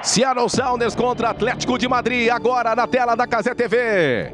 Seattle Sounders contra Atlético de Madrid, agora na tela da Cazé TV.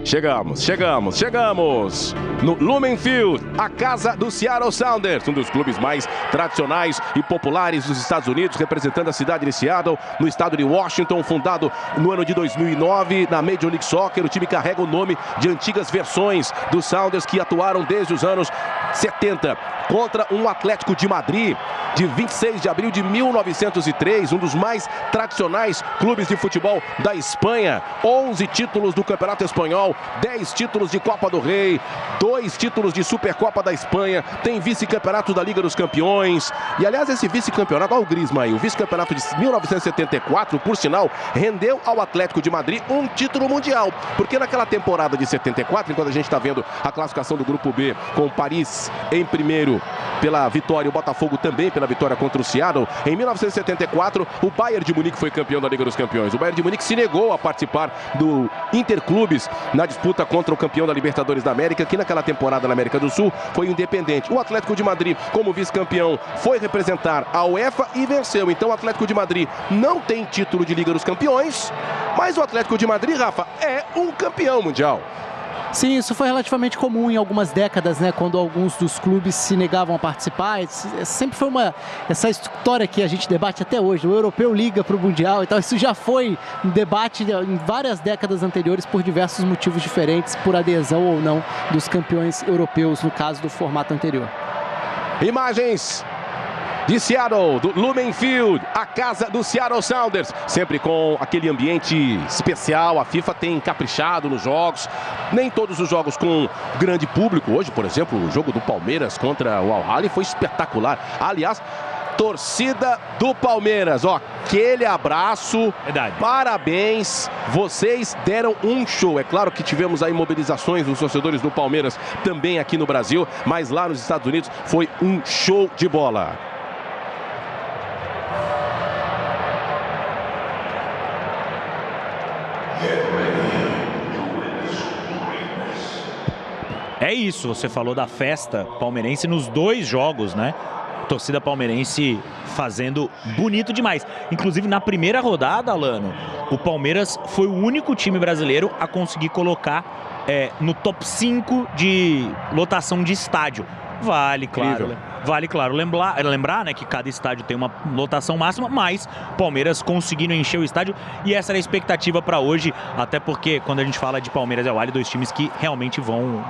Chegamos no Lumen Field, a casa do Seattle Sounders, um dos clubes mais tradicionais e populares dos Estados Unidos, representando a cidade de Seattle, no estado de Washington, fundado no ano de 2009 na Major League Soccer. O time carrega o nome de antigas versões dos Sounders que atuaram desde os anos 70 contra um Atlético de Madrid de 26 de abril de 1903, um dos mais tradicionais clubes de futebol da Espanha. 11 títulos do Campeonato Espanhol, 10 títulos de Copa do Rei, 2 títulos de Supercopa da Espanha, tem vice-campeonato da Liga dos Campeões. E aliás, esse vice-campeonato, olha o Griezmann aí, o vice-campeonato de 1974, por sinal, rendeu ao Atlético de Madrid um título mundial. Porque naquela temporada de 74, enquanto a gente está vendo a classificação do Grupo B, com o Paris em primeiro pela vitória, o Botafogo também pela vitória contra o Seattle, em 1974 o Bayern de Munique foi campeão da Liga dos Campeões. O Bayern de Munique se negou a participar do Interclubes na disputa contra o campeão da Libertadores da América, que naquela temporada na América do Sul foi o Independente. O Atlético de Madrid, como vice-campeão, foi representar a UEFA e venceu. Então o Atlético de Madrid não tem título de Liga dos Campeões, mas o Atlético de Madrid, Rafa, é um campeão mundial. Sim, isso foi relativamente comum em algumas décadas, né? Quando alguns dos clubes se negavam a participar. Sempre foi essa história que a gente debate até hoje. O europeu liga para o mundial e tal. Isso já foi um debate em várias décadas anteriores por diversos motivos diferentes, por adesão ou não dos campeões europeus, no caso do formato anterior. Imagens de Seattle, do Lumen Field, a casa do Seattle Sounders, sempre com aquele ambiente especial. A FIFA tem caprichado nos jogos, nem todos os jogos com grande público. Hoje, por exemplo, o jogo do Palmeiras contra o Al-Ahly foi espetacular. Aliás, torcida do Palmeiras, ó, aquele abraço, verdade. Parabéns, vocês deram um show. É claro que tivemos aí mobilizações dos torcedores do Palmeiras também aqui no Brasil, mas lá nos Estados Unidos foi um show de bola. É isso, você falou da festa palmeirense nos dois jogos, né? Torcida palmeirense fazendo bonito demais. Inclusive, na primeira rodada, Alano, o Palmeiras foi o único time brasileiro a conseguir colocar no top 5 de lotação de estádio. Vale, claro, lembrar, né, que cada estádio tem uma lotação máxima, mas Palmeiras conseguindo encher o estádio, e essa era a expectativa para hoje, até porque quando a gente fala de Palmeiras e Al-Ahly, dois times que realmente vão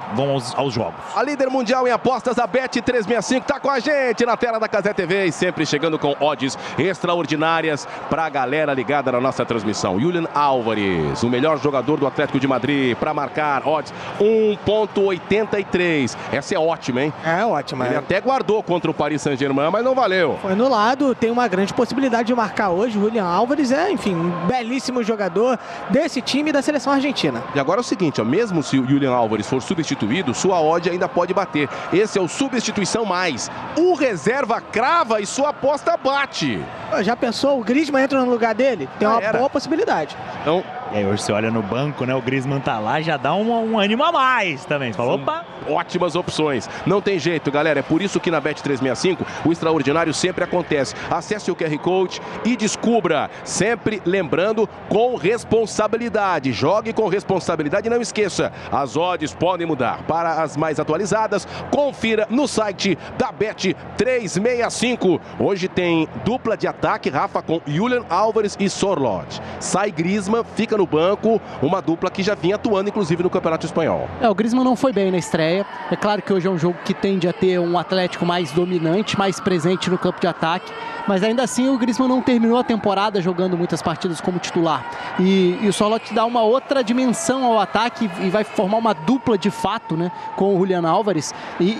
aos jogos. A líder mundial em apostas, a Bet365, tá com a gente na tela da Cazé TV e sempre chegando com odds extraordinárias pra galera ligada na nossa transmissão. Julián Álvares, o melhor jogador do Atlético de Madrid, para marcar odds 1,83. Essa é ótima, hein? É ótima. Ele até guardou contra o Paris Saint-Germain, mas não valeu. Foi anulado, tem uma grande possibilidade de marcar hoje. O Julián Álvares enfim, um belíssimo jogador desse time da seleção argentina. E agora é o seguinte, ó, mesmo se o Julián Álvares for substituído, sua odd ainda pode bater. Esse é o Substituição Mais. O reserva crava e sua aposta bate. Já pensou? O Griezmann entra no lugar dele? Tem uma boa possibilidade. Então, e aí hoje você olha no banco, né? O Griezmann tá lá, já dá um ânimo a mais também. Você falou, opa! Ótimas opções. Não tem jeito, galera. É por isso que na Bet365 o extraordinário sempre acontece. Acesse o QR Code e descubra. Sempre lembrando, com responsabilidade. Jogue com responsabilidade e não esqueça, as odds podem mudar. Para as mais atualizadas, confira no site da Bet365. Hoje tem dupla de ataque, Rafa, com Julián Álvares e Sorloth. Sai Griezmann, fica no banco, uma dupla que já vinha atuando, inclusive, no Campeonato Espanhol. O Griezmann não foi bem na estreia. É claro que hoje é um jogo que tende a ter um Atlético mais dominante, mais presente no campo de ataque, mas ainda assim o Griezmann não terminou a temporada jogando muitas partidas como titular. E o Sorloth dá uma outra dimensão ao ataque e vai formar uma dupla de fato, né, com o Julián Álvares. E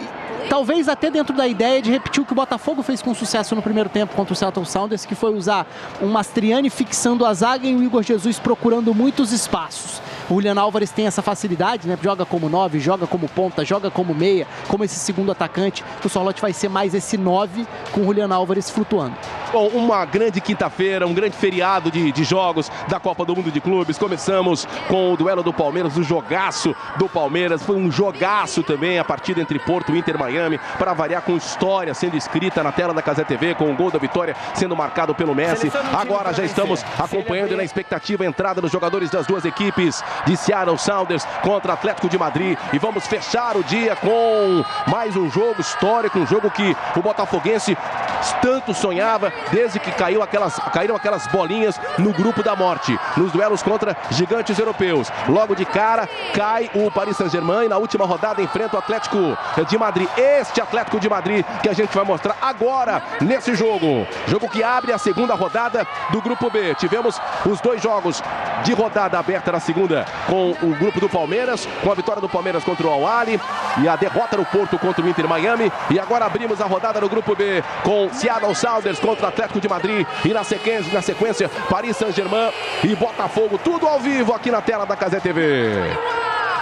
talvez até dentro da ideia de repetir o que o Botafogo fez com sucesso no primeiro tempo contra o Seattle Sounders, que foi usar um Mastriani fixando a zaga e o Igor Jesus procurando muitos espaços. O Julián Álvares tem essa facilidade, né? Joga como 9, joga como ponta, joga como meia, como esse segundo atacante. O Sorloth vai ser mais esse 9 com o Julián Álvares flutuando. Bom, uma grande quinta-feira, um grande feriado de jogos da Copa do Mundo de Clubes. Começamos com o duelo do Palmeiras, o jogaço do Palmeiras. Foi um jogaço também a partida entre Porto e Inter Miami, para variar, com história sendo escrita na tela da Cazé TV, com o gol da vitória sendo marcado pelo Messi. Agora já estamos acompanhando na expectativa a entrada dos jogadores das duas equipes de Seattle Sounders contra Atlético de Madrid. E vamos fechar o dia com mais um jogo histórico, um jogo que o botafoguense tanto sonhava desde que caíram aquelas bolinhas no grupo da morte, nos duelos contra gigantes europeus. Logo de cara cai o Paris Saint-Germain e na última rodada enfrenta o Atlético de Madrid. Este Atlético de Madrid que a gente vai mostrar agora nesse jogo. Jogo que abre a segunda rodada do grupo B. Tivemos os dois jogos de rodada aberta na segunda com o grupo do Palmeiras, com a vitória do Palmeiras contra o Al-Ahly e a derrota do Porto contra o Inter Miami. E agora abrimos a rodada do grupo B com Seattle Sounders contra Atlético de Madrid e na sequência Paris Saint-Germain e Botafogo, tudo ao vivo aqui na tela da Cazé TV.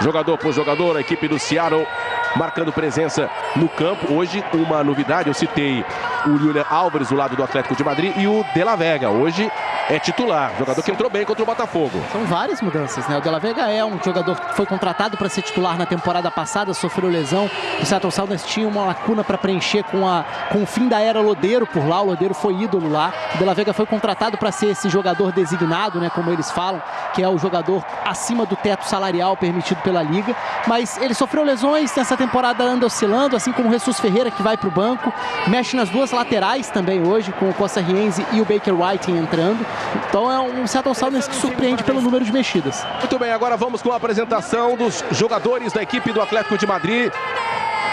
Jogador por jogador, a equipe do Seattle marcando presença no campo. Hoje uma novidade, eu citei o Julián Álvares do lado do Atlético de Madrid e o De La Vega hoje é titular, jogador que entrou bem contra o Botafogo. São várias mudanças, né? O De La Vega é um jogador que foi contratado para ser titular na temporada passada, sofreu lesão. O Seattle Sounders tinha uma lacuna para preencher com o fim da era Lodeiro por lá. O Lodeiro foi ídolo lá. O De La Vega foi contratado para ser esse jogador designado, né? Como eles falam, que é o jogador acima do teto salarial permitido pela Liga. Mas ele sofreu lesões, nessa temporada anda oscilando, assim como o Jesus Ferreira, que vai para o banco. Mexe nas duas laterais também hoje, com o Costa Rienzi e o Baker White entrando. Então é um Seattle Sounders que surpreende pelo número de mexidas. Muito bem, agora vamos com a apresentação dos jogadores da equipe do Atlético de Madrid.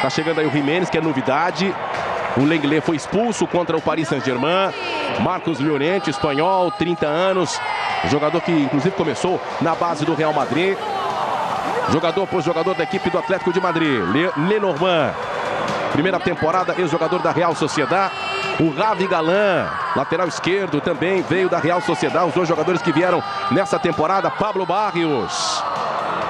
Tá chegando aí o Jiménez, que é novidade. O Lenglet foi expulso contra o Paris Saint-Germain. Marcos Llorente, espanhol, 30 anos. Jogador que inclusive começou na base do Real Madrid. Jogador por jogador da equipe do Atlético de Madrid. Lenormand, primeira temporada, ex-jogador da Real Sociedad. O Ravi Galan, lateral esquerdo, também veio da Real Sociedad. Os dois jogadores que vieram nessa temporada. Pablo Barrios,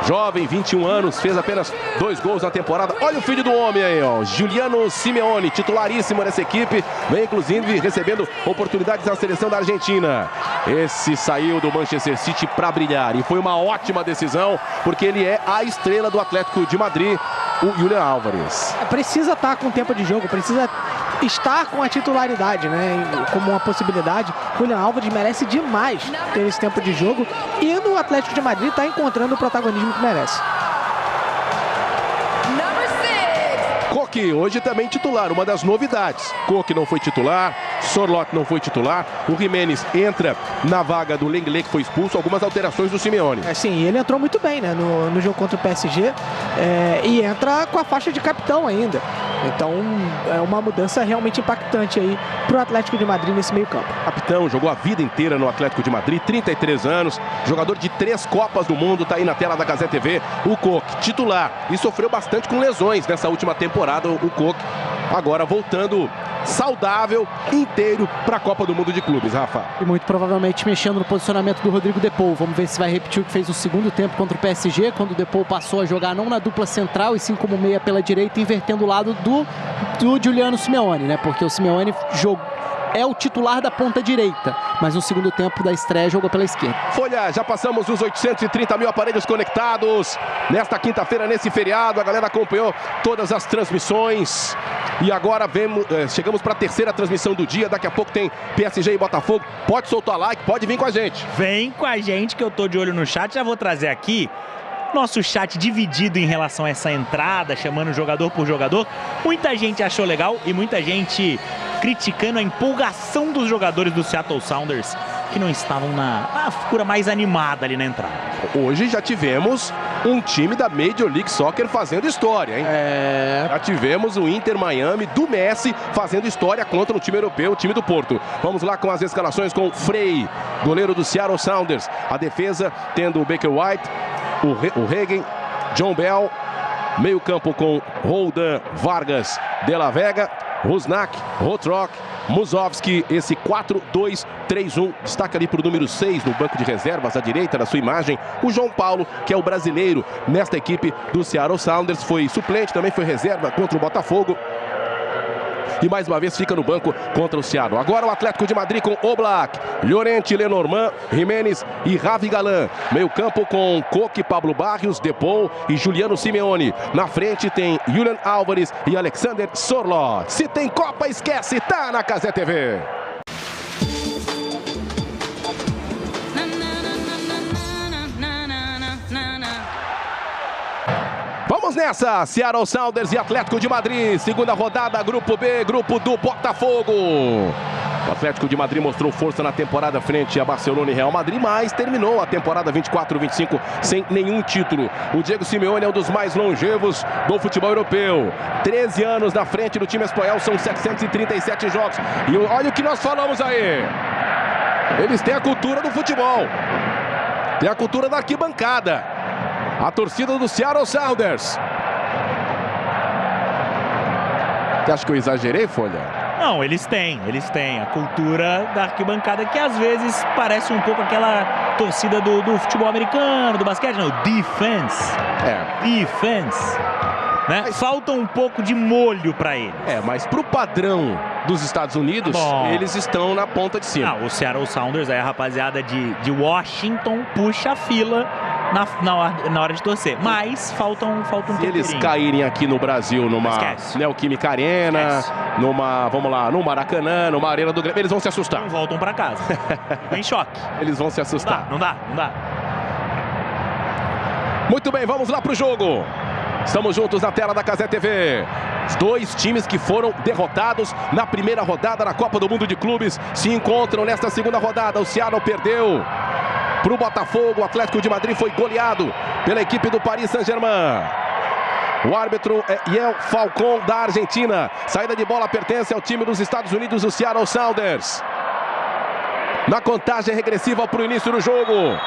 jovem, 21 anos, fez apenas 2 gols na temporada. Olha o filho do homem aí, ó, Giuliano Simeone, titularíssimo nessa equipe. Vem inclusive recebendo oportunidades na seleção da Argentina. Esse saiu do Manchester City para brilhar e foi uma ótima decisão, porque ele é a estrela do Atlético de Madrid, o Julián Álvares. Precisa estar com tempo de jogo, precisa estar com a titularidade, né, como uma possibilidade. O Julián Álvares merece demais ter esse tempo de jogo e no Atlético de Madrid está encontrando o protagonismo que merece. Koke, hoje também titular, uma das novidades. Koke não foi titular, Sorloth não foi titular, o Jiménez entra na vaga do Lenglet, que foi expulso. Algumas alterações do Simeone. Sim, ele entrou muito bem, né, no jogo contra o PSG, e entra com a faixa de capitão ainda. Então é uma mudança realmente impactante aí para o Atlético de Madrid nesse meio campo. Capitão, jogou a vida inteira no Atlético de Madrid, 33 anos, jogador de 3 Copas do Mundo, tá aí na tela da Cazé TV. O Koke, titular, e sofreu bastante com lesões nessa última temporada, o Koke. Agora voltando saudável, inteiro para a Copa do Mundo de Clubes, Rafa. E muito provavelmente mexendo no posicionamento do Rodrigo De Paul. Vamos ver se vai repetir o que fez no segundo tempo contra o PSG, quando o De Paul passou a jogar não na dupla central, e sim como meia pela direita, invertendo o lado do Giuliano Simeone, né? Porque o Simeone é o titular da ponta direita, mas no segundo tempo da estreia jogou pela esquerda. Folha, já passamos os 830 mil aparelhos conectados nesta quinta-feira, nesse feriado. A galera acompanhou todas as transmissões e agora chegamos para a terceira transmissão do dia. Daqui a pouco tem PSG e Botafogo. Pode soltar like, pode vir com a gente. Vem com a gente que eu tô de olho no chat. Já vou trazer aqui nosso chat dividido em relação a essa entrada, chamando jogador por jogador. Muita gente achou legal e muita gente criticando a empolgação dos jogadores do Seattle Sounders, que não estavam na figura mais animada ali na entrada. Hoje já tivemos um time da Major League Soccer fazendo história, hein? Já tivemos o Inter Miami do Messi fazendo história contra um time europeu, o time do Porto. Vamos lá com as escalações com Frey, goleiro do Seattle Sounders. A defesa tendo o Baker White, o Regen, John Bell. Meio campo com Roldan, Vargas, De La Vega, Rusnak, Rotrock, Musovski. Esse 4-2-3-1. Destaca ali para o número 6 no banco de reservas, à direita da sua imagem, o João Paulo, que é o brasileiro nesta equipe do Seattle Sounders. Foi suplente, também foi reserva contra o Botafogo. e mais uma vez fica no banco contra o Seattle. Agora o Atlético de Madrid com Oblak, Llorente, Lenormand, Jiménez e Javi Galán. Meio campo com Koke, Pablo Barrios, Depou e Juliano Simeone. Na frente tem Julian Álvares e Alexander Sorloth. Se tem Copa, esquece, tá na Cazé TV. Vamos nessa, Seattle Sounders e Atlético de Madrid, segunda rodada, Grupo B, grupo do Botafogo. O Atlético de Madrid mostrou força na temporada frente a Barcelona e Real Madrid, mas terminou a temporada 24-25 sem nenhum título. O Diego Simeone é um dos mais longevos do futebol europeu. 13 anos na frente do time espanhol, são 737 jogos. E olha o que nós falamos aí. Eles têm a cultura do futebol, tem a cultura da arquibancada. A torcida do Seattle Sounders. Você acha que eu exagerei, Folha? Não, eles têm a cultura da arquibancada, que às vezes parece um pouco aquela torcida do futebol americano, do basquete, não, defense. Defense. Né? Falta um pouco de molho para eles. Mas pro padrão dos Estados Unidos, eles estão na ponta de cima. O Seattle Sounders, aí a rapaziada de Washington puxa a fila na hora de torcer, mas falta um temperinho. Se eles caírem aqui no Brasil numa Neoquímica Arena, no Maracanã, numa Arena do Grêmio, eles vão se assustar. Não voltam para casa. Ficam em choque. Eles vão se assustar. Não dá. Muito bem, vamos lá pro jogo. Estamos juntos na tela da Cazé TV. Os dois times que foram derrotados na primeira rodada da Copa do Mundo de Clubes se encontram nesta segunda rodada. O Seattle perdeu para o Botafogo. O Atlético de Madrid foi goleado pela equipe do Paris Saint-Germain. O árbitro é Yel Falcón, da Argentina. Saída de bola pertence ao time dos Estados Unidos, o Seattle Sounders. Na contagem regressiva para o início do jogo.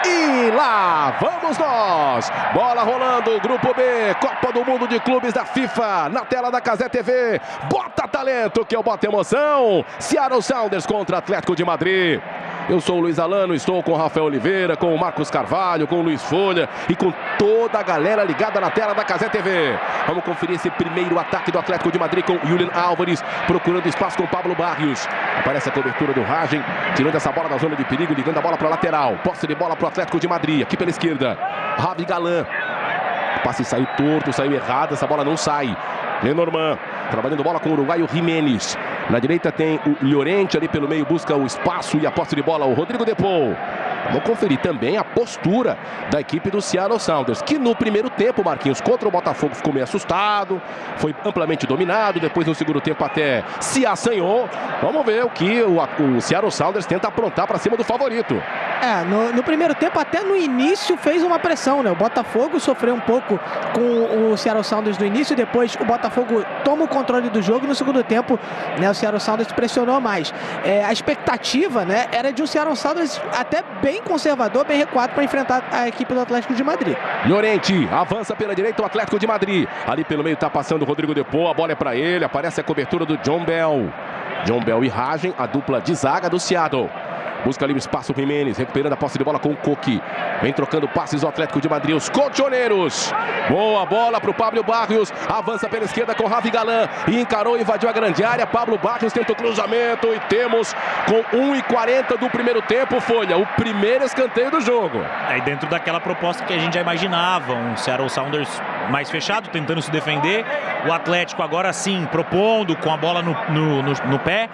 E lá vamos nós, bola rolando, Grupo B, Copa do Mundo de Clubes da FIFA, na tela da Cazé TV, bota talento que eu boto emoção, Seattle Sounders contra Atlético de Madrid. Eu sou o Luiz Alano, estou com o Rafael Oliveira, com o Marcos Carvalho, com o Luiz Folha e com toda a galera ligada na tela da Cazé TV. Vamos conferir esse primeiro ataque do Atlético de Madrid com Julian Álvares, procurando espaço com Pablo Barrios. Aparece a cobertura do Ragen, tirando essa bola da zona de perigo, ligando a bola para a lateral. Posse de bola para o Atlético de Madrid, aqui pela esquerda. Javi Galán. O passe saiu torto, saiu errado, essa bola não sai. Lenormand, trabalhando bola com o uruguaio Jiménez. Na direita tem o Llorente, ali pelo meio busca o espaço e a posse de bola o Rodrigo Depou. Vamos conferir também a postura da equipe do Seattle Sounders, que no primeiro tempo, Marquinhos, contra o Botafogo ficou meio assustado, foi amplamente dominado, depois no segundo tempo até se assanhou. Vamos ver o que o Seattle Sounders tenta aprontar para cima do favorito. No primeiro tempo, até no início, fez uma pressão, né? O Botafogo sofreu um pouco com o Seattle Sounders no início, depois o Botafogo toma o controle do jogo e no segundo tempo, né, o Seattle Sounders pressionou mais. A expectativa, né, era de um Seattle Sounders até bem conservador, bem recuado para enfrentar a equipe do Atlético de Madrid. Llorente avança pela direita o Atlético de Madrid. Ali pelo meio está passando o Rodrigo Depou, a bola é para ele, aparece a cobertura do John Bell. John Bell e Ragen, a dupla de zaga do Seattle. Busca ali o espaço, Jiménez, recuperando a posse de bola com o Koke. Vem trocando passes o Atlético de Madrid, os colchoneiros. Boa bola para o Pablo Barrios. Avança pela esquerda com Javi Galán. E encarou, invadiu a grande área. Pablo Barrios tenta o cruzamento. E temos, com 1:40 do primeiro tempo, Folha, o primeiro escanteio do jogo. Aí dentro daquela proposta que a gente já imaginava, um Seattle Sounders mais fechado, tentando se defender. O Atlético agora sim, propondo com a bola no pé.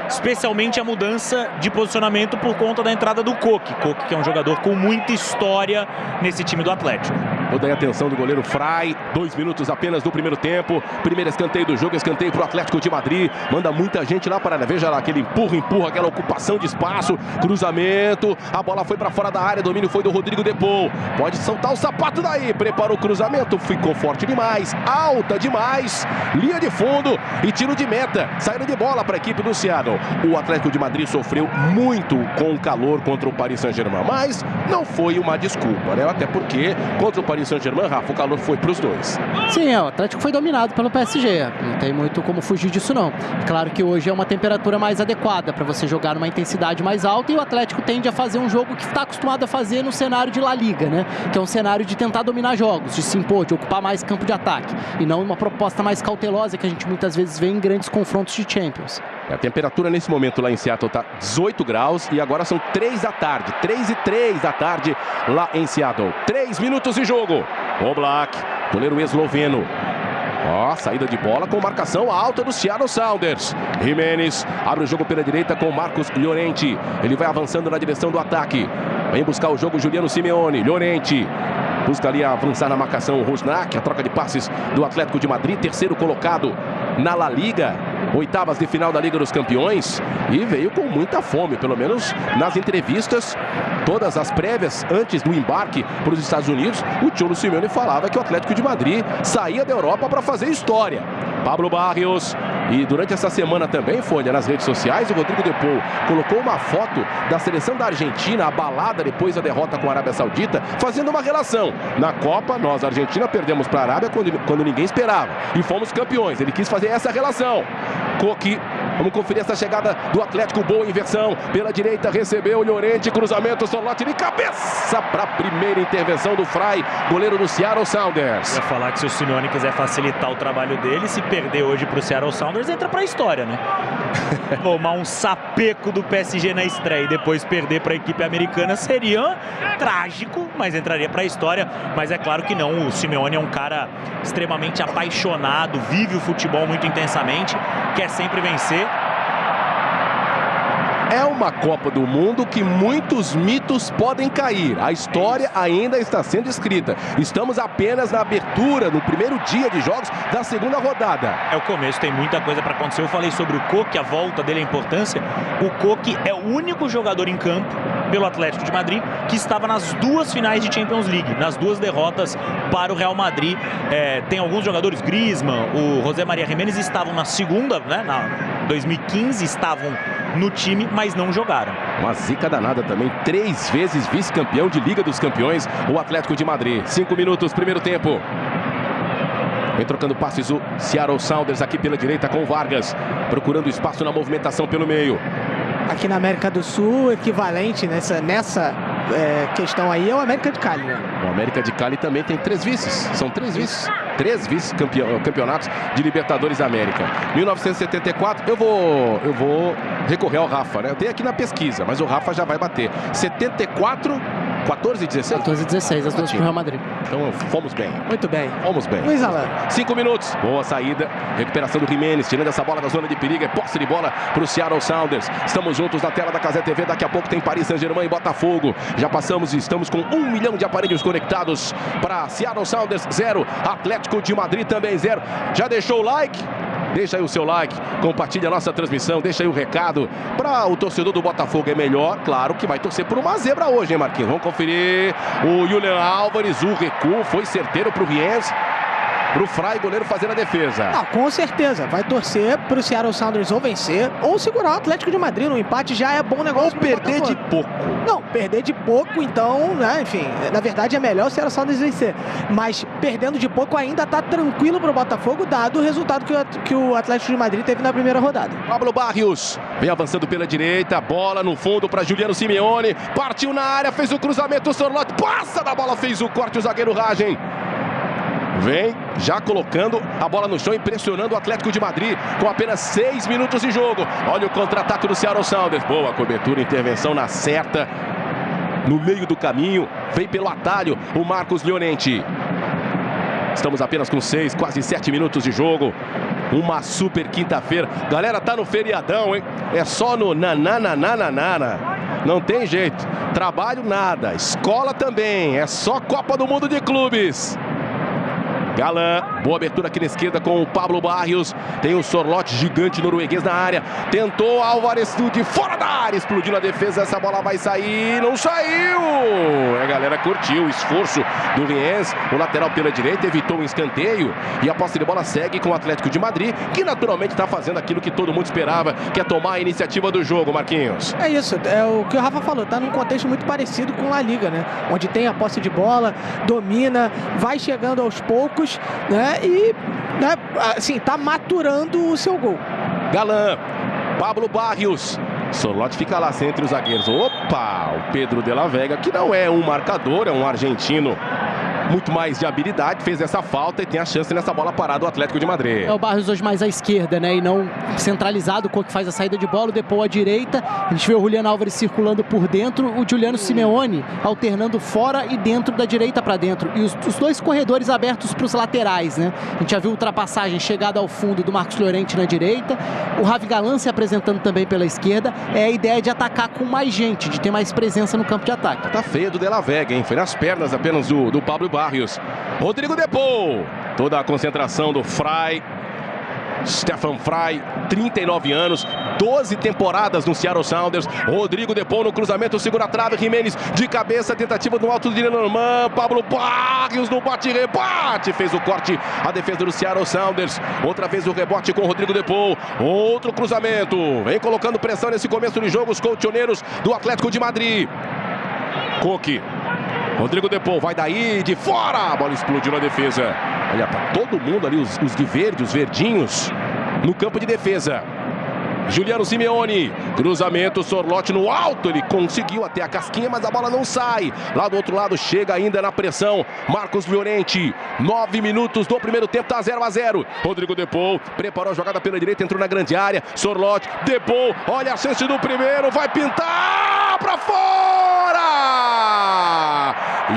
Especialmente a mudança de posicionamento por conta da entrada do Koke. Koke, que é um jogador com muita história nesse time do Atlético. Toda a atenção do goleiro Frei. 2 minutos apenas do primeiro tempo. Primeiro escanteio do jogo, escanteio para o Atlético de Madrid. Manda muita gente lá para, veja lá, aquele empurra, aquela ocupação de espaço. Cruzamento, a bola foi para fora da área, domínio foi do Rodrigo Depou. Pode soltar o sapato daí, preparou o cruzamento, ficou forte demais, alta demais. Linha de fundo e tiro de meta. Saída de bola para a equipe do Seattle. O Atlético de Madrid sofreu muito com o calor contra o Paris Saint-Germain, mas não foi uma desculpa, né? Até porque contra o Paris Saint-Germain, Rafa, o calor foi para os dois. Sounders. Sim, o Atlético foi dominado pelo PSG, não tem muito como fugir disso não. Claro que hoje é uma temperatura mais adequada para você jogar numa intensidade mais alta e o Atlético tende a fazer um jogo que está acostumado a fazer no cenário de La Liga, né? Que é um cenário de tentar dominar jogos, de se impor, de ocupar mais campo de ataque e não uma proposta mais cautelosa que a gente muitas vezes vê em grandes confrontos de Champions. A temperatura nesse momento lá em Seattle está 18 graus e agora são 3 da tarde, 3:03 da tarde lá em Seattle. 3 minutos de jogo. Oblak, goleiro esloveno. Saída de bola com marcação alta do Seattle Sounders. Jimenez abre o jogo pela direita com Marcos Llorente. Ele vai avançando na direção do ataque. Vem buscar o jogo Juliano Simeone. Llorente busca ali avançar na marcação o Rusnak. A troca de passes do Atlético de Madrid, terceiro colocado na La Liga. Oitavas de final da Liga dos Campeões e veio com muita fome, pelo menos nas entrevistas, todas as prévias antes do embarque para os Estados Unidos, o Cholo Simeone falava que o Atlético de Madrid saía da Europa para fazer história. Pablo Barrios, e durante essa semana também, Folha, nas redes sociais, o Rodrigo De Paul colocou uma foto da seleção da Argentina abalada depois da derrota com a Arábia Saudita, fazendo uma relação. Na Copa, nós, Argentina, perdemos para a Arábia quando ninguém esperava e fomos campeões. Ele quis fazer essa relação. Coque, vamos conferir essa chegada do Atlético, boa inversão, pela direita recebeu o Llorente, cruzamento, Sorlotti de cabeça para a primeira intervenção do Fry, goleiro do Seattle Sounders. Eu ia falar que se o Simeone quiser facilitar o trabalho dele, se perder hoje para o Seattle Sounders, entra para a história, né? Tomar um sapeco do PSG na estreia e depois perder para a equipe americana seria trágico, mas entraria para a história. Mas é claro que não, o Simeone é um cara extremamente apaixonado, vive o futebol muito intensamente, quer sempre vencer. É uma Copa do Mundo que muitos mitos podem cair. A história ainda está sendo escrita. Estamos apenas na abertura, no primeiro dia de jogos da segunda rodada. É o começo, tem muita coisa para acontecer. Eu falei sobre o Coque, a volta dele, a importância. O Coque é o único jogador em campo pelo Atlético de Madrid que estava nas duas finais de Champions League, nas duas derrotas para o Real Madrid. Tem alguns jogadores, Griezmann, o José Maria Jiménez, estavam na segunda, né, na 2015, estavam no time, mas não jogaram. Uma zica danada também, 3 vezes vice-campeão de Liga dos Campeões, o Atlético de Madrid. 5 minutos, primeiro tempo. Vem trocando passes o Seattle Sounders aqui pela direita com o Vargas, procurando espaço na movimentação pelo meio. Aqui na América do Sul, equivalente nessa questão aí é o América de Cali, né? O América de Cali também tem 3 vices. São 3 vices. 3 vice-campeonatos de Libertadores da América. 1974, eu vou recorrer ao Rafa, né? Eu tenho aqui na pesquisa, mas o Rafa já vai bater. 74, 14 e 16? 14 e 16, as duas para o Real Madrid. Então fomos bem. Muito bem. Fomos bem. Luiz Alan. 5 minutos. Boa saída. Recuperação do Jimenez, tirando essa bola da zona de perigo. É posse de bola para o Seattle Sounders. Estamos juntos na tela da Cazé TV. Daqui a pouco tem Paris Saint-Germain e Botafogo. Já passamos e estamos com 1 milhão de aparelhos conectados para Seattle Sounders 0. Atlético de Madrid também 0. Já deixou o like? Deixa aí o seu like, compartilha a nossa transmissão, deixa aí o recado para o torcedor do Botafogo. É melhor, claro, que vai torcer por uma zebra hoje, hein, Marquinhos? Vamos conferir o Julian Álvares, o recuo foi certeiro para o Riens. Pro Fry, goleiro, fazer a defesa. Não, com certeza. Vai torcer pro Seattle Sounders ou vencer ou segurar o Atlético de Madrid. No empate já é bom negócio. Ou perder de pouco. Não, perder de pouco, então, né, enfim, na verdade é melhor o Seattle Sounders vencer. Mas perdendo de pouco ainda tá tranquilo pro Botafogo, dado o resultado que o Atlético de Madrid teve na primeira rodada. Pablo Barrios vem avançando pela direita, bola no fundo para Juliano Simeone. Partiu na área, fez o cruzamento, o Sorlotti passa da bola, fez o corte, o zagueiro Ragen. Vem já colocando a bola no chão e pressionando o Atlético de Madrid com apenas 6 minutos de jogo. Olha o contra-ataque do Seattle Sounders. Boa cobertura, intervenção na certa. No meio do caminho, vem pelo atalho o Marcos Llorente. Estamos apenas com 6, quase 7 minutos de jogo. Uma super quinta-feira. Galera, tá no feriadão, hein? É só no nananana. Não tem jeito. Trabalho nada. Escola também. É só Copa do Mundo de Clubes. Galan, boa abertura aqui na esquerda com o Pablo Barrios. Tem o Sorlotti gigante norueguês na área. Tentou Álvares de fora da área. Explodiu na defesa. Essa bola vai sair. Não saiu. A galera curtiu o esforço do Riens. O lateral pela direita evitou um escanteio. E a posse de bola segue com o Atlético de Madrid, que naturalmente está fazendo aquilo que todo mundo esperava, que é tomar a iniciativa do jogo, Marquinhos. É isso. É o que o Rafa falou. Tá num contexto muito parecido com a Liga, né? Onde tem a posse de bola, domina, vai chegando aos poucos técnicos, né? E, né, assim, tá maturando o seu gol. Galan, Pablo Barrios. Sorloth fica lá entre os zagueiros. Opa, o Pedro de la Vega, que não é um marcador, é um argentino muito mais de habilidade, fez essa falta e tem a chance nessa bola parada o Atlético de Madrid. É o Barrios hoje mais à esquerda, né? E não centralizado, o Coque faz a saída de bola, o Depou à direita. A gente vê o Julián Álvares circulando por dentro, o Giuliano Simeone alternando fora e dentro, da direita para dentro. E os dois corredores abertos para os laterais, né? A gente já viu ultrapassagem, chegada ao fundo do Marcos Llorente na direita. O Ravi Galan se apresentando também pela esquerda. É a ideia de atacar com mais gente, de ter mais presença no campo de ataque. Tá feio do de la Vega, hein? Foi nas pernas apenas do Pablo Barrios. Rodrigo Depou. Toda a concentração do Frei. Stefan Frei, 39 anos, 12 temporadas no Seattle Sounders. Rodrigo Depou no cruzamento, segura a trave, Jimenez de cabeça, tentativa do alto de Lenormand. Pablo Barrios no bate-rebate, fez o corte, a defesa do Seattle Sounders. Outra vez o rebote com o Rodrigo Depou. Outro cruzamento, vem colocando pressão nesse começo de jogo os colchoneiros do Atlético de Madrid. Coque. Rodrigo Depou vai daí, de fora, a bola explodiu na defesa. Olha, tá todo mundo ali, os de verde, os verdinhos, no campo de defesa. Giuliano Simeone, cruzamento, Sorloth no alto, ele conseguiu até a casquinha, mas a bola não sai. Lá do outro lado, chega ainda na pressão, Marcos Llorente. 9 minutos do primeiro tempo, tá 0-0. Rodrigo Depou preparou a jogada pela direita, entrou na grande área. Sorloth, Depou, olha a chance do primeiro, vai pintar pra fora!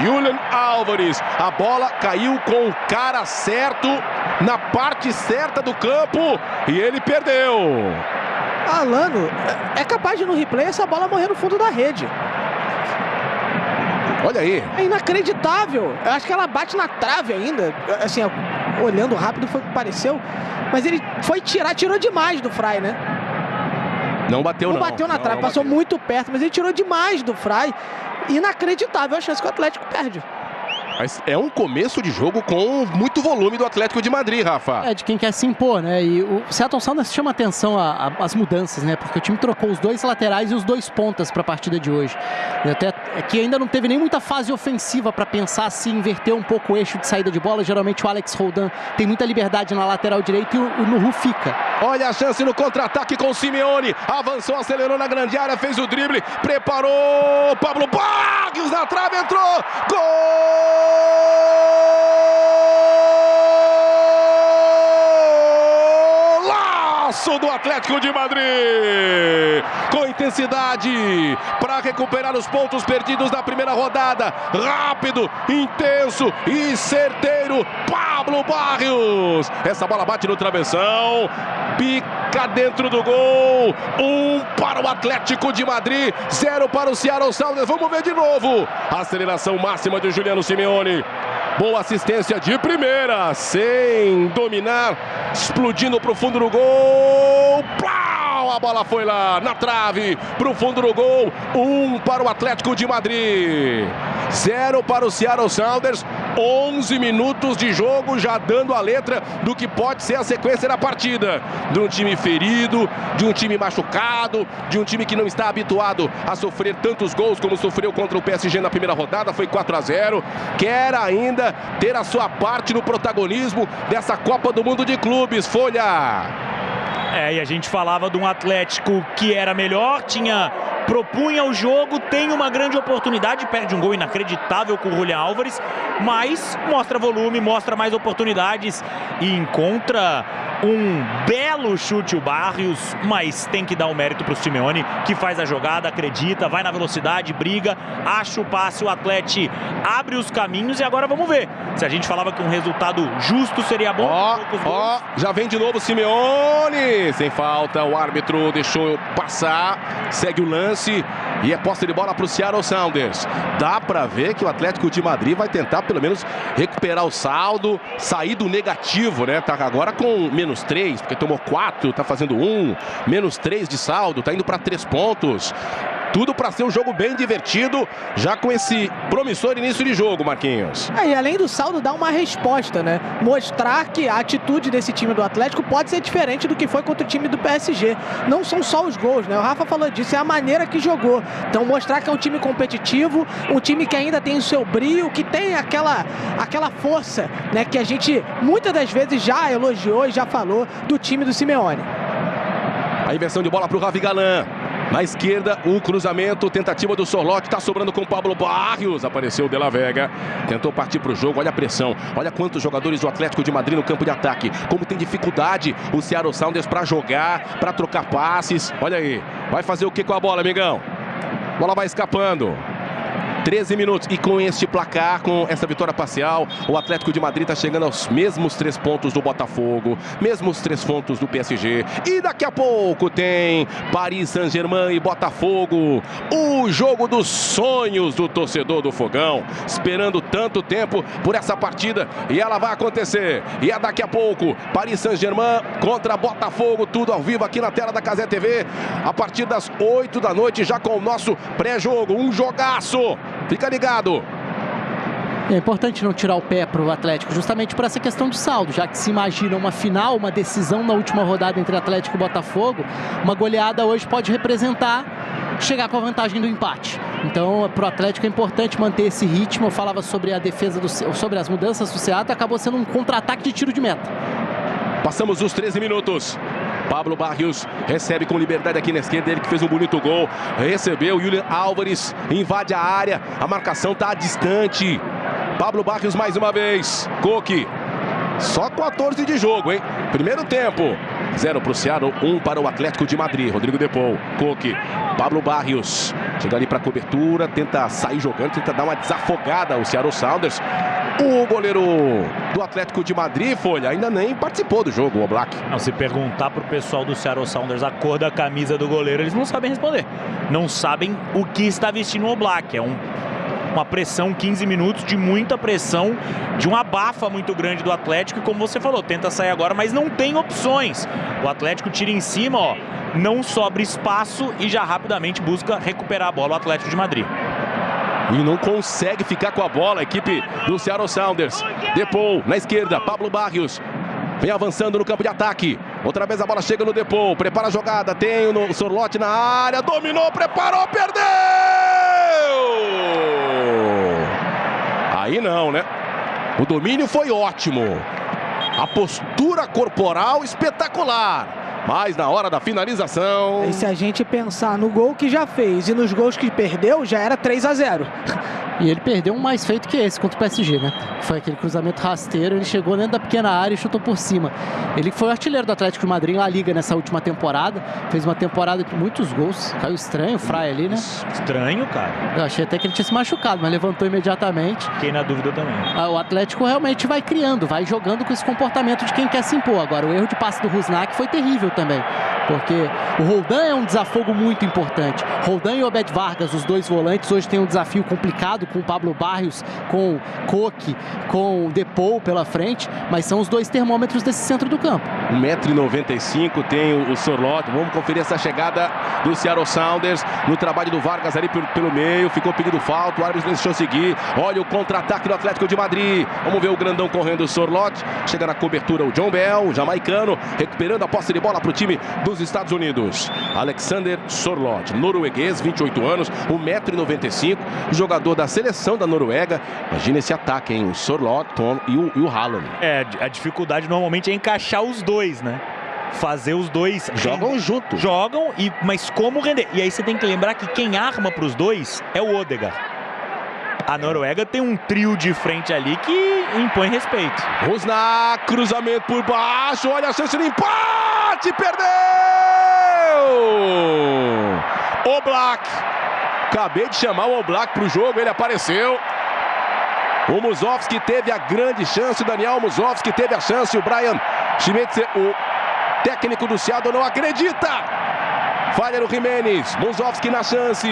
Julián Álvares, a bola caiu com o cara certo, na parte certa do campo, e ele perdeu. Alano, é capaz de no replay essa bola morrer no fundo da rede. Olha aí. É inacreditável. Eu acho que ela bate na trave ainda. Assim, olhando rápido foi o que pareceu. Mas ele foi tirou demais do Frei, né? Não bateu, não. Não bateu na trave, passou muito perto, mas ele tirou demais do Frei. Inacreditável a chance que o Atlético perde. Mas é um começo de jogo com muito volume do Atlético de Madrid, Rafa. É, de quem quer se impor, né? E o Seattle Sounders chama atenção às mudanças, né? Porque o time trocou os dois laterais e os dois pontas para a partida de hoje. E até que ainda não teve nem muita fase ofensiva para pensar se inverter um pouco o eixo de saída de bola. Geralmente o Alex Roldan tem muita liberdade na lateral direita e o Nuhu fica. Olha a chance no contra-ataque com o Simeone. Avançou, acelerou na grande área, fez o drible, preparou. Pablo Barrios na trave, entrou. Gol! Golaço do Atlético de Madrid! Com intensidade para recuperar os pontos perdidos na primeira rodada. Rápido, intenso e certeiro. Pablo Barrios. Essa bola bate no travessão. Pica dentro do gol. 1 para o Atlético de Madrid, 0 para o Seattle Sounders. Vamos ver de novo. Aceleração máxima de Giuliano Simeone. Boa assistência de primeira, sem dominar, explodindo para o fundo do gol. Plau! A bola foi lá na trave, para o fundo do gol. 1 para o Atlético de Madrid, 0 para o Seattle Sounders. 11 minutos de jogo, já dando a letra do que pode ser a sequência da partida. De um time ferido, de um time machucado, de um time que não está habituado a sofrer tantos gols como sofreu contra o PSG na primeira rodada, foi 4-0. Quer ainda ter a sua parte no protagonismo dessa Copa do Mundo de Clubes, Folha. E a gente falava de um Atlético que era melhor, propunha o jogo, tem uma grande oportunidade, perde um gol inacreditável com o Julián Álvares, mas mostra volume, mostra mais oportunidades e encontra um belo chute o Barrios, mas tem que dar o mérito para o Simeone, que faz a jogada, acredita, vai na velocidade, briga, acha o passe, o Atlético abre os caminhos e agora vamos ver. Se a gente falava que um resultado justo seria bom... Já vem de novo o Simeone, sem falta, o árbitro deixou passar, segue o lance e é posse de bola para o Seattle Sounders. Dá para ver que o Atlético de Madrid vai tentar pelo menos recuperar o saldo, sair do negativo, né? Tá agora com -3, porque tomou 4, tá fazendo 1, -3 de saldo, tá indo para 3 pontos. tudo para ser um jogo bem divertido, já com esse promissor início de jogo, Marquinhos. E além do saldo, dá uma resposta, né? Mostrar que a atitude desse time do Atlético pode ser diferente do que foi contra o time do PSG. Não são só os gols, né? O Rafa falou disso, é a maneira que jogou. Então mostrar que é um time competitivo, um time que ainda tem o seu brio, que tem aquela força, né? Que a gente muitas das vezes já elogiou e já falou do time do Simeone. A inversão de bola para o Ravi Galan. Na esquerda, o cruzamento, tentativa do Sorloth, tá sobrando com o Pablo Barrios. Apareceu o De La Vega, tentou partir para o jogo, olha a pressão. Olha quantos jogadores do Atlético de Madrid no campo de ataque. Como tem dificuldade o Seattle Sounders para jogar, para trocar passes. Olha aí, vai fazer o que com a bola, amigão? Bola vai escapando. 13 minutos e com este placar, com essa vitória parcial, o Atlético de Madrid está chegando aos mesmos 3 pontos do Botafogo, mesmos 3 pontos do PSG. E daqui a pouco tem Paris Saint-Germain e Botafogo, o jogo dos sonhos do torcedor do Fogão, esperando tanto tempo por essa partida e ela vai acontecer. E é daqui a pouco, Paris Saint-Germain contra Botafogo, tudo ao vivo aqui na tela da Cazé TV, a partir das 8 da noite, já com o nosso pré-jogo, um jogaço. Fica ligado. É importante não tirar o pé para o Atlético, justamente por essa questão de saldo, já que se imagina uma final, uma decisão na última rodada entre Atlético e Botafogo, uma goleada hoje pode representar chegar com a vantagem do empate. Então, para o Atlético é importante manter esse ritmo. Eu falava sobre a defesa, sobre as mudanças do Seattle, acabou sendo um contra-ataque de tiro de meta. Passamos os 13 minutos. Pablo Barrios recebe com liberdade aqui na esquerda, ele que fez um bonito gol. Recebeu, Julian Álvares invade a área, a marcação está distante. Pablo Barrios mais uma vez. Coque, só 14 de jogo, hein? Primeiro tempo, 0 para o Seattle, 1 para o Atlético de Madrid. Rodrigo Depou, Coque, Pablo Barrios. Chega ali para a cobertura, tenta sair jogando, tenta dar uma desafogada ao Seattle Sounders. O goleiro do Atlético de Madrid, Folha, ainda nem participou do jogo, o Oblak. Não, se perguntar pro pessoal do Seattle Sounders a cor da camisa do goleiro, eles não sabem responder. Não sabem o que está vestindo o Oblak. É uma pressão, 15 minutos de muita pressão, de uma abafa muito grande do Atlético. E como você falou, tenta sair agora, mas não tem opções. O Atlético tira em cima, ó, não sobra espaço e já rapidamente busca recuperar a bola o Atlético de Madrid. E não consegue ficar com a bola a equipe do Seattle Sounders. Depou na esquerda, Pablo Barrios vem avançando no campo de ataque. Outra vez a bola chega no Depou, prepara a jogada, tem o Sorloth na área, dominou, preparou, perdeu! Aí não, né? O domínio foi ótimo. A postura corporal espetacular. Mas na hora da finalização... E se a gente pensar no gol que já fez e nos gols que perdeu, já era 3-0. E ele perdeu um mais feito que esse contra o PSG, né? Foi aquele cruzamento rasteiro, ele chegou dentro da pequena área e chutou por cima. Ele foi o artilheiro do Atlético de Madrid em La Liga nessa última temporada. Fez uma temporada com muitos gols. Caiu estranho o Fry ali, né? Estranho, cara. Eu achei até que ele tinha se machucado, mas levantou imediatamente. Fiquei na dúvida também. O Atlético realmente vai criando, vai jogando com esse comportamento de quem quer se impor. Agora, o erro de passe do Rusnak foi terrível também, porque o Roldan é um desafogo muito importante. Roldan e Obed Vargas, os dois volantes, hoje tem um desafio complicado com o Pablo Barrios, com Coque, com o Depou pela frente, mas são os dois termômetros desse centro do campo. 1,95 m tem o Sorloth. Vamos conferir essa chegada do Seattle Sounders no trabalho do Vargas ali pelo meio. Ficou pedido falta, o árbitro deixou seguir. Olha o contra-ataque do Atlético de Madrid. Vamos ver o grandão correndo, o Sorloth. Chega na cobertura o John Bell, o jamaicano, recuperando a posse de bola para o time dos Estados Unidos. Alexander Sorloth, norueguês, 28 anos, 1,95 m, jogador da seleção da Noruega. Imagina esse ataque, hein? O Sorloth e o Haaland. A dificuldade normalmente é encaixar os dois, né? Fazer os dois... Jogam juntos. Jogam, mas como render? E aí você tem que lembrar que quem arma para os dois é o Odegaard. A Noruega tem um trio de frente ali que impõe respeito. Rusnak, cruzamento por baixo, olha a chance de empate, perdeu! Oblak, acabei de chamar o Oblak para o jogo, ele apareceu. O Musovski teve a grande chance, o Daniel Musovski teve a chance, o Brian Schmitzer, o técnico do Seattle, não acredita. Falha no Jimenez, Musovski na chance.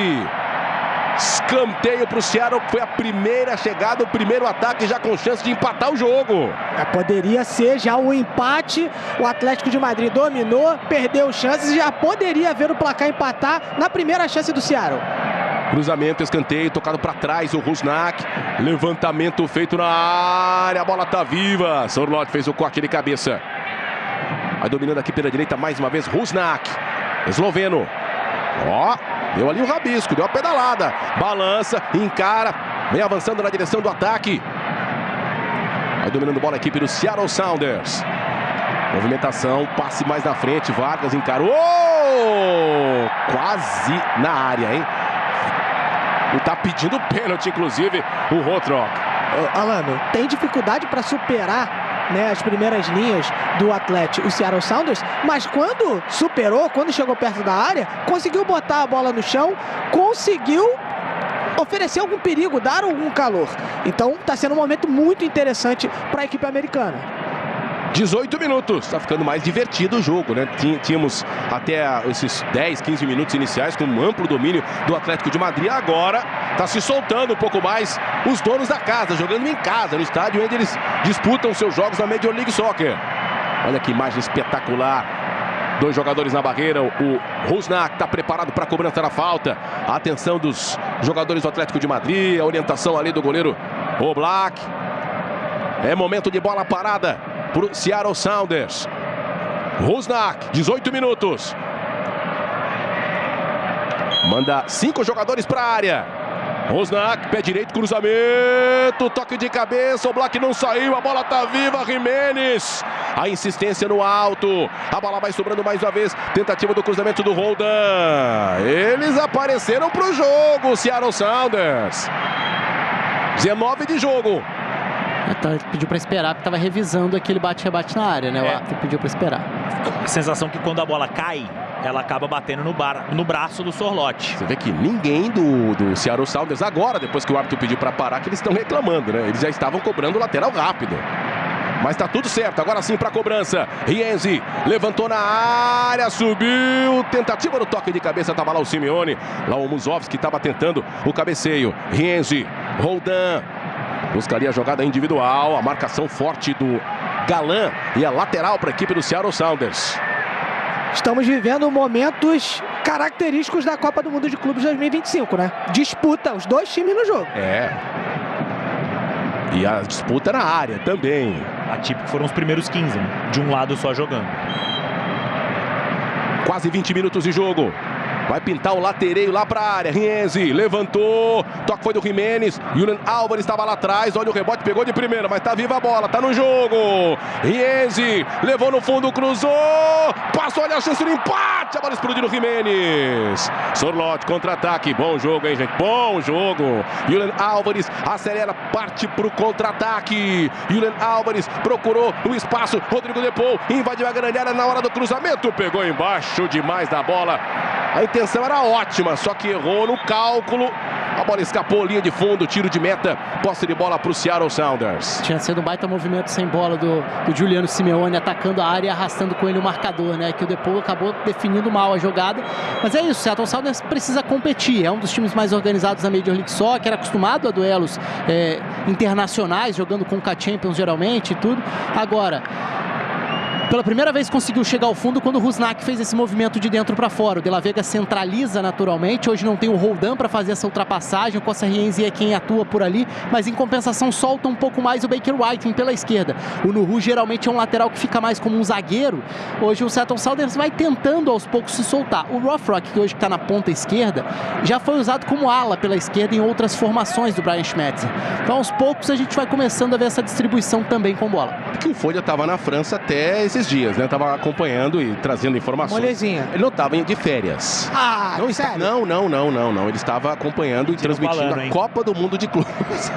Escanteio para o Seattle, foi a primeira chegada, o primeiro ataque já com chance de empatar o jogo. Poderia ser já o empate, o Atlético de Madrid dominou, perdeu chances e já poderia ver o placar empatar na primeira chance do Seattle. Cruzamento, escanteio, tocado para trás, o Rusnak. Levantamento feito na área, a bola tá viva. Sorloth fez o corte de cabeça. Vai dominando aqui pela direita mais uma vez, Rusnak. Esloveno. Ó, deu ali um rabisco, deu uma pedalada. Balança, encara, vem avançando na direção do ataque. Vai dominando bola a equipe do Seattle Sounders. Movimentação, passe mais na frente, Vargas encarou. Quase na área, hein? E tá pedindo pênalti, inclusive, o Rothrock. Alano, tem dificuldade para superar, né, as primeiras linhas do Atlético, o Seattle Sounders, mas quando superou, quando chegou perto da área, conseguiu botar a bola no chão, conseguiu oferecer algum perigo, dar algum calor. Então está sendo um momento muito interessante para a equipe americana. 18 minutos, está ficando mais divertido o jogo, né? Tínhamos até esses 10, 15 minutos iniciais com um amplo domínio do Atlético de Madrid. Agora está se soltando um pouco mais os donos da casa, jogando em casa, no estádio onde eles disputam seus jogos na Major League Soccer. Olha que imagem espetacular. 2 jogadores na barreira, o Rusnak está preparado para a cobrança da falta. A atenção dos jogadores do Atlético de Madrid, a orientação ali do goleiro Oblak. É momento de bola parada para o Seattle Sounders. Rusnak, 18 minutos. Manda 5 jogadores para a área. Rusnak, pé direito, cruzamento, toque de cabeça, o Oblak não saiu, a bola tá viva, Jiménez. A insistência no alto, a bola vai sobrando mais uma vez, tentativa do cruzamento do Roldan. Eles apareceram pro jogo, Seattle Sounders. 19 de jogo. Então ele pediu para esperar, porque estava revisando aquele bate-rebate na área, né? O árbitro pediu para esperar. A sensação que quando a bola cai, ela acaba batendo no braço do Sorloth. Você vê que ninguém do Seattle Sounders agora, depois que o árbitro pediu para parar, que eles estão reclamando, né? Eles já estavam cobrando o lateral rápido. Mas tá tudo certo, agora sim para a cobrança. Rienzi levantou na área, subiu, tentativa do toque de cabeça, estava lá o Simeone. Lá o Musovski estava tentando o cabeceio. Rienzi, Roldan. Buscaria a jogada individual, a marcação forte do Galan e a lateral para a equipe do Seattle Sounders. Estamos vivendo momentos característicos da Copa do Mundo de Clubes 2025, né? Disputa, os 2 times no jogo. É. E a disputa na área também. Atípico foram os primeiros 15, né? De um lado só jogando. Quase 20 minutos de jogo. Vai pintar o latereio lá para a área. Rienzi levantou. Toque foi do Jiménez. Julian Álvares estava lá atrás. Olha o rebote, pegou de primeira, mas tá viva a bola, tá no jogo. Rienzi levou no fundo, cruzou. Passou, olha a chance do empate. A bola explodiu no Jiménez. Sorloth, contra-ataque. Bom jogo, hein, gente? Bom jogo. Julian Álvares acelera, parte pro contra-ataque. Julian Álvares procurou o espaço. Rodrigo Depou invadiu a grande área na hora do cruzamento. Pegou embaixo demais da bola. A intenção era ótima, só que errou no cálculo. A bola escapou, linha de fundo, tiro de meta, posse de bola para o Seattle Sounders. Tinha sido um baita movimento sem bola do Giuliano Simeone, atacando a área e arrastando com ele o marcador, né? Que o Depou acabou definindo mal a jogada. Mas é isso, o Seattle Sounders precisa competir. É um dos times mais organizados da Major League Soccer, acostumado a duelos internacionais, jogando com o K-Champions geralmente e tudo. Agora, pela primeira vez conseguiu chegar ao fundo quando o Rusnak fez esse movimento de dentro para fora. O De La Vega centraliza naturalmente. Hoje não tem o Roldan para fazer essa ultrapassagem. O Costa Rienzi é quem atua por ali, mas em compensação solta um pouco mais o Baker Whiting pela esquerda. O Nuhu geralmente é um lateral que fica mais como um zagueiro. Hoje o Seattle Sounders vai tentando aos poucos se soltar. O Rothrock, que hoje está na ponta esquerda, já foi usado como ala pela esquerda em outras formações do Brian Schmetzer. Então aos poucos a gente vai começando a ver essa distribuição também com bola. Que o Folha estava na França até esses dias, né? Tava acompanhando e trazendo informações. Molezinha. Ele não estava de férias. Ah, não, sério? Não. Ele estava acompanhando e transmitindo a Copa do Mundo de Clubes.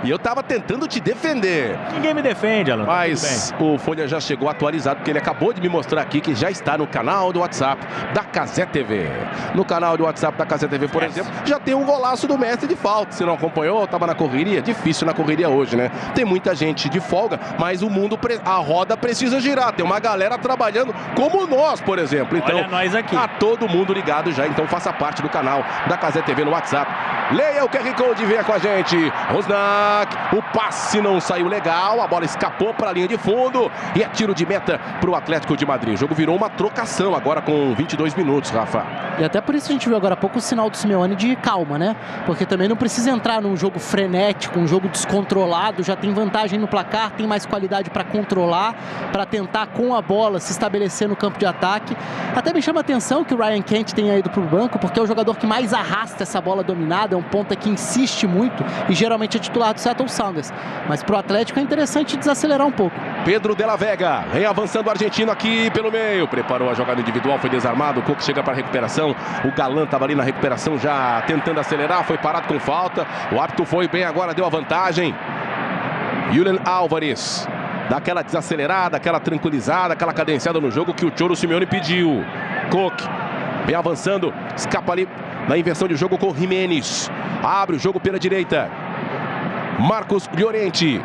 E eu estava tentando te defender. Ninguém me defende, Alan. Mas o Folha já chegou atualizado, porque ele acabou de me mostrar aqui que já está no canal do WhatsApp da Cazé TV. No canal do WhatsApp da Cazé TV, por exemplo, já tem um golaço do mestre de falta. Se não acompanhou, estava na correria. Difícil na correria hoje, né? Tem muita gente de folga, mas o mundo, a roda precisa girar. jogar. Tem uma galera trabalhando como nós, por exemplo. Então, olha nós aqui. Tá todo mundo ligado já. Então faça parte do canal da Cazé TV no WhatsApp. Leia o QR Code e venha com a gente. Rosnak, o passe não saiu legal. A bola escapou para a linha de fundo. E é tiro de meta para o Atlético de Madrid. O jogo virou uma trocação agora com 22 minutos, Rafa. E até por isso a gente viu agora há pouco o sinal do Simeone de calma, né? Porque também não precisa entrar num jogo frenético, um jogo descontrolado. Já tem vantagem no placar, tem mais qualidade para controlar, para tentar com a bola se estabelecer no campo de ataque. Até me chama a atenção que o Ryan Kent tenha ido para o banco, porque é o jogador que mais arrasta essa bola dominada, é um ponta que insiste muito e geralmente é titular do Seattle Sounders. Mas para o Atlético é interessante desacelerar um pouco. Pedro de la Vega, vem avançando o argentino aqui pelo meio, preparou a jogada individual, foi desarmado, o Cook chega para a recuperação, o Galán estava ali na recuperação já tentando acelerar, foi parado com falta, o árbitro foi bem agora, deu a vantagem. Julián Álvares, dá aquela desacelerada, aquela tranquilizada, aquela cadenciada no jogo que o Cholo Simeone pediu. Cook, vem avançando, escapa ali na inversão de jogo com o Jiménez, abre o jogo pela direita, Marcos Llorente.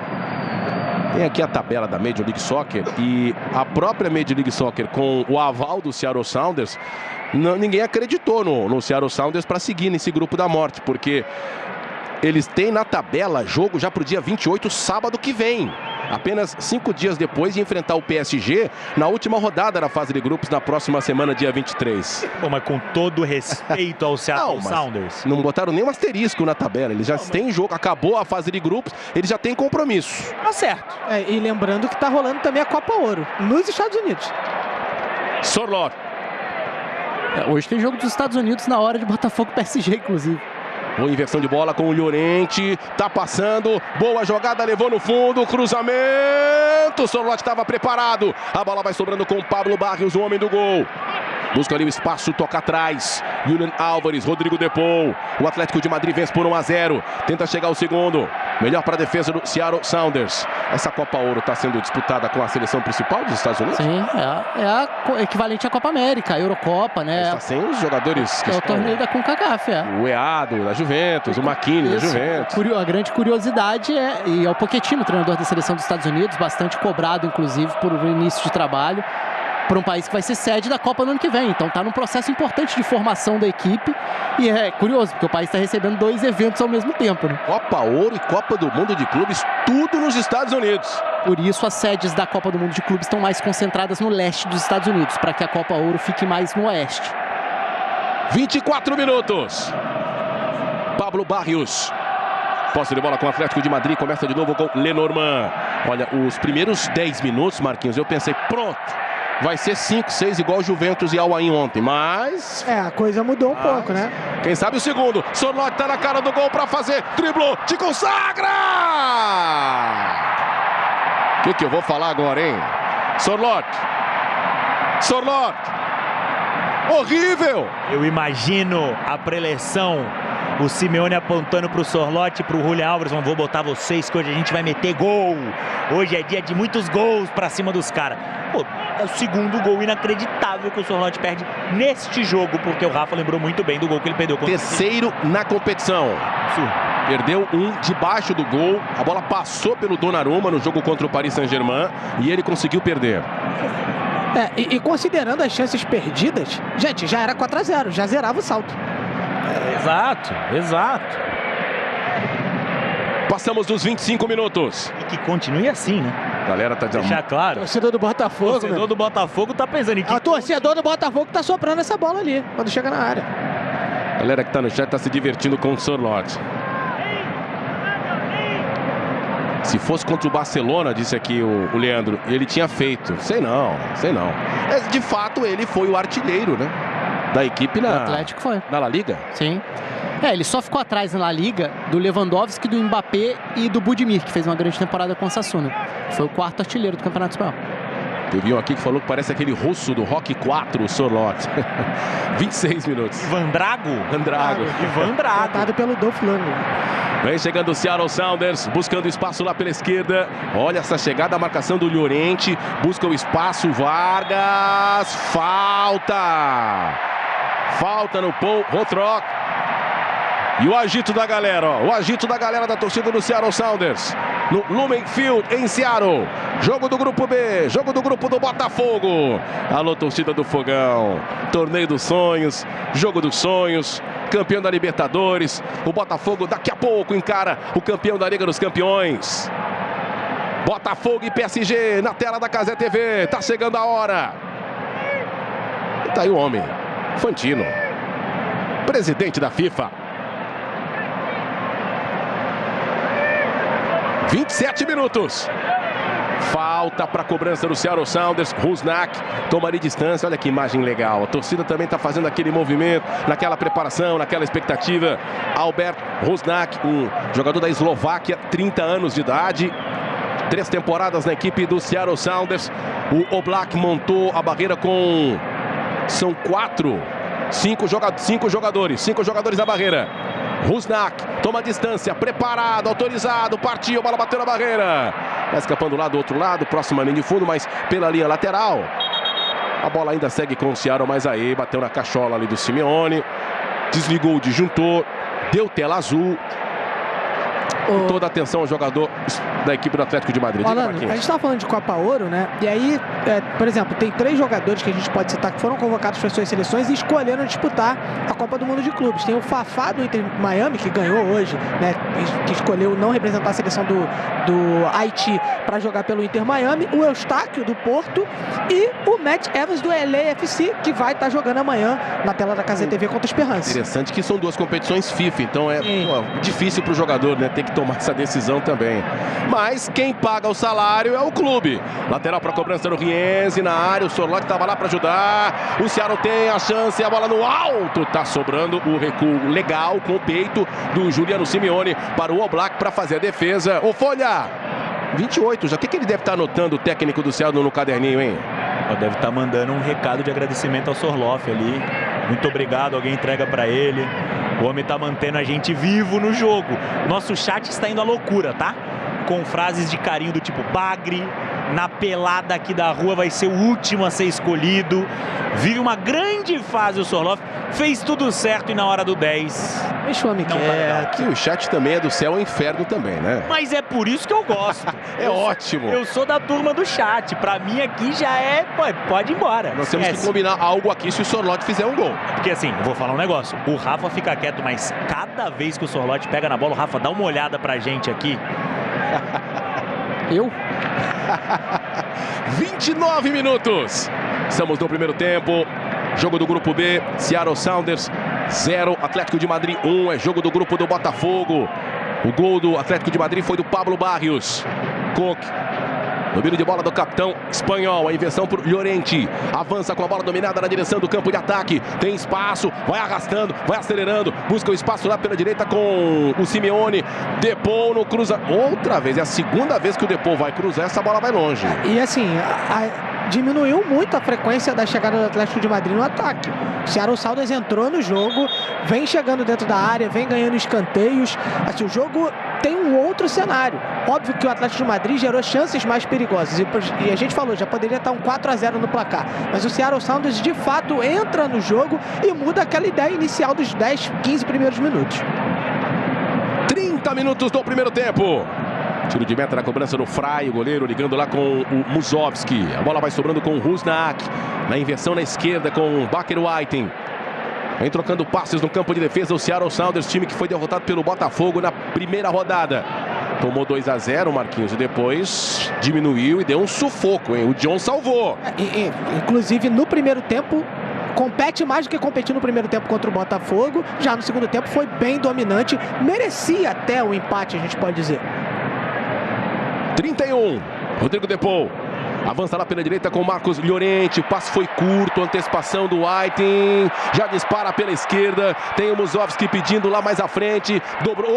Tem aqui a tabela da Major League Soccer e a própria Major League Soccer com o aval do Seattle Sounders, ninguém acreditou no Seattle Sounders para seguir nesse grupo da morte, porque eles têm na tabela jogo já para o dia 28, sábado que vem. Apenas 5 dias depois de enfrentar o PSG na última rodada da fase de grupos na próxima semana, dia 23. Pô, mas com todo respeito ao Seattle Sounders. Não botaram nem um asterisco na tabela. Eles já têm jogo, acabou a fase de grupos, eles já têm compromisso. Tá certo. E lembrando que tá rolando também a Copa Ouro, nos Estados Unidos. Sorloth. Hoje tem jogo dos Estados Unidos na hora de Botafogo PSG, inclusive. Boa inversão de bola com o Llorente, tá passando, boa jogada, levou no fundo, cruzamento, o Sorloth estava preparado, a bola vai sobrando com o Pablo Barrios, o homem do gol. Busca ali o espaço, toca atrás, Julián Álvares, Rodrigo Depou, o Atlético de Madrid vence por 1-0, tenta chegar o segundo, melhor para a defesa do Seattle Sounders. Essa Copa Ouro está sendo disputada com a seleção principal dos Estados Unidos? Sim, é a equivalente à Copa América, a Eurocopa, né? Está sem os jogadores que é o torneio da CONCACAF, o Eado, da Juventus, o McKinney, da Juventus. A grande curiosidade e é o Pochettino, treinador da seleção dos Estados Unidos, bastante cobrado, inclusive, por início de trabalho, para um país que vai ser sede da Copa no ano que vem. Então está num processo importante de formação da equipe e é curioso, porque o país está recebendo 2 eventos ao mesmo tempo, né? Copa Ouro e Copa do Mundo de Clubes, tudo nos Estados Unidos. Por isso as sedes da Copa do Mundo de Clubes estão mais concentradas no leste dos Estados Unidos, para que a Copa Ouro fique mais no oeste. 24 minutos. Pablo Barrios. Posse de bola com o Atlético de Madrid, começa de novo com Lenormand. Olha, os primeiros 10 minutos, Marquinhos, eu pensei, pronto. Vai ser 5, 6 igual Juventus e Al Ain ontem, mas... a coisa mudou um pouco, né? Quem sabe o segundo. Sorloth tá na cara do gol para fazer. Driblou, te consagra! O que eu vou falar agora, hein? Sorloth. Horrível! Eu imagino a preleção, o Simeone apontando pro Sorloth e pro Julián Álvares, vou botar vocês que hoje a gente vai meter gol. Hoje é dia de muitos gols pra cima dos caras. Pô, é o segundo gol inacreditável que o Sorloth perde neste jogo, porque o Rafa lembrou muito bem do gol que ele perdeu. Terceiro na competição. Perdeu um debaixo do gol, a bola passou pelo Donnarumma no jogo contra o Paris Saint-Germain e ele conseguiu perder. E considerando as chances perdidas, gente, já era 4-0, já zerava o salto. Exato. Passamos dos 25 minutos. E que continue assim, né? A galera tá dizendo... Deixar claro. Torcedor do Botafogo. Torcedor do Botafogo tá pensando em que... A torcedor do Botafogo tá soprando essa bola ali, quando chega na área. A galera que tá no chat tá se divertindo com o Sorloth. Se fosse contra o Barcelona, disse aqui o Leandro, ele tinha feito. Sei não. De fato, ele foi o artilheiro, né? Da equipe O Atlético foi. na La Liga. Sim. Ele só ficou atrás na La Liga do Lewandowski, do Mbappé e do Budimir, que fez uma grande temporada com o Sassuolo. Foi o 4º artilheiro do Campeonato Espanhol. Teve um aqui que falou que parece aquele russo do Rock 4, o Sorloth. 26 minutos. Ivan Drago. Tratado pelo Dolph Lundgren. Vem chegando o Seattle Sounders, buscando espaço lá pela esquerda. Olha essa chegada, a marcação do Llorente. Busca o espaço, Vargas. Falta no Paul Rotrock. E o agito da galera, ó. O agito da galera da torcida do Seattle Sounders. no Lumen Field, em Seattle. Jogo do Grupo B, jogo do Grupo do Botafogo. Alô, torcida do Fogão. Torneio dos sonhos, jogo dos sonhos. Campeão da Libertadores. O Botafogo daqui a pouco encara o campeão da Liga dos Campeões. Botafogo e PSG na tela da Cazé TV. Tá chegando a hora. E tá aí o homem, Infantino, presidente da FIFA. 27 minutos. Falta para a cobrança do Seattle Sounders. Rusnak toma ali distância. Olha que imagem legal. A torcida também está fazendo aquele movimento, naquela preparação, naquela expectativa. Albert Rusnak, um jogador da Eslováquia, 30 anos de idade. 3 temporadas na equipe do Seattle Sounders. O Oblak montou a barreira com... São 5 jogadores na barreira. Rusnak toma distância, preparado, autorizado, partiu, a bola bateu na barreira. Vai escapando lá do outro lado, próxima linha de fundo, mas pela linha lateral. A bola ainda segue com o Seattle, mas aí bateu na cachola ali do Simeone. Desligou o disjuntor, deu tela azul. Toda a atenção ao jogador da equipe do Atlético de Madrid. Diga, a gente estava falando de Copa Ouro, né? E aí, por exemplo, tem 3 jogadores que a gente pode citar que foram convocados para suas seleções e escolheram disputar a Copa do Mundo de Clubes. Tem o Fafá do Inter Miami, que ganhou hoje, né? Que escolheu não representar a seleção do Haiti para jogar pelo Inter Miami. O Eustáquio do Porto e o Matt Evans do LAFC, que vai estar jogando amanhã na tela da Cazé TV contra o Esperance. Interessante que são 2 competições FIFA, então é difícil para o jogador, né? Ter que tomar essa decisão também. Mas quem paga o salário é o clube. Lateral para a cobrança do Rienzi na área. O Sorloth estava lá para ajudar. O Seattle tem a chance. A bola no alto. Tá sobrando o recuo legal com o peito do Juliano Simeone para o Oblak para fazer a defesa. Ô Folha, 28 já. O que ele deve estar anotando, o técnico do Seattle, no caderninho, hein? Deve estar mandando um recado de agradecimento ao Sorloth ali. Muito obrigado, alguém entrega para ele. O homem está mantendo a gente vivo no jogo. Nosso chat está indo à loucura, tá? Com frases de carinho do tipo Bagre, na pelada aqui da rua vai ser o último a ser escolhido. Vive uma grande fase o Sorloth. Fez tudo certo e na hora do 10. Deixa o homem quieto. E o chat também é do céu ao inferno também, né? Mas é por isso que eu gosto. Ótimo. Eu sou da turma do chat. Pra mim aqui já é... Pode ir embora. Nós temos que combinar algo aqui se o Sorloth fizer um gol. Porque assim, eu vou falar um negócio. O Rafa fica quieto, mas cada vez que o Sorloth pega na bola, o Rafa dá uma olhada pra gente aqui. Eu? 29 minutos. Estamos no primeiro tempo. Jogo do Grupo B. Seattle Sounders 0, Atlético de Madrid 1. É jogo do grupo do Botafogo. O gol do Atlético de Madrid foi do Pablo Barrios. Coque. Domínio de bola do capitão espanhol. A inversão por Llorente. Avança com a bola dominada na direção do campo de ataque. Tem espaço. Vai arrastando. Vai acelerando. Busca o espaço lá pela direita com o Simeone. Depou no cruza. Outra vez. É a segunda vez que o Depou vai cruzar. Essa bola vai longe. E assim, diminuiu muito a frequência da chegada do Atlético de Madrid no ataque. O Seattle Sounders entrou no jogo. Vem chegando dentro da área. Vem ganhando escanteios. Assim, o jogo tem um outro cenário. Óbvio que o Atlético de Madrid gerou chances mais perigosas. E a gente falou, já poderia estar um 4-0 no placar. Mas o Seattle Sounders, de fato, entra no jogo e muda aquela ideia inicial dos 10, 15 primeiros minutos. 30 minutos do primeiro tempo. Tiro de meta na cobrança do Frei, o goleiro ligando lá com o Musovski. A bola vai sobrando com o Rusnak. Na inversão na esquerda com o Baker Whiting. Vem trocando passes no campo de defesa o Seattle Sounders, time que foi derrotado pelo Botafogo na primeira rodada. Tomou 2-0, Marquinhos, e depois diminuiu e deu um sufoco, hein? O John salvou. Inclusive, no primeiro tempo, compete mais do que competiu no primeiro tempo contra o Botafogo. Já no segundo tempo foi bem dominante. Merecia até o empate, a gente pode dizer. 31, Rodrigo Depou. Avança lá pela direita com o Marcos Llorente. O passe foi curto, antecipação do Whiting. Já dispara pela esquerda. Tem o Musovski pedindo lá mais à frente. Dobrou.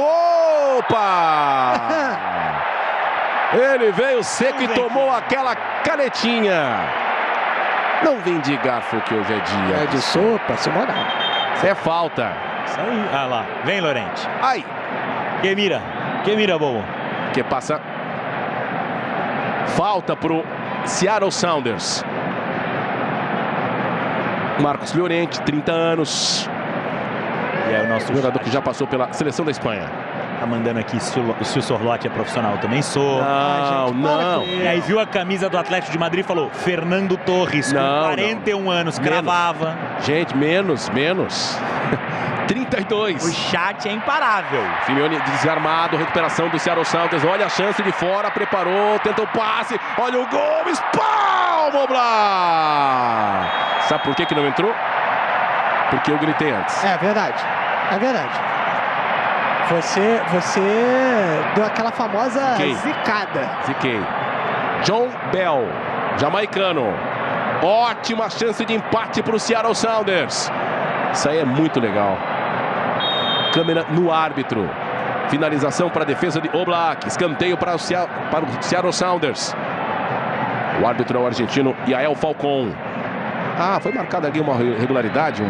Opa! Ele veio seco e tomou aquela canetinha. Não vem de garfo que hoje é dia. É de sopa, Simonal. Isso é falta. Isso aí. Ah lá, vem Llorente. Ai! Que mira, bobo. Que passa. Falta pro Seattle Sounders. Marcos Llorente, 30 anos. E é o nosso jogador que já passou pela seleção da Espanha. Tá mandando aqui se o Sorloth é profissional. Eu também sou. Não. E aí viu a camisa do Atlético de Madrid e falou: Fernando Torres, com 41 anos, cravava. Gente, menos. 32. O chat é imparável. Simeone desarmado, recuperação do Seattle Sounders. Olha a chance de fora, preparou, tenta o passe. Olha o gol, espalma o Oblak. Sabe por que não entrou? Porque eu gritei antes. É verdade. Você deu aquela famosa zicada. Ziquei. John Bell, jamaicano. Ótima chance de empate para o Seattle Sounders. Isso aí é muito legal. Câmera no árbitro. Finalização para a defesa de Oblak. Escanteio para o Seattle Sounders. O árbitro é o argentino Yael Falcon. Foi marcada ali uma irregularidade.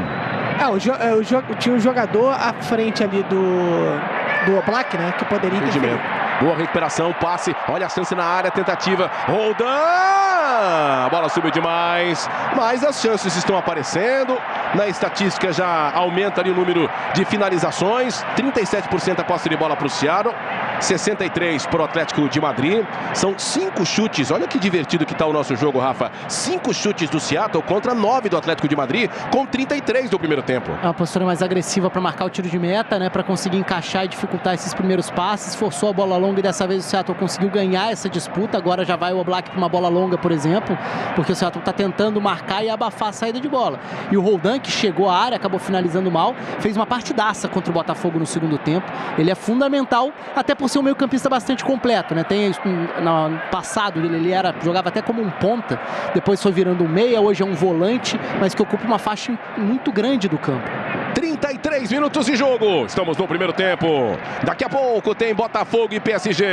Tinha um jogador à frente ali do Oblak, né? Que poderia interferir. Boa recuperação, passe. Olha a chance na área, tentativa. Roldan! A bola subiu demais. Mas as chances estão aparecendo. Na estatística já aumenta ali o número de finalizações. 37% a posse de bola para o Seattle. 63% para o Atlético de Madrid. São 5 chutes. Olha que divertido que está o nosso jogo, Rafa. 5 chutes do Seattle contra 9 do Atlético de Madrid, com 33 do primeiro tempo. É uma postura mais agressiva para marcar o tiro de meta, né? Para conseguir encaixar e dificultar esses primeiros passes. Forçou a bola longa e dessa vez o Seattle conseguiu ganhar essa disputa. Agora já vai o Oblak para uma bola longa, por exemplo, porque o Seattle está tentando marcar e abafar a saída de bola. E o Roldan, que chegou à área, acabou finalizando mal, fez uma partidaça contra o Botafogo no segundo tempo. Ele é fundamental, até por ser um meio-campista bastante completo, né? No passado ele jogava até como um ponta, depois foi virando um meia, hoje é um volante, mas que ocupa uma faixa muito grande do campo. 33 minutos de jogo. Estamos no primeiro tempo. Daqui a pouco tem Botafogo e PSG.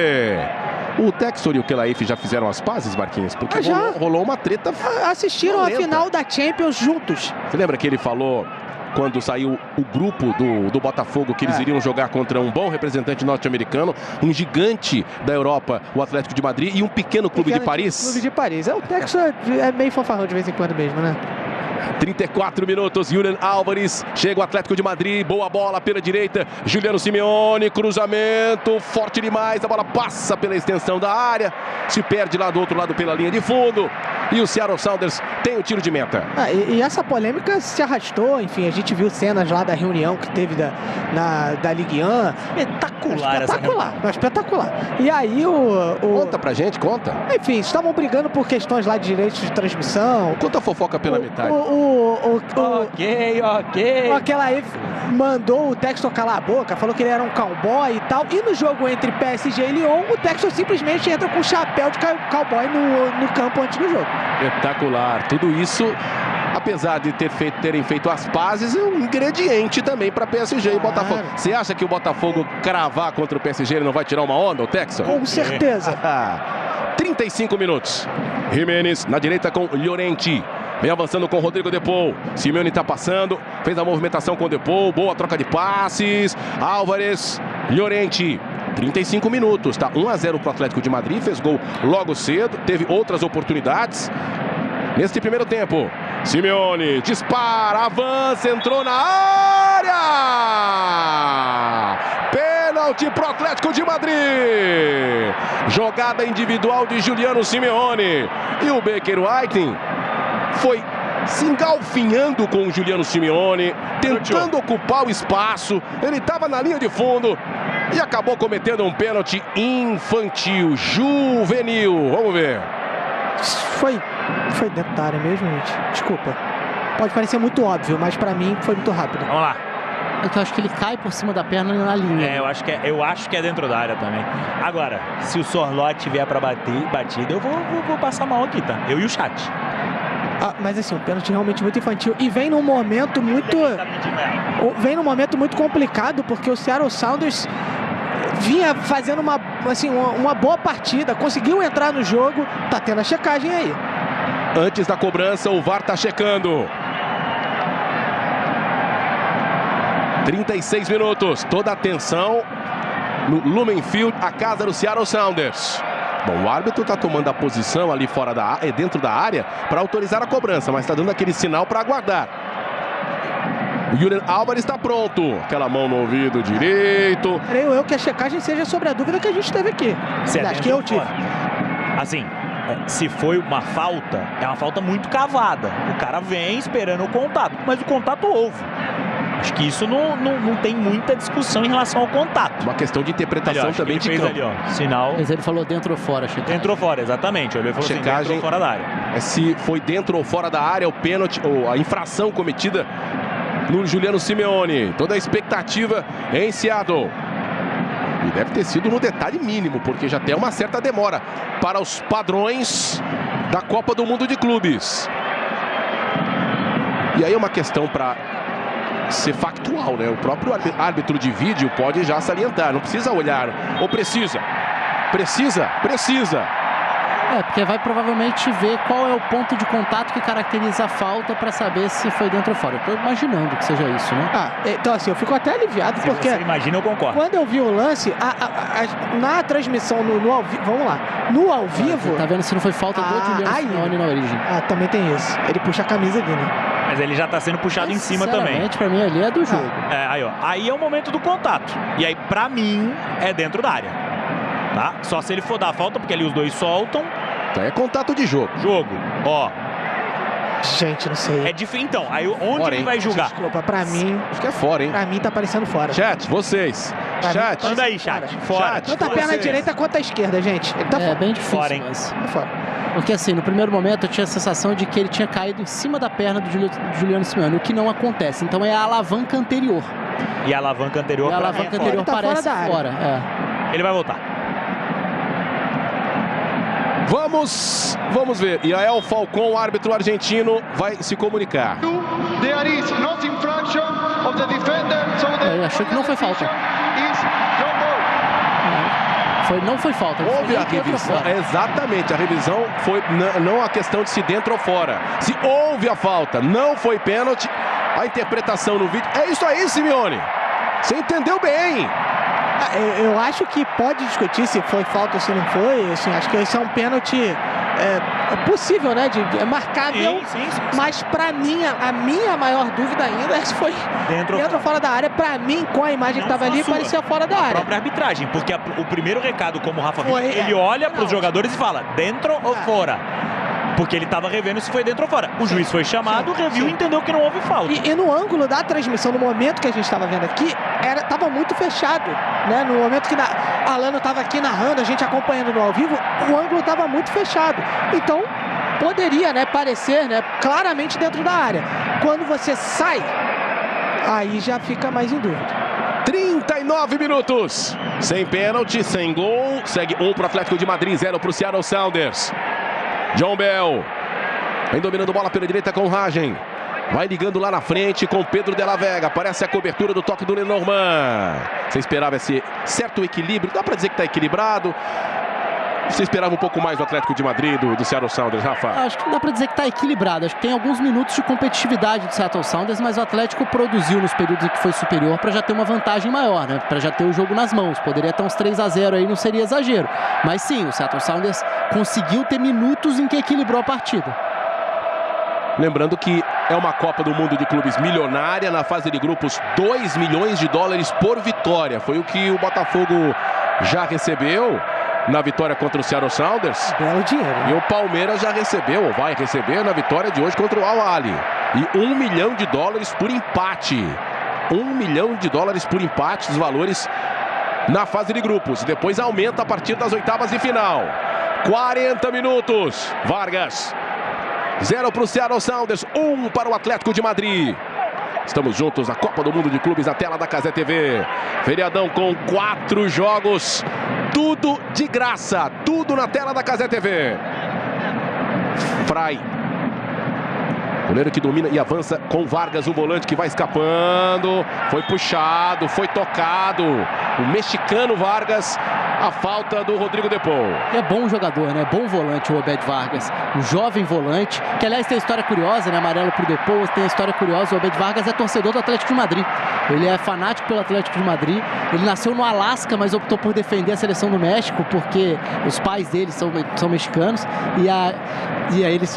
O Textor e o Kelaif já fizeram as pazes, Marquinhos? Porque rolou uma treta. Assistiram a final da Champions juntos. Você lembra que ele falou, quando saiu o grupo do Botafogo, que eles iriam jogar contra um bom representante norte-americano, um gigante da Europa, o Atlético de Madrid, e um pequeno clube de Paris? Clube de Paris. O Textor é meio fanfarrão de vez em quando mesmo, né? 34 minutos, Julian Álvares, chega o Atlético de Madrid, boa bola pela direita, Juliano Simeone, cruzamento, forte demais, a bola passa pela extensão da área, se perde lá do outro lado pela linha de fundo, e o Seattle Sounders tem o tiro de meta. E essa polêmica se arrastou, enfim, a gente viu cenas lá da reunião que teve da Ligue 1. Espetacular. E aí Conta pra gente, conta. Enfim, estavam brigando por questões lá de direitos de transmissão. Conta a fofoca pela metade. Ok. Aquela aí mandou o Textor calar a boca, falou que ele era um cowboy e tal. E no jogo entre PSG e Lyon, o Textor simplesmente entra com um chapéu de cowboy no campo antes do jogo. Espetacular. Tudo isso, apesar de terem feito as pazes, é um ingrediente também para PSG e Botafogo. Você acha que o Botafogo cravar contra o PSG ele não vai tirar uma onda, o Textor? Com certeza. 35 minutos. Jimenez na direita com Llorente. Vem avançando com Rodrigo De Paul. Simeone está passando. Fez a movimentação com De Paul. Boa troca de passes. Álvares. Llorente. 35 minutos. Está 1-0 para o Atlético de Madrid. Fez gol logo cedo. Teve outras oportunidades neste primeiro tempo. Simeone dispara. Avança. Entrou na área. Pênalti para o Atlético de Madrid. Jogada individual de Juliano Simeone. E o Baker Whiting foi se engalfinhando com o Juliano Simeone, tentando ocupar o espaço. Ele estava na linha de fundo e acabou cometendo um pênalti infantil, juvenil. Vamos ver. Foi dentro da área mesmo, gente. Desculpa. Pode parecer muito óbvio, mas pra mim foi muito rápido. Vamos lá. Eu acho que ele cai por cima da perna na linha. Eu acho que é dentro da área também. Agora, se o Sorloth vier pra batida, eu vou passar mal aqui, tá? Eu e o chat. Mas assim, um pênalti realmente muito infantil. E vem num momento muito... Vem num momento muito complicado, porque o Seattle Sounders vinha fazendo uma boa partida, conseguiu entrar no jogo, tá tendo a checagem aí. Antes da cobrança, o VAR tá checando. 36 minutos, toda a atenção no Lumen Field, a casa do Seattle Sounders. Bom, o árbitro está tomando a posição ali dentro da área para autorizar a cobrança, mas está dando aquele sinal para aguardar. O Julián Álvares está pronto. Aquela mão no ouvido direito. Creio eu que a checagem seja sobre a dúvida que a gente teve aqui. Acho que eu tive. Assim, se foi uma falta, é uma falta muito cavada. O cara vem esperando o contato, mas o contato houve. Acho que isso não tem muita discussão em relação ao contato. Uma questão de interpretação também de campo. Ali, ó, sinal. Mas ele falou dentro ou fora, checagem. Dentro ou fora, exatamente. Ele falou assim, dentro ou fora da área. É se foi dentro ou fora da área o pênalti, ou a infração cometida no Juliano Simeone. Toda a expectativa em Seattle. E deve ter sido no detalhe mínimo, porque já tem uma certa demora para os padrões da Copa do Mundo de Clubes. E aí é uma questão para ser factual, né? O próprio árbitro de vídeo pode já salientar. Não precisa olhar. Ou precisa? Precisa? Porque vai provavelmente ver qual é o ponto de contato que caracteriza a falta para saber se foi dentro ou fora. Eu tô imaginando que seja isso, né? Então assim, eu fico até aliviado, Se porque... você imagina, eu concordo. Quando eu vi o lance, na transmissão, no ao vivo, vamos lá, no ao vivo... Tá vendo se não foi falta do Juliano Simeone na origem. Também tem isso. Ele puxa a camisa ali, né? Mas ele já tá sendo puxado em cima também. Pra mim ali é do jogo. Aí é o momento do contato. E aí, pra mim, é dentro da área. Tá? Só se ele for dar a falta, porque ali os dois soltam. Então é contato de jogo. Ó. Gente, não sei. Então, aí onde fora, ele vai julgar? Desculpa, pra mim... Acho que é fora, hein? Pra mim tá parecendo fora. Chat, vocês. Chat. Manda aí, chat. Fora. Tanto a perna direita quanto a esquerda, gente. Ele tá fora. É bem difícil, fora, hein? mas... Tá fora. Porque assim, no primeiro momento eu tinha a sensação de que ele tinha caído em cima da perna do Juliano Simeone, o que não acontece. Então é a alavanca anterior. E a alavanca anterior, parece fora. Ele vai voltar. Vamos ver. E Yael Falcón, o árbitro argentino, vai se comunicar. Ele achou que não foi falta. Não foi falta. Houve a revisão. Exatamente, a revisão foi não a questão de se dentro ou fora. Se houve a falta, não foi pênalti. A interpretação no vídeo. É isso aí, Simeone. Você entendeu bem. Eu acho que pode discutir se foi falta ou se não foi. Assim, acho que esse é um pênalti possível, né? É marcável. Sim. Mas pra mim, a minha maior dúvida ainda é se foi dentro ou fora da área. Pra mim, com a imagem que tava ali, parecia fora da área. A própria arbitragem, porque o primeiro recado, como o Rafa viu, ele olha pros jogadores e fala dentro ou fora. Porque ele estava revendo se foi dentro ou fora. O juiz foi chamado, reviu e entendeu que não houve falta. E no ângulo da transmissão, no momento que a gente estava vendo aqui, estava muito fechado, né? No momento que Alano estava aqui narrando, a gente acompanhando no ao vivo, o ângulo estava muito fechado. Então, poderia, né, parecer, né, claramente dentro da área. Quando você sai, aí já fica mais em dúvida. 39 minutos. Sem pênalti, sem gol. Segue 1 para o Atlético de Madrid, 0 para o Seattle Sounders. John Bell vem dominando bola pela direita com o Ragen. Vai ligando lá na frente com Pedro de la Vega. Parece a cobertura do toque do Lenormand. Você esperava esse certo equilíbrio. Dá para dizer que está equilibrado. Você esperava um pouco mais do Atlético de Madrid, do Seattle Sounders, Rafa? Acho que dá para dizer que está equilibrado. Acho que tem alguns minutos de competitividade do Seattle Sounders, mas o Atlético produziu nos períodos em que foi superior para já ter uma vantagem maior, né? Para já ter o jogo nas mãos. Poderia ter uns 3-0 aí, não seria exagero. Mas sim, o Seattle Sounders conseguiu ter minutos em que equilibrou a partida. Lembrando que é uma Copa do Mundo de Clubes milionária. Na fase de grupos, $2 milhões por vitória. Foi o que o Botafogo já recebeu na vitória contra o Seattle Sounders. Belo dinheiro, né? E o Palmeiras já recebeu, ou vai receber, na vitória de hoje contra o Al-Ahly. E $1 milhão por empate. $1 milhão por empate dos valores na fase de grupos. Depois aumenta a partir das oitavas de final. 40 minutos. Vargas. 0 para o Seattle Sounders, 1 para o Atlético de Madrid. Estamos juntos na Copa do Mundo de Clubes, na tela da Cazé TV. Feriadão com 4 jogos. Tudo de graça. Tudo na tela da Cazé TV. Fry. Goleiro que domina e avança com Vargas, o volante que vai escapando. Foi puxado, foi tocado. O mexicano Vargas. A falta do Rodrigo De Paul. É bom jogador, né? Bom volante o Obed Vargas. Um jovem volante, que aliás tem história curiosa, né? Amarelo pro De Paul, tem história curiosa. O Obed Vargas é torcedor do Atlético de Madrid. Ele é fanático pelo Atlético de Madrid. Ele nasceu no Alasca, mas optou por defender a seleção do México, porque os pais dele são mexicanos. E aí ele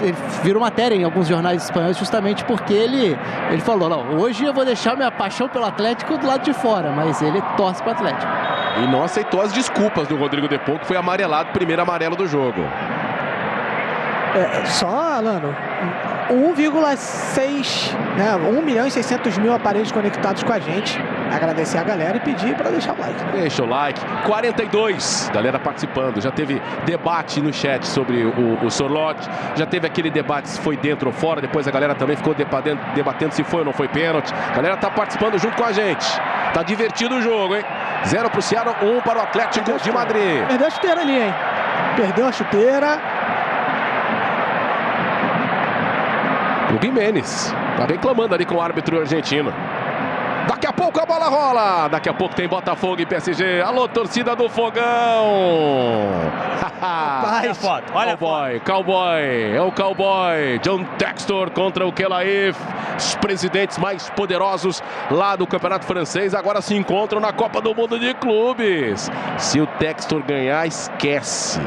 virou matéria em alguns jornais espanhóis justamente porque ele falou, não, hoje eu vou deixar minha paixão pelo Atlético do lado de fora, mas ele torce para o Atlético. E não aceitou as desculpas do Rodrigo de Paul, que foi amarelado, primeiro amarelo do jogo. Só, Alano, 1,6, né, 1.600.000 aparelhos conectados com a gente. Agradecer a galera e pedir para deixar o like. Deixa o like. 42, galera participando. Já teve debate no chat sobre o Sorloth. Já teve aquele debate se foi dentro ou fora. Depois a galera também ficou debatendo se foi ou não foi pênalti. A galera tá participando junto com a gente. Tá divertido o jogo, hein? 0 pro Seattle, 1 para o Atlético de Madrid. Perdeu a chuteira ali, hein? Perdeu a chuteira. O Jimenez tá reclamando ali com o árbitro argentino. Daqui a pouco a bola rola. Daqui a pouco tem Botafogo e PSG. Alô, torcida do Fogão. Olha a foto, olha Cowboy, a foto. Cowboy, é o Cowboy. John Textor contra o Kelaif. Os presidentes mais poderosos lá do Campeonato Francês agora se encontram na Copa do Mundo de Clubes. Se o Textor ganhar, esquece.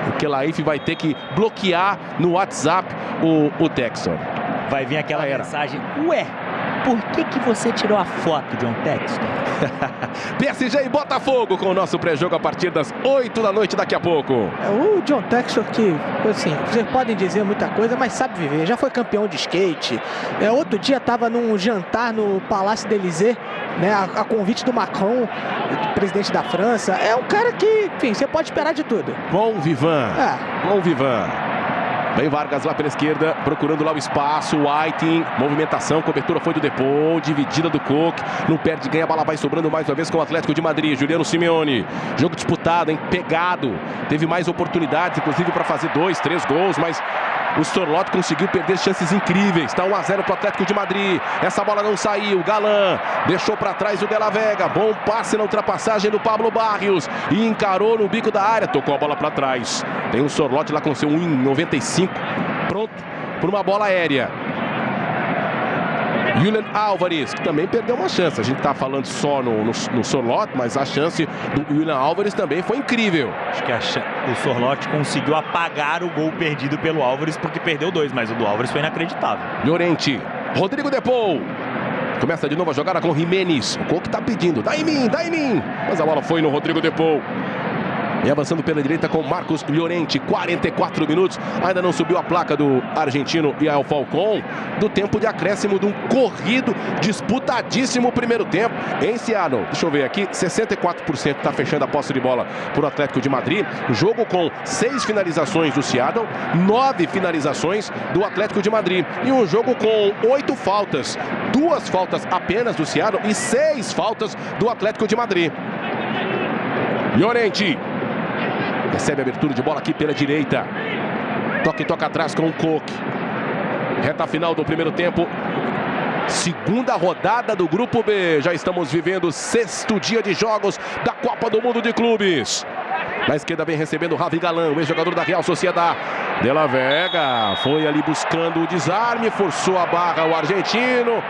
O Kelaif vai ter que bloquear no WhatsApp o Textor. Vai vir aquela mensagem, ué, por que você tirou a foto, John Textor? PSG e Botafogo com o nosso pré-jogo a partir das 8 da noite daqui a pouco. O John Textor que, assim, vocês podem dizer muita coisa, mas sabe viver. Já foi campeão de skate. Outro dia estava num jantar no Palácio de Élysée, né, a convite do Macron, presidente da França. É um cara que, enfim, você pode esperar de tudo. Bom Vivan. Bom Vivan. Vem Vargas lá pela esquerda, procurando lá o espaço. Whiting, movimentação, cobertura foi do Depou, dividida do Cook. Não perde, ganha, a bola vai sobrando mais uma vez com o Atlético de Madrid. Juliano Simeone. Jogo disputado, hein? Pegado. Teve mais oportunidades, inclusive para fazer 2, 3 gols, mas o Sorloth conseguiu perder chances incríveis. Está 1-0 para o Atlético de Madrid. Essa bola não saiu. Galan deixou para trás o De La Vega. Bom passe na ultrapassagem do Pablo Barrios. E encarou no bico da área. Tocou a bola para trás. Tem o Sorloth lá com seu 1,95. Pronto por uma bola aérea. Julian Álvares, que também perdeu uma chance. A gente está falando só no Sorloth, mas a chance do Julian Álvares também foi incrível. Acho que o Sorloth conseguiu apagar o gol perdido pelo Álvares, porque perdeu 2, mas o do Álvares foi inacreditável. Llorente, Rodrigo de Paul. Começa de novo a jogada com Jimenez. O Coque está pedindo, dá em mim. Mas a bola foi no Rodrigo de Paul. E avançando pela direita com Marcos Llorente, 44 minutos. Ainda não subiu a placa do argentino Yael Falcón. Do tempo de acréscimo de um corrido, disputadíssimo primeiro tempo em Seattle. Deixa eu ver aqui, 64% está fechando a posse de bola para o Atlético de Madrid. Jogo com 6 finalizações do Seattle, 9 finalizações do Atlético de Madrid. E um jogo com 8 faltas. 2 faltas apenas do Seattle e 6 faltas do Atlético de Madrid. Llorente. Recebe a abertura de bola aqui pela direita. Toca atrás com o Cook. Reta final do primeiro tempo. Segunda rodada do Grupo B. Já estamos vivendo o 6º dia de jogos da Copa do Mundo de Clubes. Na esquerda vem recebendo o Javi Galan, o ex-jogador da Real Sociedad. De La Vega foi ali buscando o desarme. Forçou a barra o argentino.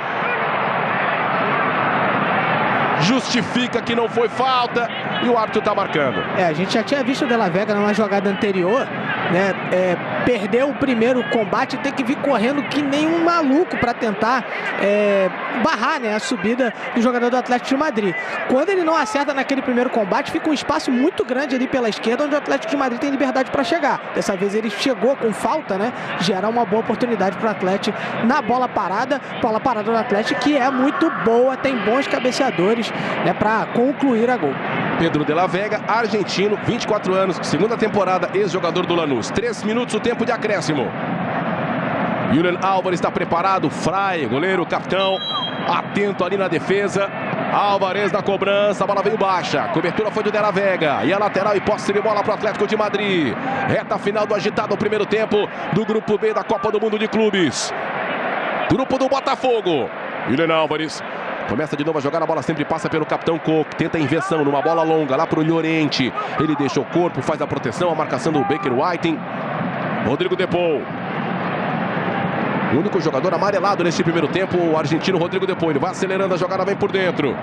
Justifica que não foi falta e o árbitro está marcando. A gente já tinha visto o De La Vega numa jogada anterior, né? Perdeu o primeiro combate e tem que vir correndo que nem um maluco para tentar barrar, né, a subida do jogador do Atlético de Madrid. Quando ele não acerta naquele primeiro combate, fica um espaço muito grande ali pela esquerda, onde o Atlético de Madrid tem liberdade para chegar. Dessa vez ele chegou com falta, né? Gera uma boa oportunidade para o Atlético na bola parada do Atlético, que é muito boa, tem bons cabeceadores, né, para concluir a gol. Pedro De La Vega, argentino, 24 anos, segunda temporada, ex-jogador do Lanús. 3 minutos o tempo de acréscimo. Julian Álvares está preparado, Frei, goleiro, capitão, atento ali na defesa. Álvares na cobrança, a bola veio baixa, cobertura foi do De La Vega. E a lateral e posse de bola para o Atlético de Madrid. Reta final do agitado primeiro tempo do Grupo B da Copa do Mundo de Clubes. Grupo do Botafogo. Julian Álvares. Começa de novo a jogar, a bola sempre passa pelo capitão Cook. Tenta a inversão numa bola longa lá para o Llorente. Ele deixa o corpo, faz a proteção, a marcação do Baker Whiting. Rodrigo de Paul. O único jogador amarelado nesse primeiro tempo, o argentino Rodrigo Depô. Ele vai acelerando, a jogada vem por dentro.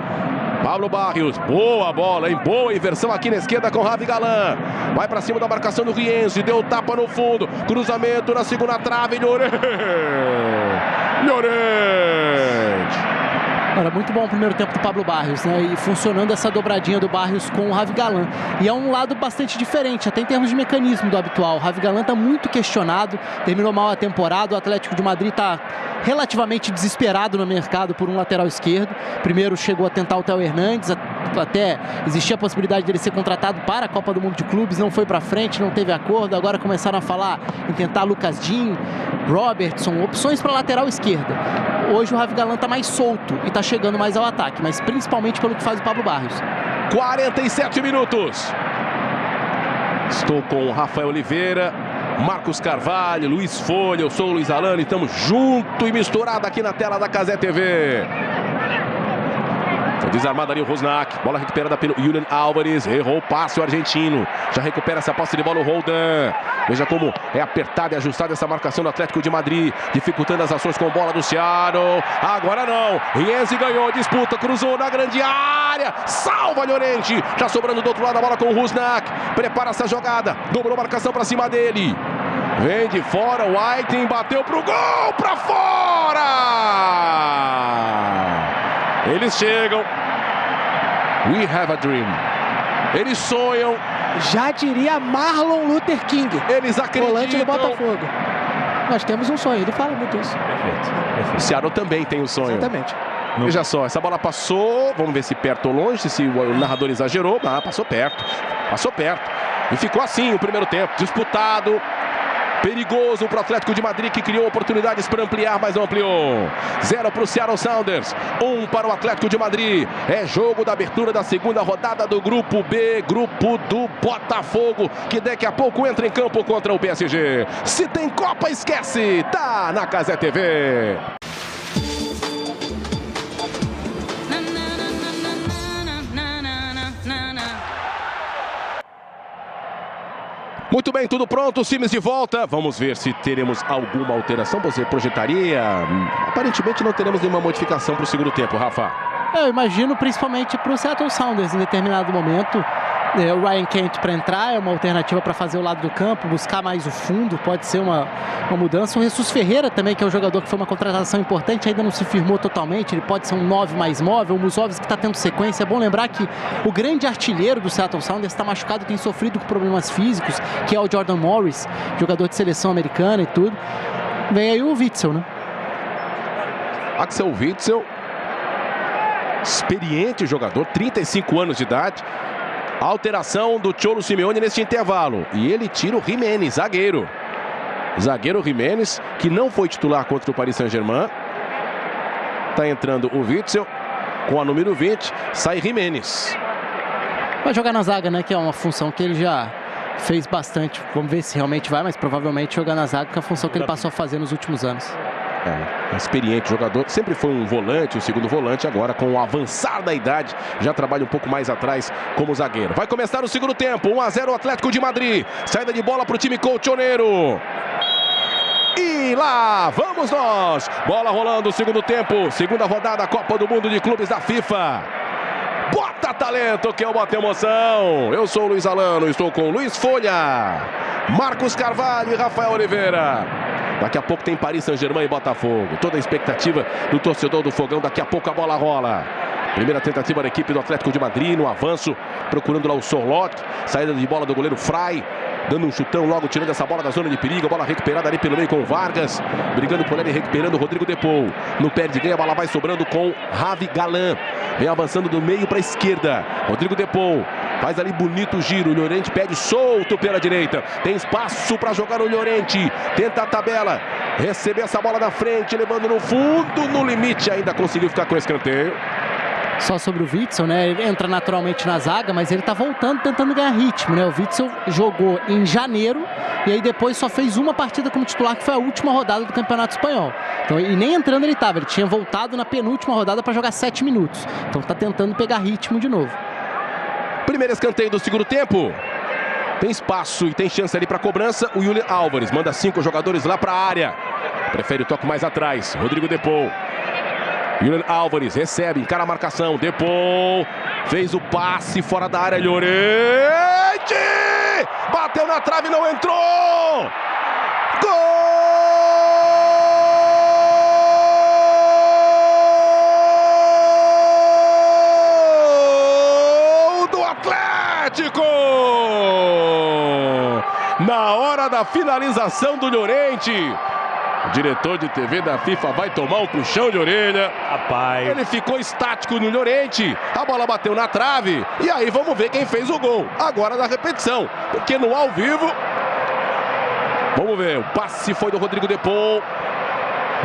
Pablo Barrios, boa bola, hein? Boa inversão aqui na esquerda com Javi Galán. Vai pra cima da marcação do Rienzi, deu tapa no fundo. Cruzamento na segunda trave, Llorente. Olha, muito bom o primeiro tempo do Pablo Barrios, né? E funcionando essa dobradinha do Barrios com o Javi Galán. E é um lado bastante diferente, até em termos de mecanismo do habitual. O Javi Galán está muito questionado, terminou mal a temporada. O Atlético de Madrid está relativamente desesperado no mercado por um lateral esquerdo. Primeiro chegou a tentar o Theo Hernandes, até existia a possibilidade dele ser contratado para a Copa do Mundo de Clubes, não foi para frente, não teve acordo. Agora começaram a falar em tentar Lucas Digne, Robertson, opções para lateral esquerda. Hoje o Javi Galán está mais solto e está chegando mais ao ataque, mas principalmente pelo que faz o Pablo Barrios. 47 minutos. Estou com o Rafael Oliveira, Marcos Carvalho, Luiz Folha, eu sou o Luiz Alano e estamos junto e misturado aqui na tela da Cazé TV. Foi desarmado ali o Rusnak, bola recuperada pelo Julian Álvares, errou o passe o argentino, já recupera essa posse de bola o Roldan. Veja como é apertada e ajustada essa marcação do Atlético de Madrid, dificultando as ações com bola do Seattle. Agora não, Rienzi ganhou, disputa, cruzou na grande área, salva Llorente, já sobrando do outro lado a bola com o Rusnak, prepara essa jogada, dobrou a marcação para cima dele. Vem de fora, o Whiting bateu pro gol, pra fora! Eles chegam. We have a dream. Eles sonham. Já diria Marlon Luther King. Eles acreditam. Volante do Botafogo. Nós temos um sonho, ele fala muito isso. Perfeito. O Seattle também tem um sonho. Exatamente. Veja só, essa bola passou, vamos ver se perto ou longe, se o narrador exagerou. Ah, passou perto. Passou perto. E ficou assim o primeiro tempo, disputado. Perigoso para o Atlético de Madrid, que criou oportunidades para ampliar, mas não ampliou. 0 para o Seattle Sounders, 1 para o Atlético de Madrid. É jogo da abertura da segunda rodada do Grupo B, grupo do Botafogo, que daqui a pouco entra em campo contra o PSG. Se tem Copa, esquece, tá na Cazé TV. Muito bem, tudo pronto, os times de volta. Vamos ver se teremos alguma alteração. Você projetaria? Aparentemente não teremos nenhuma modificação para o segundo tempo, Rafa. Eu imagino principalmente para o Seattle Sounders em determinado momento. O Ryan Kent para entrar é uma alternativa para fazer o lado do campo, buscar mais o fundo, pode ser uma mudança. O Jesus Ferreira também, que é um jogador que foi uma contratação importante, ainda não se firmou totalmente, ele pode ser um 9 mais móvel. O Musovski que está tendo sequência. É bom lembrar que o grande artilheiro do Seattle Sounders está machucado, tem sofrido com problemas físicos, que é o Jordan Morris, jogador de seleção americana e tudo. Vem aí o Witsel, né? Axel Witsel, experiente jogador, 35 anos de idade. Alteração do Cholo Simeone neste intervalo. E ele tira o Jiménez, zagueiro. Zagueiro Jiménez, que não foi titular contra o Paris Saint-Germain. Está entrando o Witsel com a número 20. Sai Jiménez. Vai jogar na zaga, né? Que é uma função que ele já fez bastante. Vamos ver se realmente vai, mas provavelmente jogar na zaga, que é a função que ele passou a fazer nos últimos anos. Um experiente jogador, sempre foi um volante, um segundo volante, agora com o avançar da idade, já trabalha um pouco mais atrás como zagueiro. Vai começar o segundo tempo, 1-0 o Atlético de Madrid, saída de bola para o time colchoneiro. E lá vamos nós, bola rolando, segundo tempo, segunda rodada, Copa do Mundo de Clubes da FIFA. Bota talento, que é uma emoção. Eu sou o Luiz Alano, estou com Luiz Folha, Marcos Carvalho e Rafael Oliveira. Daqui a pouco tem Paris Saint-Germain e Botafogo. Toda a expectativa do torcedor do Fogão. Daqui a pouco a bola rola. Primeira tentativa da equipe do Atlético de Madrid no avanço. Procurando lá o Sorloth. Saída de bola do goleiro Frei. Dando um chutão logo, tirando essa bola da zona de perigo. A bola recuperada ali pelo meio com o Vargas. Brigando por ele e recuperando o Rodrigo Depô. No pé de ganho, a bola vai sobrando com Javi Galán. Vem avançando do meio para a esquerda. Rodrigo Depô. Faz ali bonito o giro. O Llorente pede solto pela direita. Tem espaço para jogar o Llorente. Tenta a tabela. Receber essa bola na frente. Levando no fundo. No limite ainda conseguiu ficar com o escanteio. Só sobre o Witsel, né? Ele entra naturalmente na zaga, mas ele tá voltando, tentando ganhar ritmo, né? O Witsel jogou em janeiro e aí depois só fez uma partida como titular, que foi a última rodada do Campeonato Espanhol. Então, e nem entrando ele tava. Ele tinha voltado na penúltima rodada para jogar 7 minutos. Então tá tentando pegar ritmo de novo. Primeiro escanteio do segundo tempo. Tem espaço e tem chance ali para cobrança. O Julian Álvares manda 5 jogadores lá para a área. Prefere o toque mais atrás. Rodrigo Depou. Julian Álvares recebe, encara a marcação. Depou fez o passe fora da área. Llorente! Bateu na trave e não entrou! Gol do Atlético! Na hora da finalização do Llorente. O diretor de TV da FIFA vai tomar um puxão de orelha. Rapaz. Ele ficou estático no Llorente. A bola bateu na trave. E aí vamos ver quem fez o gol. Agora na repetição. Porque no ao vivo... Vamos ver. O passe foi do Rodrigo Depou.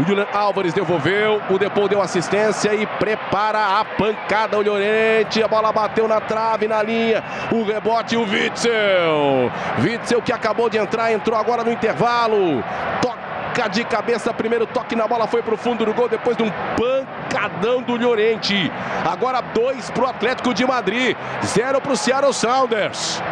O Julian Álvares devolveu. O Depou deu assistência e prepara a pancada. O Llorente. A bola bateu na trave, na linha. O rebote, o Witsel. Witsel que acabou de entrar. Entrou agora no intervalo. Toca de cabeça, primeiro toque na bola foi pro fundo do gol, depois de um pancadão do Llorente. Agora 2 pro Atlético de Madrid, 0 pro Seattle Sounders.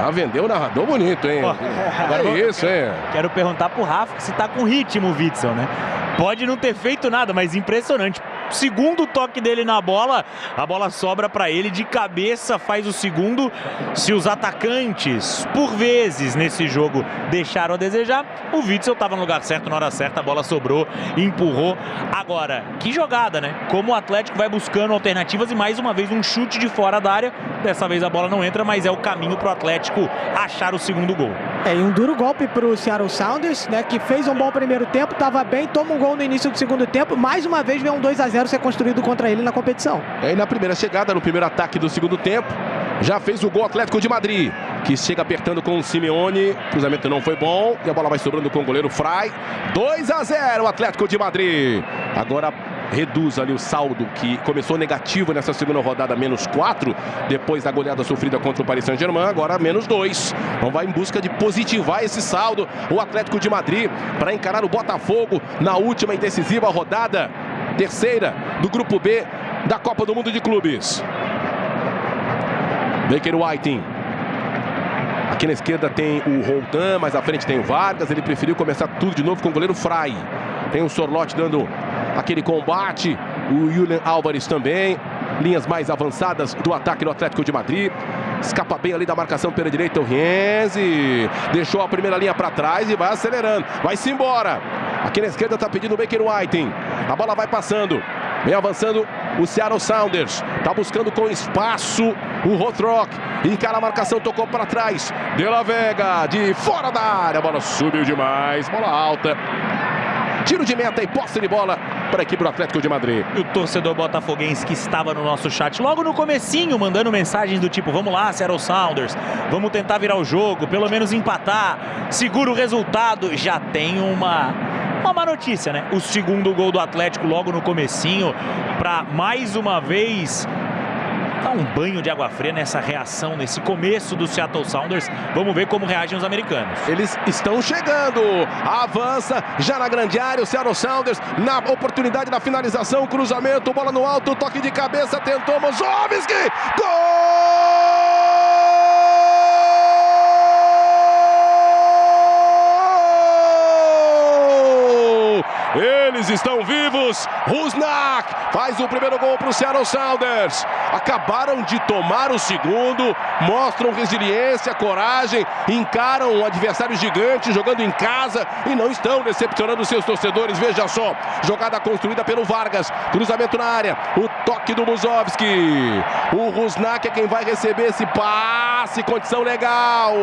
Ah, vendeu o narrador bonito, hein? Agora é isso, hein? Quero perguntar pro Rafa se tá com ritmo o Witsel, né? Pode não ter feito nada, mas impressionante. Segundo toque dele na bola, a bola sobra para ele de cabeça, faz o segundo. Se os atacantes, por vezes, nesse jogo deixaram a desejar, o Witsel estava no lugar certo, na hora certa, a bola sobrou, empurrou. Agora, que jogada, né? Como o Atlético vai buscando alternativas e mais uma vez um chute de fora da área. Dessa vez a bola não entra, mas é o caminho para o Atlético achar o segundo gol. E um duro golpe para o Seattle Sounders, né? Que fez um bom primeiro tempo, estava bem, toma um gol no início do segundo tempo. Mais uma vez vem um 2-0 ser construído contra ele na competição. E na primeira chegada, no primeiro ataque do segundo tempo, já fez o gol Atlético de Madrid, que chega apertando com o Simeone. O cruzamento não foi bom e a bola vai sobrando com o goleiro Fry. 2-0 Atlético de Madrid. Agora reduz ali o saldo, que começou negativo nessa segunda rodada, -4, depois da goleada sofrida contra o Paris Saint-Germain, agora -2. Então vai em busca de positivar esse saldo o Atlético de Madrid para encarar o Botafogo na última e decisiva rodada, terceira do Grupo B da Copa do Mundo de Clubes. Baker Whiting. Aqui na esquerda tem o Roldan, mais à frente tem o Vargas. Ele preferiu começar tudo de novo com o goleiro Fry. Tem o Sorloth dando aquele combate. O Julian Álvares também. Linhas mais avançadas do ataque do Atlético de Madrid. Escapa bem ali da marcação pela direita o Rienzi. Deixou a primeira linha para trás e vai acelerando. Vai-se embora. Aqui na esquerda está pedindo o Baker Whiting. A bola vai passando. Vem avançando o Seattle Sounders. Tá buscando com espaço o Rothrock. Encara a marcação, tocou para trás. De La Vega, de fora da área. A bola subiu demais. Bola alta. Tiro de meta e posse de bola para a equipe do Atlético de Madrid. E o torcedor botafoguense que estava no nosso chat logo no comecinho, mandando mensagens do tipo: vamos lá, Seattle Sounders, vamos tentar virar o jogo, pelo menos empatar, segura o resultado. Já tem uma má notícia, né? O segundo gol do Atlético logo no comecinho, para mais uma vez dar um banho de água fria nessa reação, nesse começo do Seattle Sounders. Vamos ver como reagem os americanos. Eles estão chegando. Avança já na grande área o Seattle Sounders. Na oportunidade da finalização, cruzamento, bola no alto, toque de cabeça, tentou Mozovski. Gol! Eles estão vivos. Rusnak faz o primeiro gol para o Seattle Sounders. Acabaram de tomar o segundo. Mostram resiliência, coragem. Encaram um adversário gigante jogando em casa e não estão decepcionando seus torcedores. Veja só, jogada construída pelo Vargas. Cruzamento na área. O toque do Mozovski. O Rusnak é quem vai receber esse passe. Condição legal.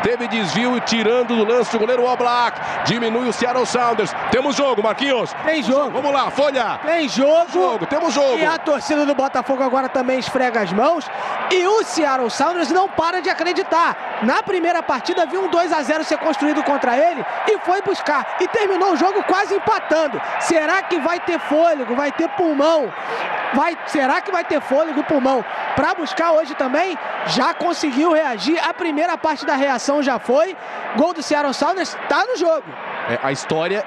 Teve desvio tirando do lance o goleiro Oblak. Diminui o Seattle Sounders. Temos jogo, Marquinhos. Tem jogo. Vamos lá, Folha. Tem jogo. Temos jogo. E a torcida do Botafogo agora também esfrega as mãos. E o Seattle Sounders não para de acreditar. Na primeira partida viu um 2-0 ser construído contra ele e foi buscar. E terminou o jogo quase empatando. Será que vai ter fôlego? Vai ter pulmão? Será que vai ter fôlego e pulmão para buscar hoje também? Já conseguiu reagir. A primeira parte da reação já foi. Gol do Seattle Sounders está no jogo. A história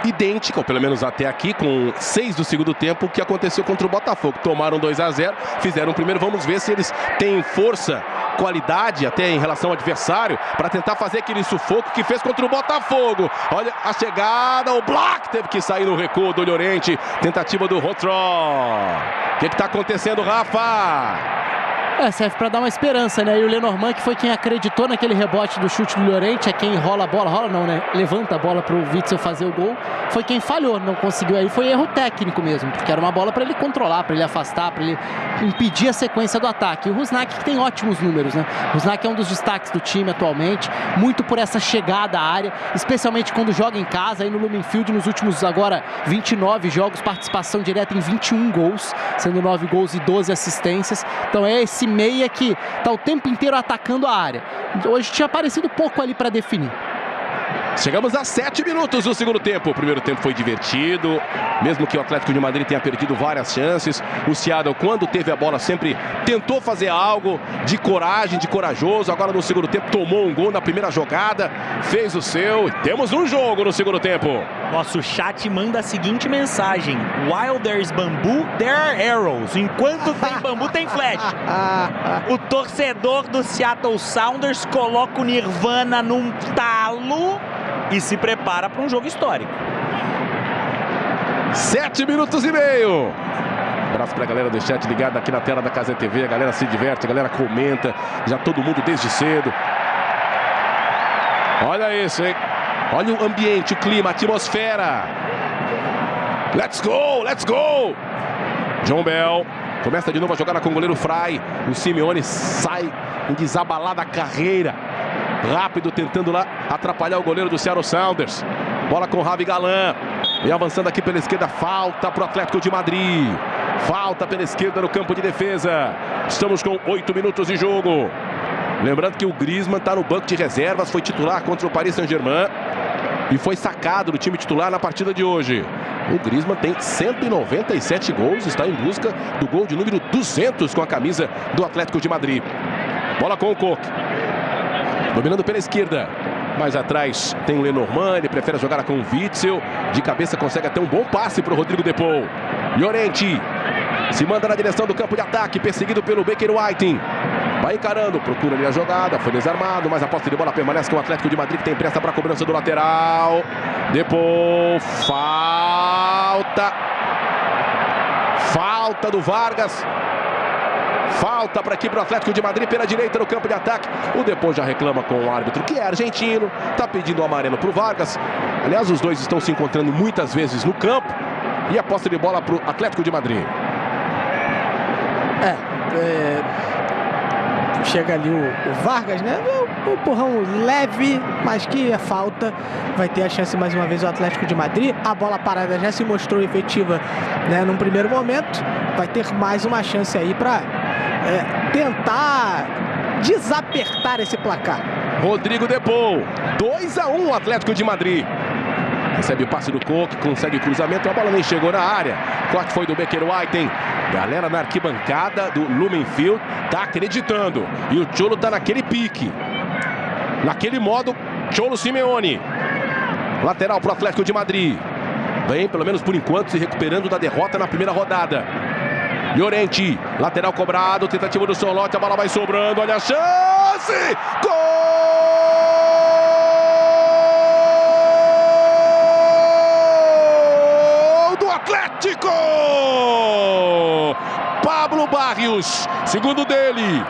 idêntica, ou pelo menos até aqui, com 6 do segundo tempo, o que aconteceu contra o Botafogo. Tomaram 2-0, fizeram o primeiro. Vamos ver se eles têm força, qualidade até em relação ao adversário para tentar fazer aquele sufoco que fez contra o Botafogo. Olha a chegada, o Black teve que sair no recuo do Llorente. Tentativa do Rotró. O que está acontecendo, Rafa? Serve para dar uma esperança, né? E o Lenormand, que foi quem acreditou naquele rebote do chute do Llorente, é quem rola a bola, rola não, né? Levanta a bola para o Witsel fazer o gol. Foi quem falhou, não conseguiu aí. Foi erro técnico mesmo, porque era uma bola para ele controlar, para ele afastar, para ele impedir a sequência do ataque. E o Rusnak, que tem ótimos números, né? O Rusnak é um dos destaques do time atualmente, muito por essa chegada à área, especialmente quando joga em casa, aí no Lumen Field, nos últimos agora 29 jogos, participação direta em 21 gols, sendo 9 gols e 12 assistências. Então é esse meia que tá o tempo inteiro atacando a área. Hoje tinha aparecido pouco ali para definir. Chegamos a 7 minutos do segundo tempo. O primeiro tempo foi divertido, mesmo que o Atlético de Madrid tenha perdido várias chances. O Seattle, quando teve a bola, sempre tentou fazer algo de coragem, de corajoso. Agora no segundo tempo tomou um gol na primeira jogada, fez o seu. E temos um jogo no segundo tempo. Nosso chat manda a seguinte mensagem: While there's bamboo, there are arrows. Enquanto tem bambu, tem flecha. O torcedor do Seattle Sounders coloca o Nirvana num talo e se prepara para um jogo histórico. 7 minutos e meio. Abraço pra galera do chat ligada aqui na tela da Casa TV. A galera se diverte, a galera comenta. Já todo mundo desde cedo. Olha isso, hein? Olha o ambiente, o clima, a atmosfera. Let's go, let's go. John Bell começa de novo a jogada com o goleiro Fry. O Simeone sai em desabalada carreira. Rápido, tentando lá atrapalhar o goleiro do Seattle Sounders. Bola com o Ravi Galan. E avançando aqui pela esquerda, falta para o Atlético de Madrid. Falta pela esquerda no campo de defesa. Estamos com 8 minutos de jogo. Lembrando que o Griezmann está no banco de reservas. Foi titular contra o Paris Saint-Germain e foi sacado do time titular na partida de hoje. O Griezmann tem 197 gols. Está em busca do gol de número 200 com a camisa do Atlético de Madrid. Bola com o Koch. Dominando pela esquerda. Mais atrás tem o Lenormand. Ele prefere jogar com o Witsel. De cabeça consegue até um bom passe para o Rodrigo De Paul. Llorente se manda na direção do campo de ataque. Perseguido pelo Baker Whiting. Vai encarando. Procura ali a jogada. Foi desarmado. Mas a posse de bola permanece com o Atlético de Madrid, que tem pressa para a cobrança do lateral. De Paul. Falta. Falta do Vargas. Falta para aqui para o Atlético de Madrid pela direita no campo de ataque. O Depô já reclama com o árbitro, que é argentino. Está pedindo o amarelo para o Vargas. Aliás, os dois estão se encontrando muitas vezes no campo. E a posse de bola para o Atlético de Madrid. Chega ali o Vargas, né? Um empurrão leve, mas que é falta. Vai ter a chance mais uma vez o Atlético de Madrid. A bola parada já se mostrou efetiva, né, num primeiro momento. Vai ter mais uma chance aí para tentar desapertar esse placar. Rodrigo De Paul, 2-1 o Atlético de Madrid. Recebe o passe do Koch, consegue o cruzamento, a bola nem chegou na área. Corte foi do Baker Whiting. Galera na arquibancada do Lumen Field tá acreditando. E o Cholo tá naquele pique. Naquele modo, Cholo Simeone. Lateral pro Atlético de Madrid. Vem, pelo menos por enquanto, se recuperando da derrota na primeira rodada. Llorente, lateral cobrado, tentativa do Solote, a bola vai sobrando, olha a chance! Gol do Atlético! Pablo Barrios, segundo dele.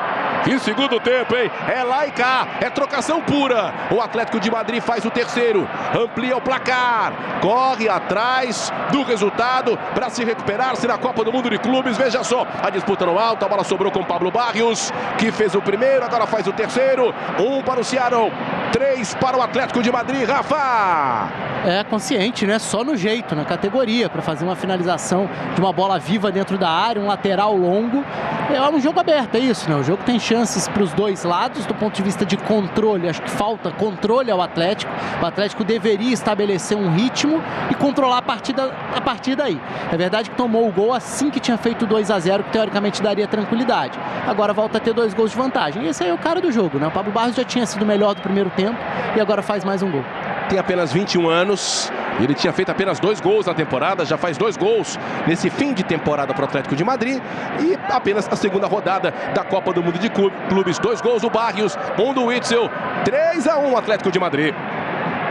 Que segundo tempo, hein? É lá e cá, é trocação pura. O Atlético de Madrid faz o terceiro, amplia o placar, corre atrás do resultado para se recuperar-se na Copa do Mundo de Clubes. Veja só, a disputa no alto, a bola sobrou com Pablo Barrios, que fez o primeiro, agora faz o terceiro. 1 para o Seattle, 3 para o Atlético de Madrid. Rafa! É consciente, né? Só no jeito, na categoria, para fazer uma finalização de uma bola viva dentro da área, um lateral longo. É um jogo aberto, é isso, né? O jogo tem chances para os dois lados, do ponto de vista de controle. Acho que falta controle ao Atlético. O Atlético deveria estabelecer um ritmo e controlar a partir daí. É verdade que tomou o gol assim que tinha feito 2-0, que teoricamente daria tranquilidade. Agora volta a ter 2 gols de vantagem. Esse aí é o cara do jogo, né? O Pablo Barrios já tinha sido melhor do primeiro tempo e agora faz mais um gol. Tem apenas 21 anos Ele tinha feito apenas 2 gols na temporada, já faz 2 gols nesse fim de temporada para o Atlético de Madrid. E apenas a segunda rodada da Copa do Mundo de Clubes. 2 gols do Barrios, 1 do Witzel, 3-1 Atlético de Madrid.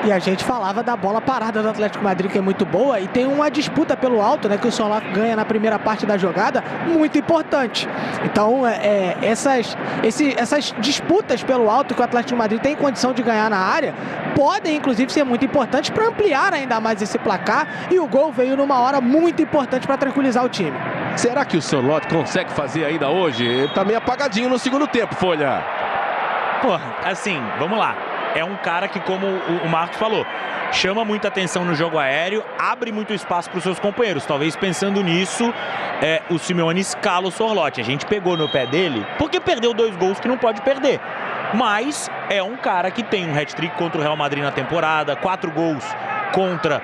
E a gente falava da bola parada do Atlético de Madrid, que é muito boa, e tem uma disputa pelo alto, né, que o Solá ganha na primeira parte da jogada, muito importante. Então, essas disputas pelo alto que o Atlético de Madrid tem condição de ganhar na área, podem, inclusive, ser muito importantes para ampliar ainda mais esse placar, e o gol veio numa hora muito importante para tranquilizar o time. Será que o Sorloth consegue fazer ainda hoje? Ele tá meio apagadinho no segundo tempo, Folha. Porra, assim, vamos lá. É um cara que, como o Marcos falou, chama muita atenção no jogo aéreo, abre muito espaço para os seus companheiros. Talvez pensando nisso, o Simeone escala o Sorloth. A gente pegou no pé dele porque perdeu 2 gols que não pode perder. Mas é um cara que tem um hat-trick contra o Real Madrid na temporada, 4 gols contra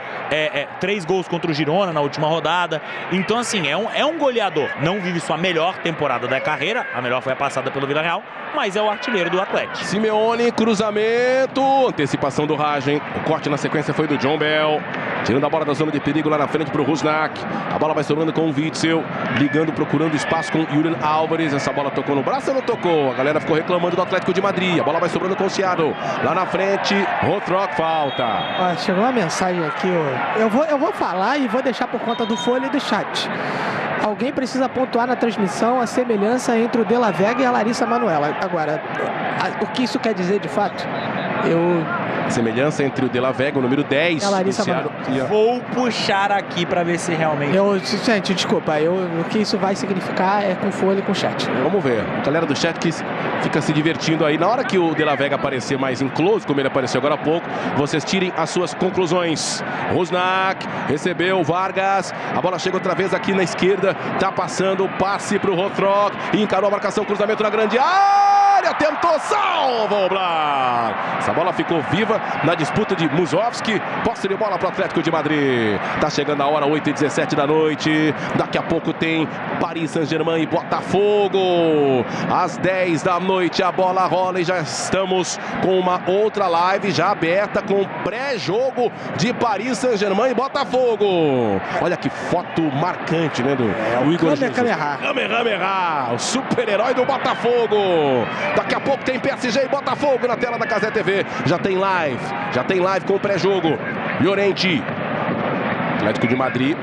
3 gols contra o Girona na última rodada. Então, assim, é um goleador. Não vive sua melhor temporada da carreira, a melhor foi a passada pelo Villarreal, mas é o artilheiro do Atlético. Simeone, cruzamento, antecipação do Ragen. O corte na sequência foi do John Bell, tirando a bola da zona de perigo lá na frente para o Rusnak. A bola vai sobrando com o Witzel, ligando, procurando espaço com o Julian Álvares. Essa bola tocou no braço ou não tocou? A galera ficou reclamando do Atlético de Madrid. A bola vai sobrando com o Seattle. Lá na frente, Rothrock, falta. Chegou uma mensagem aqui, ó. Eu vou falar e vou deixar por conta do Folha e do chat. Alguém precisa pontuar na transmissão a semelhança entre o De La Vega e a Larissa Manoela. Agora, o que isso quer dizer de fato? Semelhança entre o De La Vega, o número 10. E a Larissa Vou puxar aqui para ver se realmente... Gente, desculpa, o que isso vai significar é com Folha e com chat. Vamos ver. A galera do chat que fica se divertindo aí. Na hora que o De La Vega aparecer mais em close, como ele apareceu agora há pouco, vocês tirem as suas conclusões. Rusnak recebeu Vargas. A bola chega outra vez aqui na esquerda. Tá passando o passe para o Rothrock. E encarou a marcação, cruzamento na grande área. Tentou, salva o Blanc. Essa bola ficou viva na disputa de Musovski. Posse de bola para o Atlético de Madrid. Tá chegando a hora, 8h17 da noite. Daqui a pouco tem Paris Saint-Germain e Botafogo. Às 10 da noite a bola rola e já estamos com uma outra live já aberta com pré-jogo de Paris Saint-Germain e Botafogo. Olha que foto marcante, né, do Igor Jesus. Kamehameha, o super-herói do Botafogo. Daqui a pouco tem PSG e Botafogo na tela da Cazé TV. Já tem live com o pré-jogo. Llorente, Atlético de Madrid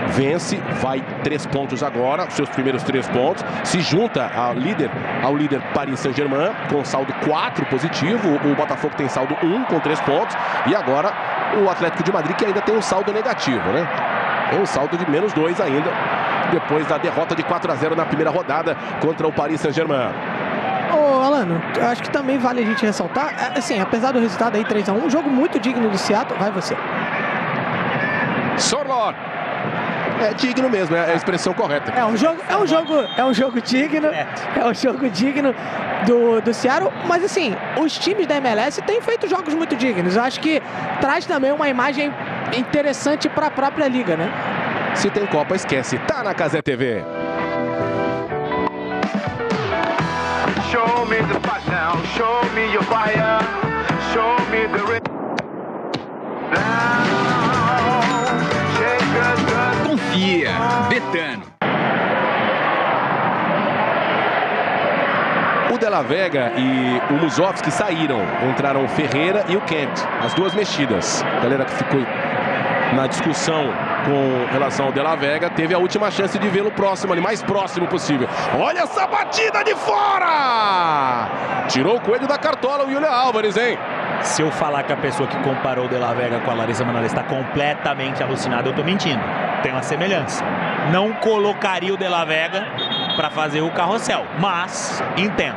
vence, vai 3 pontos agora, seus primeiros 3 pontos, se junta ao líder Paris Saint-Germain com saldo 4 positivo, o Botafogo tem saldo 1 com 3 pontos e agora o Atlético de Madrid que ainda tem um saldo negativo, né? Tem um saldo de menos 2 ainda, depois da derrota de 4-0 na primeira rodada contra o Paris Saint-Germain. Alano, acho que também vale a gente ressaltar, assim, apesar do resultado aí 3-1, um jogo muito digno do Seattle, vai você. Sorloth. É digno mesmo, é a expressão correta. É um jogo digno, é um jogo digno do Seattle, mas assim, os times da MLS têm feito jogos muito dignos. Eu acho que traz também uma imagem interessante para a própria liga, né? Se tem Copa, esquece. Tá na Cazé TV. Show me the fight now, show me your fire, show me the Confia, Betano. O De La Vega e o Musovski saíram, entraram o Ferreira e o Kent, as duas mexidas. A galera que ficou na discussão com relação ao De La Vega teve a última chance de vê-lo próximo ali, mais próximo possível. Olha essa batida de fora! Tirou o coelho da cartola o Julian Álvares, hein? Se eu falar que a pessoa que comparou o De La Vega com a Larissa Manoela está completamente alucinada, eu tô mentindo. Tem uma semelhança. Não colocaria o De La Vega para fazer o carrossel, mas entendo.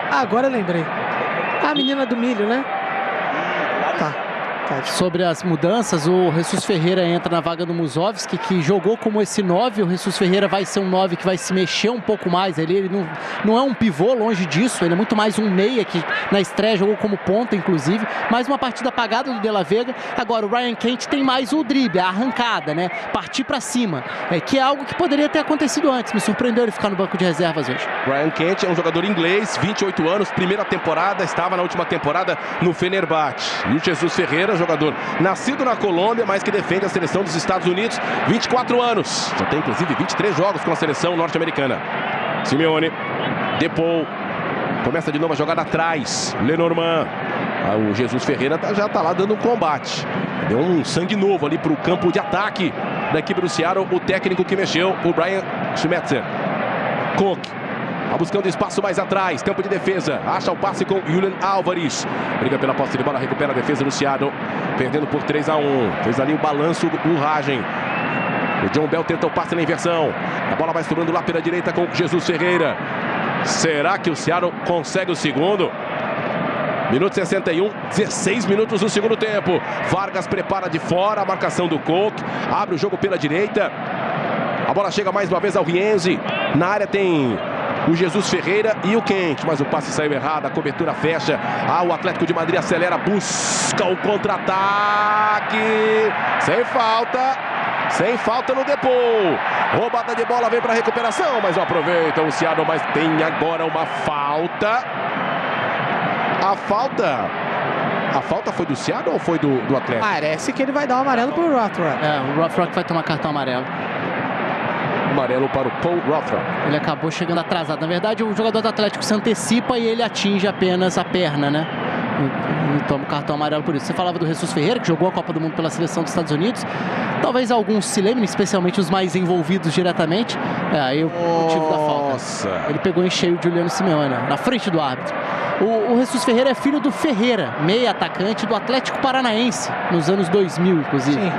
Agora eu lembrei. A menina do milho, né? Tá. Sobre as mudanças, o Jesus Ferreira entra na vaga do Musovski, que jogou como esse 9. O Jesus Ferreira vai ser um 9 que vai se mexer um pouco mais. Ele não é um pivô, longe disso. Ele é muito mais um meia, que na estreia jogou como ponta, inclusive. Mais uma partida apagada do De La Vega. Agora, o Ryan Kent tem mais o drible, a arrancada, né? Partir pra cima, que é algo que poderia ter acontecido antes. Me surpreendeu ele ficar no banco de reservas hoje. Ryan Kent é um jogador inglês, 28 anos, primeira temporada, estava na última temporada no Fenerbahçe. E o Jesus Ferreira, jogador nascido na Colômbia, mas que defende a seleção dos Estados Unidos, 24 anos. Já tem, inclusive, 23 jogos com a seleção norte-americana. Simeone, Depou, começa de novo a jogada atrás. Lenormand. O Jesus Ferreira já está lá dando um combate. Deu um sangue novo ali para o campo de ataque da equipe do Seattle. O técnico que mexeu, o Brian Schmetzer. Cook. Tá buscando espaço mais atrás, campo de defesa, acha o passe com Julian Álvares, briga pela posse de bola, recupera a defesa do Seattle, perdendo por 3-1, fez ali o balanço do Ragen. O John Bell tenta o passe na inversão, a bola vai sobrando lá pela direita com Jesus Ferreira. Será que o Seattle consegue o segundo? Minuto 61, 16 minutos do segundo tempo. Vargas prepara de fora a marcação do Cook, abre o jogo pela direita, a bola chega mais uma vez ao Rienzi, na área tem o Jesus Ferreira e o Kent, mas o passe saiu errado, a cobertura fecha. O Atlético de Madrid acelera, busca o contra-ataque. Sem falta no Depou. Roubada de bola, vem para recuperação, mas não aproveita o Seattle, mas tem agora uma falta. A falta foi do Seattle ou foi do Atlético? Parece que ele vai dar o amarelo pro Rothrock. O Rothrock vai tomar cartão amarelo. Amarelo para o Paul Rothrock. Ele acabou chegando atrasado. Na verdade, o jogador do Atlético se antecipa e ele atinge apenas a perna, né? E toma o cartão amarelo por isso. Você falava do Jesus Ferreira, que jogou a Copa do Mundo pela seleção dos Estados Unidos. Talvez alguns se lembrem, especialmente os mais envolvidos diretamente. Aí o motivo da falta. Ele pegou em cheio o Juliano Simeone, na frente do árbitro. O Jesus Ferreira é filho do Ferreira, meia atacante do Atlético Paranaense, nos anos 2000, inclusive. Sim.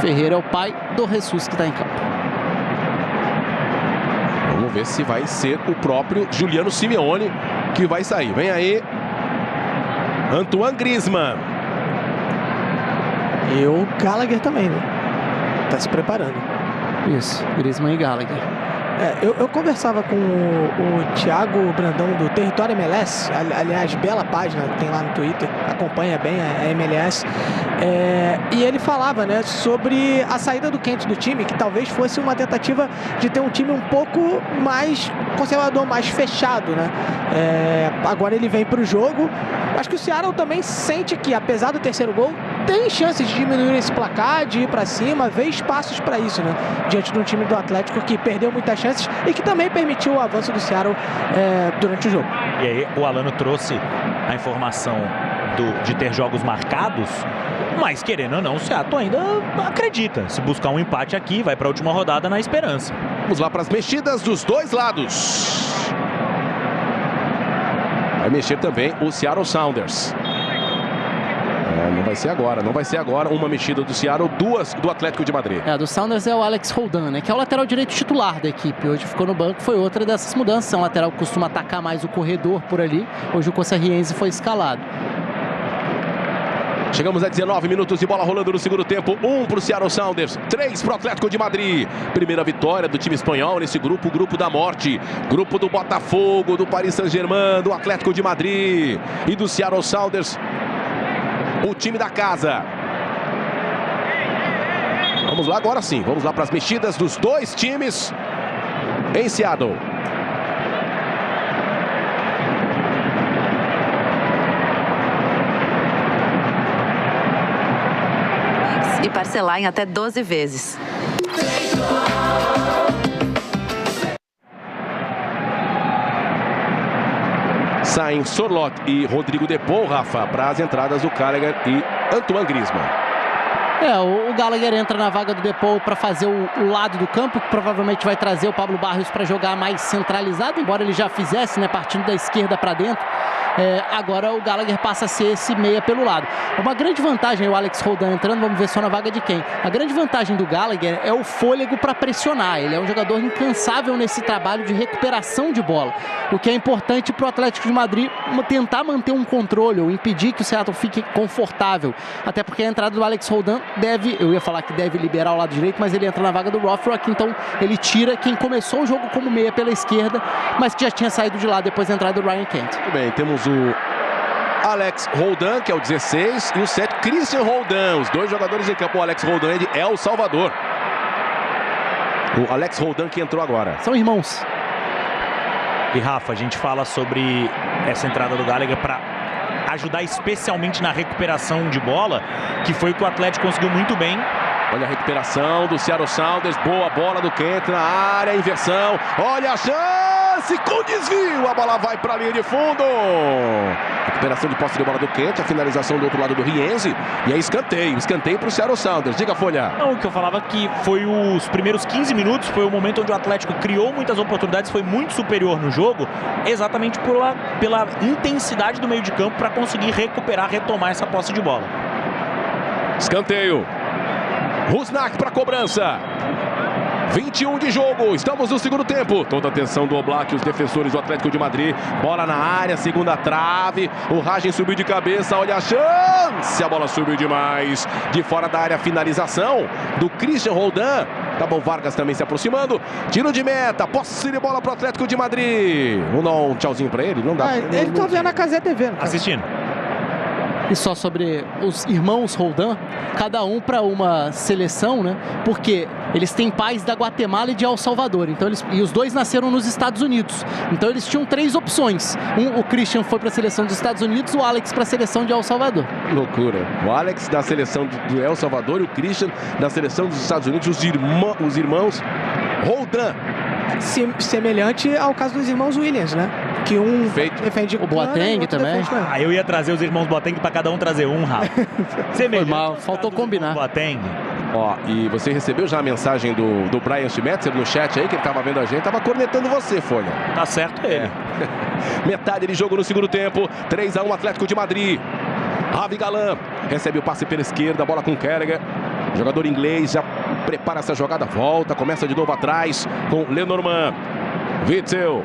Ferreira é o pai do Jesus que está em campo. Vamos ver se vai ser o próprio Juliano Simeone que vai sair. Vem aí Antoine Griezmann. E o Gallagher também, né? Tá se preparando. Isso, Griezmann e Gallagher. Eu conversava com o Thiago Brandão do Território MLS, aliás, bela página, tem lá no Twitter, acompanha bem a MLS, e ele falava, né, sobre a saída do Kent do time, que talvez fosse uma tentativa de ter um time um pouco mais conservador, mais fechado, né? Agora ele vem para o jogo. Acho que o Seattle também sente que, apesar do terceiro gol, tem chances de diminuir esse placar, de ir para cima, vê espaços para isso, né? Diante de um time do Atlético que perdeu muitas chances e que também permitiu o avanço do Seattle durante o jogo. E aí o Alano trouxe a informação de ter jogos marcados, mas querendo ou não, o Seattle ainda acredita. Se buscar um empate aqui, vai para a última rodada na esperança. Vamos lá para as mexidas dos dois lados. Vai mexer também o Seattle Sounders. Não vai ser agora. Uma mexida do Seattle, duas do Atlético de Madrid. Do Sounders é o Alex Roldan, né? Que é o lateral direito titular da equipe. Hoje ficou no banco, foi outra dessas mudanças. É um lateral que costuma atacar mais o corredor por ali. Hoje o Cossarriense foi escalado. Chegamos a 19 minutos de bola rolando no segundo tempo. 1 para o Seattle Sounders, 3 para o Atlético de Madrid. Primeira vitória do time espanhol nesse grupo, o grupo da morte. Grupo do Botafogo, do Paris Saint-Germain, do Atlético de Madrid e do Seattle Sounders. O time da casa. Vamos lá agora sim. Vamos lá para as mexidas dos dois times em Seattle. E parcelar em até 12 vezes. Saem Sorloth e Rodrigo Depou, Rafa, para as entradas do Gallagher e Antoine Griezmann. O Gallagher entra na vaga do Depou para fazer o lado do campo, que provavelmente vai trazer o Pablo Barrios para jogar mais centralizado, embora ele já fizesse, né, partindo da esquerda para dentro. Agora o Gallagher passa a ser esse meia pelo lado. Uma grande vantagem, o Alex Roldan entrando, vamos ver só na vaga de quem. A grande vantagem do Gallagher é o fôlego para pressionar. Ele é um jogador incansável nesse trabalho de recuperação de bola, o que é importante para o Atlético de Madrid tentar manter um controle ou impedir que o Seattle fique confortável. Até porque a entrada do Alex Roldan eu ia falar que deve liberar o lado direito, mas ele entra na vaga do Rothrock, então ele tira quem começou o jogo como meia pela esquerda, mas que já tinha saído de lá depois da entrada do Ryan Kent. Muito bem, temos o Alex Roldan, que é o 16, e o 7, Christian Roldan, os dois jogadores em campo. O Alex Roldan é de El Salvador. O Alex Roldan que entrou agora. São irmãos. E Rafa, a gente fala sobre essa entrada do Gallagher para ajudar especialmente na recuperação de bola, que foi o que o Atlético conseguiu muito bem. Olha a recuperação do Seattle Sounders, boa bola do Kent na área, inversão, olha a chance, com desvio, a bola vai para a linha de fundo. Recuperação de posse de bola do Kent, a finalização do outro lado do Rienzi, e aí escanteio para o Seattle Sounders. Diga, Folha. Não, o que eu falava que foi os primeiros 15 minutos, foi o momento onde o Atlético criou muitas oportunidades, foi muito superior no jogo, exatamente pela intensidade do meio de campo para conseguir retomar essa posse de bola. Escanteio. Rusnak para cobrança. 21 de jogo, estamos no segundo tempo. Toda a atenção do Oblak, os defensores do Atlético de Madrid. Bola na área, segunda trave. O Ragen subiu de cabeça, olha a chance. A bola subiu demais. De fora da área, finalização do Christian Roldan. Gabão Vargas também se aproximando. Tiro de meta, posse de bola para o Atlético de Madrid. Vamos dar um tchauzinho para ele? Não dá. Ele tá vendo a Casé TV. Assistindo. E só sobre os irmãos Roldan, cada um para uma seleção, né? Porque eles têm pais da Guatemala e de El Salvador. Então e os dois nasceram nos Estados Unidos. Então eles tinham 3 opções. O Christian foi para a seleção dos Estados Unidos, o Alex para a seleção de El Salvador. Que loucura. O Alex da seleção do El Salvador e o Christian da seleção dos Estados Unidos, os irmãos Roldan. Semelhante ao caso dos irmãos Williams, né? Que um defende o Boateng também. Eu ia trazer os irmãos Boateng para cada um trazer um, Rafa. Foi mal, faltou combinar. Boateng. Ó, e você recebeu já a mensagem do Brian Schmetzer no chat aí, que ele tava vendo a gente, tava cornetando você, Folha. Tá certo ele. Metade de jogo no segundo tempo, 3-1 Atlético de Madrid. Ravi Galan recebe o passe pela esquerda, bola com Kerrigan. Jogador inglês já prepara essa jogada, volta, começa de novo atrás com Lenormand. Witzel.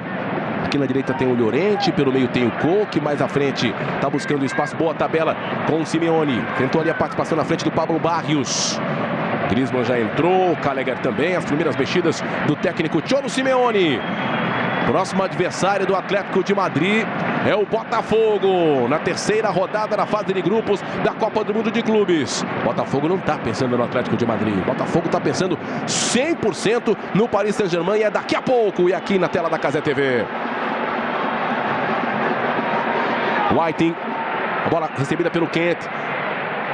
Aqui na direita tem o Llorente, pelo meio tem o Koch, mais à frente tá buscando espaço, boa tabela com o Simeone. Tentou ali a participação na frente do Pablo Barrios. Griezmann já entrou, Gallagher também, as primeiras mexidas do técnico Cholo Simeone. Próximo adversário do Atlético de Madrid é o Botafogo, na terceira rodada da fase de grupos da Copa do Mundo de Clubes. Botafogo não está pensando no Atlético de Madrid. Botafogo está pensando 100% no Paris Saint-Germain e é daqui a pouco e aqui na tela da Casé TV. Whiting, a bola recebida pelo Kent.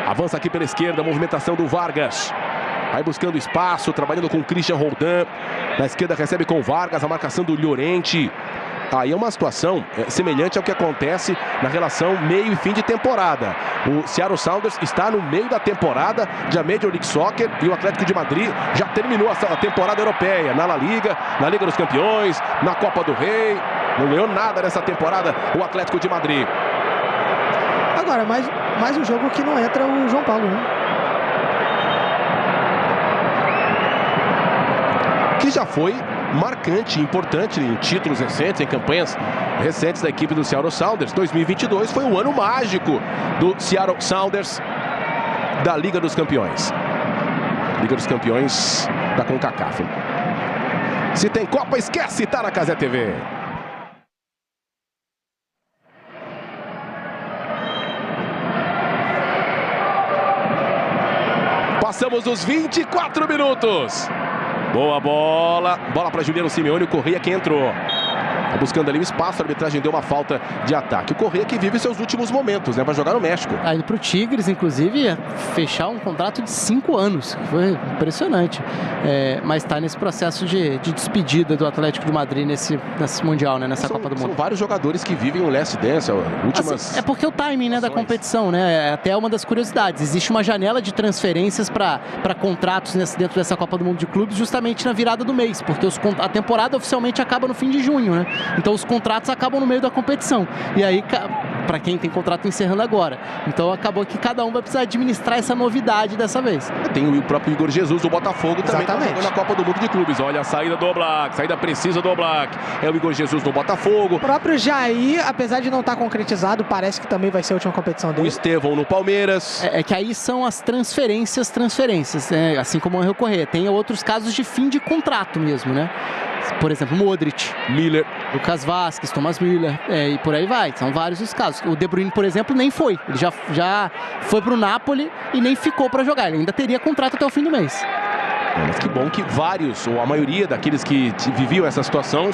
Avança aqui pela esquerda, movimentação do Vargas. Aí buscando espaço, trabalhando com o Christian Roldan. Na esquerda recebe com o Vargas, a marcação do Llorente. Aí é uma situação semelhante ao que acontece na relação meio e fim de temporada. O Seattle Sounders está no meio da temporada da Major League Soccer e o Atlético de Madrid já terminou a temporada europeia, na La Liga, na Liga dos Campeões, na Copa do Rei. Não ganhou nada nessa temporada o Atlético de Madrid. Agora, mais um jogo que não entra o João Paulo, né? Que já foi marcante, importante em títulos recentes, em campanhas recentes da equipe do Seattle Sounders. 2022 foi o ano mágico do Seattle Sounders da Liga dos Campeões. Liga dos Campeões da CONCACAF. Se tem Copa, esquece, tá na Casé TV. Passamos os 24 minutos. Boa bola. Bola para Juliano Simeone. O Correia que entrou. Tá buscando ali o espaço. A arbitragem deu uma falta de ataque. O Correia que vive seus últimos momentos, né? Vai jogar no México. Tá indo pro Tigres, inclusive, fechar um contrato de 5 anos. Foi impressionante. Mas tá nesse processo de despedida do Atlético de Madrid nesse Mundial, né? Nessa Copa do Mundo. São vários jogadores que vivem o Last Dance. Últimas... Assim, é porque o timing, né, da competição, né? É até uma das curiosidades. Existe uma janela de transferências para contratos dentro dessa Copa do Mundo de Clubes justamente na virada do mês. Porque a temporada oficialmente acaba no fim de junho, né? Então os contratos acabam no meio da competição. E aí, para quem tem contrato encerrando agora. Então acabou que cada um vai precisar administrar essa novidade dessa vez. Tem o próprio Igor Jesus do Botafogo também tá jogando na Copa do Mundo de Clubes. Olha a saída do Oblak, saída precisa do Oblak. É o Igor Jesus do Botafogo. O próprio Jair, apesar de não estar concretizado, parece que também vai ser a última competição dele. O Estevão no Palmeiras. É que aí são as transferências, né? Assim como o Angel Correa. Tem outros casos de fim de contrato mesmo, né? Por exemplo, Modric, Miller, Lucas Vazquez, Thomas Müller, e por aí vai. São vários os casos. O De Bruyne, por exemplo, nem foi. Ele já foi pro Napoli e nem ficou para jogar. Ele ainda teria contrato até o fim do mês. Mas que bom que vários, ou a maioria daqueles que viviam essa situação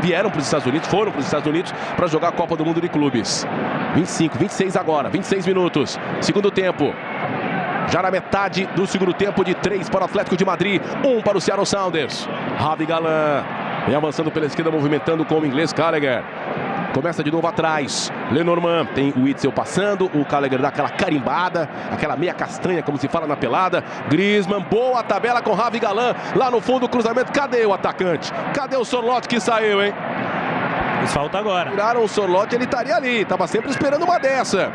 vieram para os Estados Unidos, foram para os Estados Unidos para jogar a Copa do Mundo de Clubes. 25, 26 agora, 26 minutos. Segundo tempo. Já na metade do segundo tempo, de 3 para o Atlético de Madrid, 1 para o Seattle Sounders. Ravi Galan vem avançando pela esquerda, movimentando com o inglês Gallagher. Começa de novo atrás. Lenormand tem o Witsel passando. O Gallagher dá aquela carimbada, aquela meia castanha, como se fala na pelada. Griezmann, boa tabela com Ravi Galan. Lá no fundo, o cruzamento. Cadê o atacante? Cadê o Sorloth que saiu, hein? Fez falta agora. Tiraram o Sorloth, ele estaria ali. Tava sempre esperando uma dessa.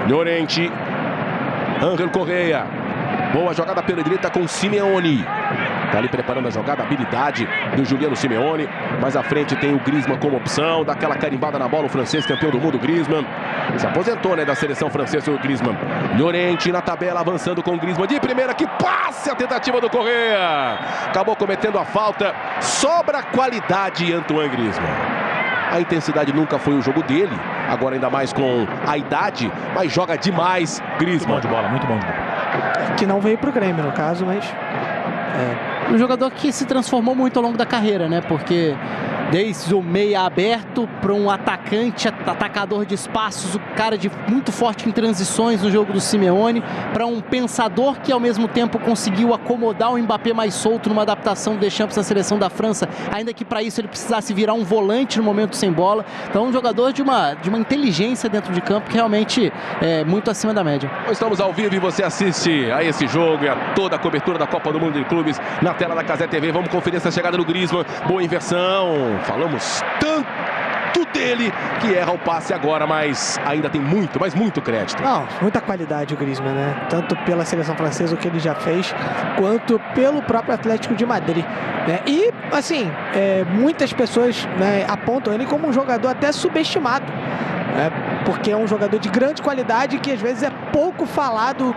Llorente. Ángel Correa. Boa jogada pela direita com Simeone. Tá ali preparando a jogada, a habilidade do Juliano Simeone. Mais à frente tem o Griezmann como opção. Dá aquela carimbada na bola, o francês, campeão do mundo, Griezmann. Se aposentou, né, da seleção francesa, o Griezmann. Llorente na tabela, avançando com o Griezmann. De primeira, que passe a tentativa do Correa. Acabou cometendo a falta. Sobra qualidade, Antoine Griezmann. A intensidade nunca foi o jogo dele. Agora ainda mais com a idade. Mas joga demais, Griezmann. Muito bom de bola, muito bom de bola. Que não veio pro Grêmio, no caso, mas... Um jogador que se transformou muito ao longo da carreira, né? Porque desde o meia aberto para um atacante, atacador de espaços, o cara muito forte em transições no jogo do Simeone, para um pensador que ao mesmo tempo conseguiu acomodar o Mbappé mais solto numa adaptação do Deschamps na seleção da França, ainda que para isso ele precisasse virar um volante no momento sem bola. Então um jogador de uma inteligência dentro de campo que realmente é muito acima da média. Estamos ao vivo e você assiste a esse jogo e a toda a cobertura da Copa do Mundo de Clubes na tela da Cazé TV. Vamos conferir essa chegada do Griezmann. Boa inversão. Falamos tanto dele que erra o passe agora, mas ainda tem muito, mas muito crédito. Não, muita qualidade o Griezmann, né? Tanto pela seleção francesa, o que ele já fez, quanto pelo próprio Atlético de Madrid, né? E, assim, muitas pessoas, né, apontam ele como um jogador até subestimado, né? Porque é um jogador de grande qualidade que às vezes é pouco falado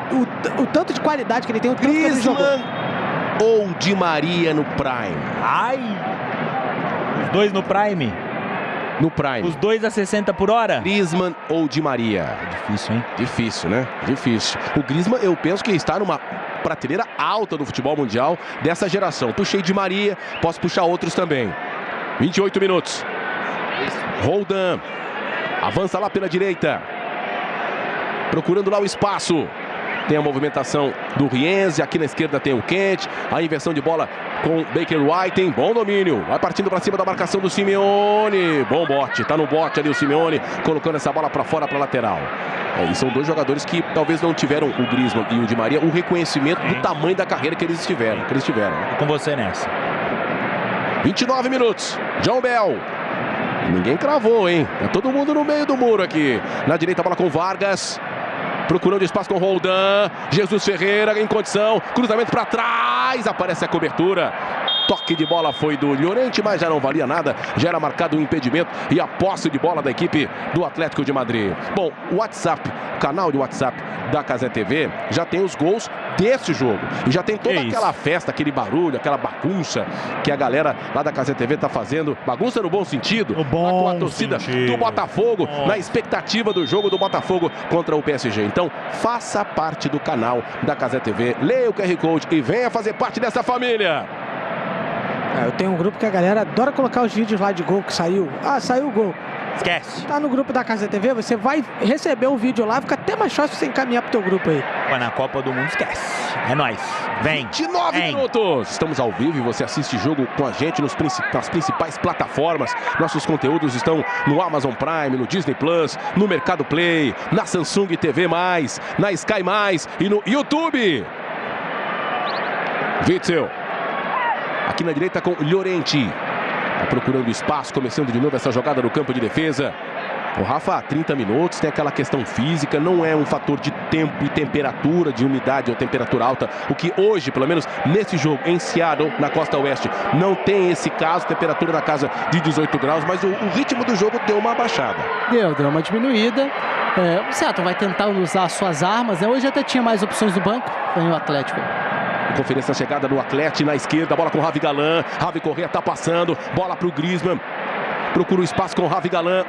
o tanto de qualidade que ele tem, o tanto que ele jogou. Ou Di Maria no Prime? Ai! Os dois no Prime? No Prime. Os dois a 60 por hora? Griezmann ou Di Maria? Difícil, hein? Difícil, né? Difícil. O Griezmann, eu penso que está numa prateleira alta do futebol mundial dessa geração. Puxei Di Maria, posso puxar outros também. 28 minutos. Roldan. Avança lá pela direita. Procurando lá o espaço. Tem a movimentação do Rienzi, aqui na esquerda tem o Kent, a inversão de bola com Baker White, em bom domínio, vai partindo para cima da marcação do Simeone, bom bote, tá no bote ali o Simeone, colocando essa bola para fora, para lateral. E são dois jogadores que talvez não tiveram, o Griezmann e o Di Maria, o reconhecimento do tamanho da carreira que eles tiveram. Com você nessa. 29 minutos, John Bell. Ninguém cravou, hein? É todo mundo no meio do muro aqui. Na direita a bola com Vargas. Procurando espaço com Roldan. Jesus Ferreira em condição. Cruzamento para trás. Aparece a cobertura. Toque de bola foi do Llorente, mas já não valia nada. Já era marcado um impedimento e a posse de bola da equipe do Atlético de Madrid. Bom, o WhatsApp, o canal de WhatsApp da Cazé TV já tem os gols desse jogo. E já tem toda aquela festa, aquele barulho, aquela bagunça que a galera lá da Cazé TV tá fazendo. Bagunça no bom sentido. Com a torcida do Botafogo, na expectativa do jogo do Botafogo contra o PSG. Então, faça parte do canal da Cazé TV, leia o QR Code e venha fazer parte dessa família. Eu tenho um grupo que a galera adora colocar os vídeos lá de gol que saiu. Ah, saiu o gol. Esquece. Tá no grupo da Cazé TV, você vai receber o vídeo lá, fica até mais fácil você encaminhar pro teu grupo aí. Mas na Copa do Mundo esquece. É nóis. Vem. 29 minutos. Estamos ao vivo e você assiste jogo com a gente nas principais plataformas. Nossos conteúdos estão no Amazon Prime, no Disney Plus, no Mercado Play, na Samsung TV+, na Sky+, e no YouTube. Witsel. Aqui na direita com Llorente. Tá procurando espaço, começando de novo essa jogada no campo de defesa. O Rafa, 30 minutos, tem aquela questão física, não é um fator de tempo e temperatura, de umidade ou temperatura alta. O que hoje, pelo menos nesse jogo em Seattle, na costa oeste, não tem esse caso, temperatura na casa de 18 graus, mas o ritmo do jogo deu uma baixada. Deu uma diminuída. O Seattle vai tentar usar as suas armas, né? Hoje até tinha mais opções no banco, foi o Atlético. Conferência chegada do Atlético na esquerda, bola com o Ravi Galan. Ravi Correa tá passando, bola pro Griezmann. Procura o espaço com o Ravi Galan.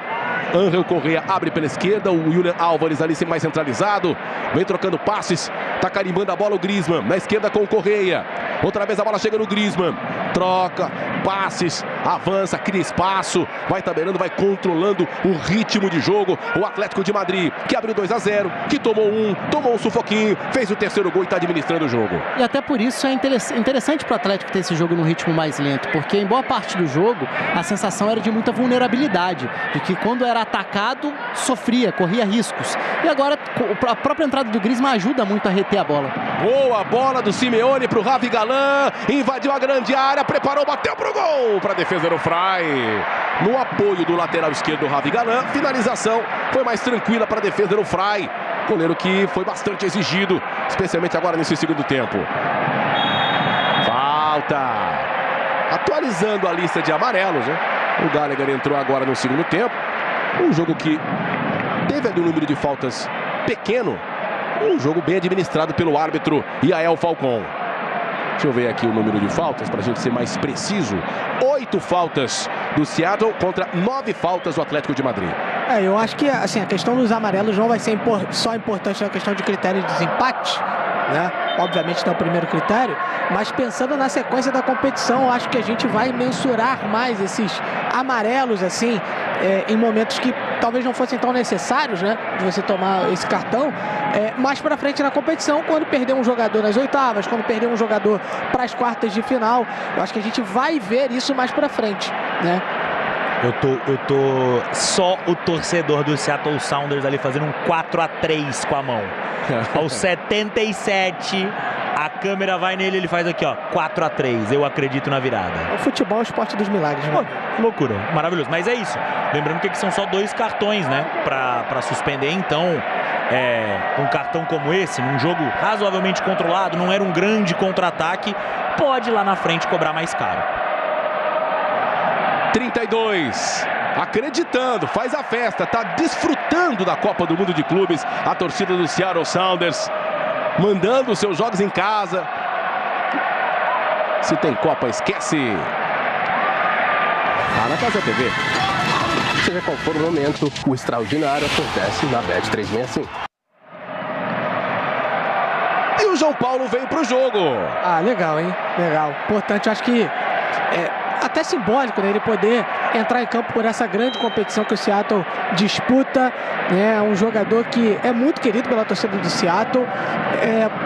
Ángel Correa abre pela esquerda, o Julian Álvares ali mais centralizado. Vem trocando passes, tá carimbando a bola o Griezmann. Na esquerda com o Correa. Outra vez a bola chega no Griezmann. Troca, passes, avança, cria espaço. Vai tabelando, vai controlando o ritmo de jogo. O Atlético de Madrid, que abriu 2-0, que tomou um sufoquinho, fez o terceiro gol e está administrando o jogo. E até por isso é interessante para o Atlético ter esse jogo no ritmo mais lento, porque em boa parte do jogo a sensação era de muita vulnerabilidade, de que quando era atacado, sofria, corria riscos. E agora a própria entrada do Griezmann ajuda muito a reter a bola. Boa bola do Simeone para o Ravi Galan, invadiu a grande área, preparou, bateu pro gol, para a defesa do Fry. No apoio do lateral esquerdo, Ravi Galan, finalização foi mais tranquila para a defesa do Fry. Goleiro que foi bastante exigido, especialmente agora nesse segundo tempo. Falta. Atualizando a lista de amarelos, né? O Gallagher entrou agora no segundo tempo. Um jogo que teve ali um número de faltas pequeno. Um jogo bem administrado pelo árbitro Yael Falcon. Deixa eu ver aqui o número de faltas para a gente ser mais preciso. 8 faltas do Seattle contra 9 faltas do Atlético de Madrid. Eu acho que assim, a questão dos amarelos não vai ser só importante na questão de critério de desempate, né? Obviamente não é o primeiro critério, mas pensando na sequência da competição, eu acho que a gente vai mensurar mais esses amarelos assim, em momentos que talvez não fossem tão necessários, né, de você tomar esse cartão, mais pra frente na competição, quando perder um jogador nas oitavas, quando perder um jogador para as quartas de final. Eu acho que a gente vai ver isso mais pra frente, né? Eu tô só o torcedor do Seattle Sounders ali fazendo um 4-3 com a mão. Aos 77, a câmera vai nele, ele faz aqui, ó, 4-3. Eu acredito na virada. O futebol é o esporte dos milagres, né? Pô, que loucura, maravilhoso. Mas é isso. Lembrando que são só 2 cartões, né, pra suspender. Então, um cartão como esse, num jogo razoavelmente controlado, não era um grande contra-ataque, pode lá na frente cobrar mais caro. 32, acreditando, faz a festa, tá desfrutando da Copa do Mundo de Clubes, a torcida do Seattle Sounders, mandando os seus jogos em casa. Se tem Copa, esquece. Na Casa TV. Seja qual for o momento, o extraordinário acontece na Bet365. E o João Paulo veio pro jogo. Legal, hein? Legal. Importante, eu acho que até simbólico, né, ele poder entrar em campo por essa grande competição que o Seattle disputa. É um jogador que é muito querido pela torcida do Seattle.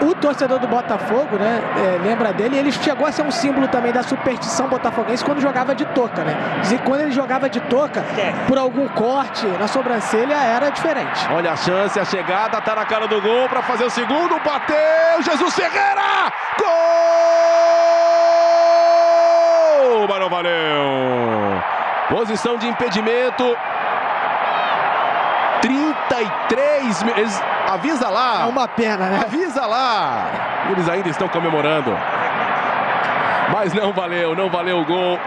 O torcedor do Botafogo, né, lembra dele. Ele chegou a ser um símbolo também da superstição botafoguense quando jogava de touca, né? Dizer que quando ele jogava de touca, por algum corte na sobrancelha, era diferente. Olha a chance, a chegada, tá na cara do gol para fazer o segundo, bateu, Jesus Ferreira! Gol! Mas não valeu. Posição de impedimento. 33. Avisa lá. É uma pena, né? Avisa lá. Eles ainda estão comemorando. Mas não valeu o gol.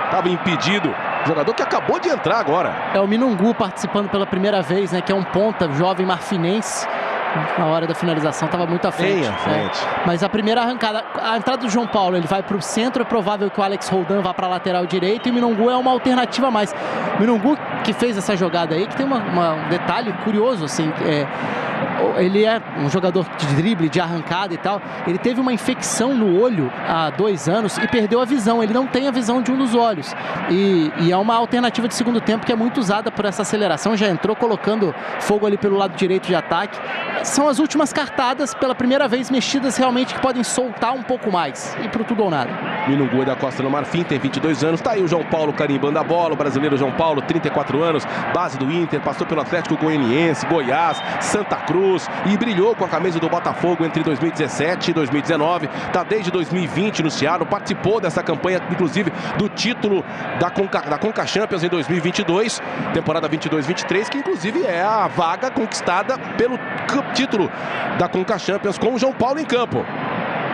Estava impedido. Jogador que acabou de entrar agora. É o Minungu participando pela primeira vez, né? Que é um ponta jovem marfinense. Na hora da finalização estava muito à frente. Mas a primeira arrancada, a entrada do João Paulo, ele vai para o centro, é provável que o Alex Roldan vá para a lateral direita e o Minungu é uma alternativa a mais. O Minungu que fez essa jogada aí, que tem um detalhe curioso, assim, ele é um jogador de drible, de arrancada e tal. Ele teve uma infecção no olho há 2 anos e perdeu a visão. Ele não tem a visão de um dos olhos. E é uma alternativa de segundo tempo que é muito usada por essa aceleração. Já entrou colocando fogo ali pelo lado direito de ataque. São as últimas cartadas, pela primeira vez mexidas realmente, que podem soltar um pouco mais. E pro tudo ou nada. Minungu da Costa do Marfim, tem 22 anos. Tá aí o João Paulo carimbando a bola. O brasileiro João Paulo, 34 anos. Base do Inter, passou pelo Atlético Goianiense, Goiás, Santa Cruz. E brilhou com a camisa do Botafogo entre 2017 e 2019. Tá desde 2020 no Seattle. Participou dessa campanha, inclusive, do título da Conca Champions em 2022. Temporada 22-23, que inclusive é a vaga conquistada pelo título da Conca Champions com o João Paulo em campo.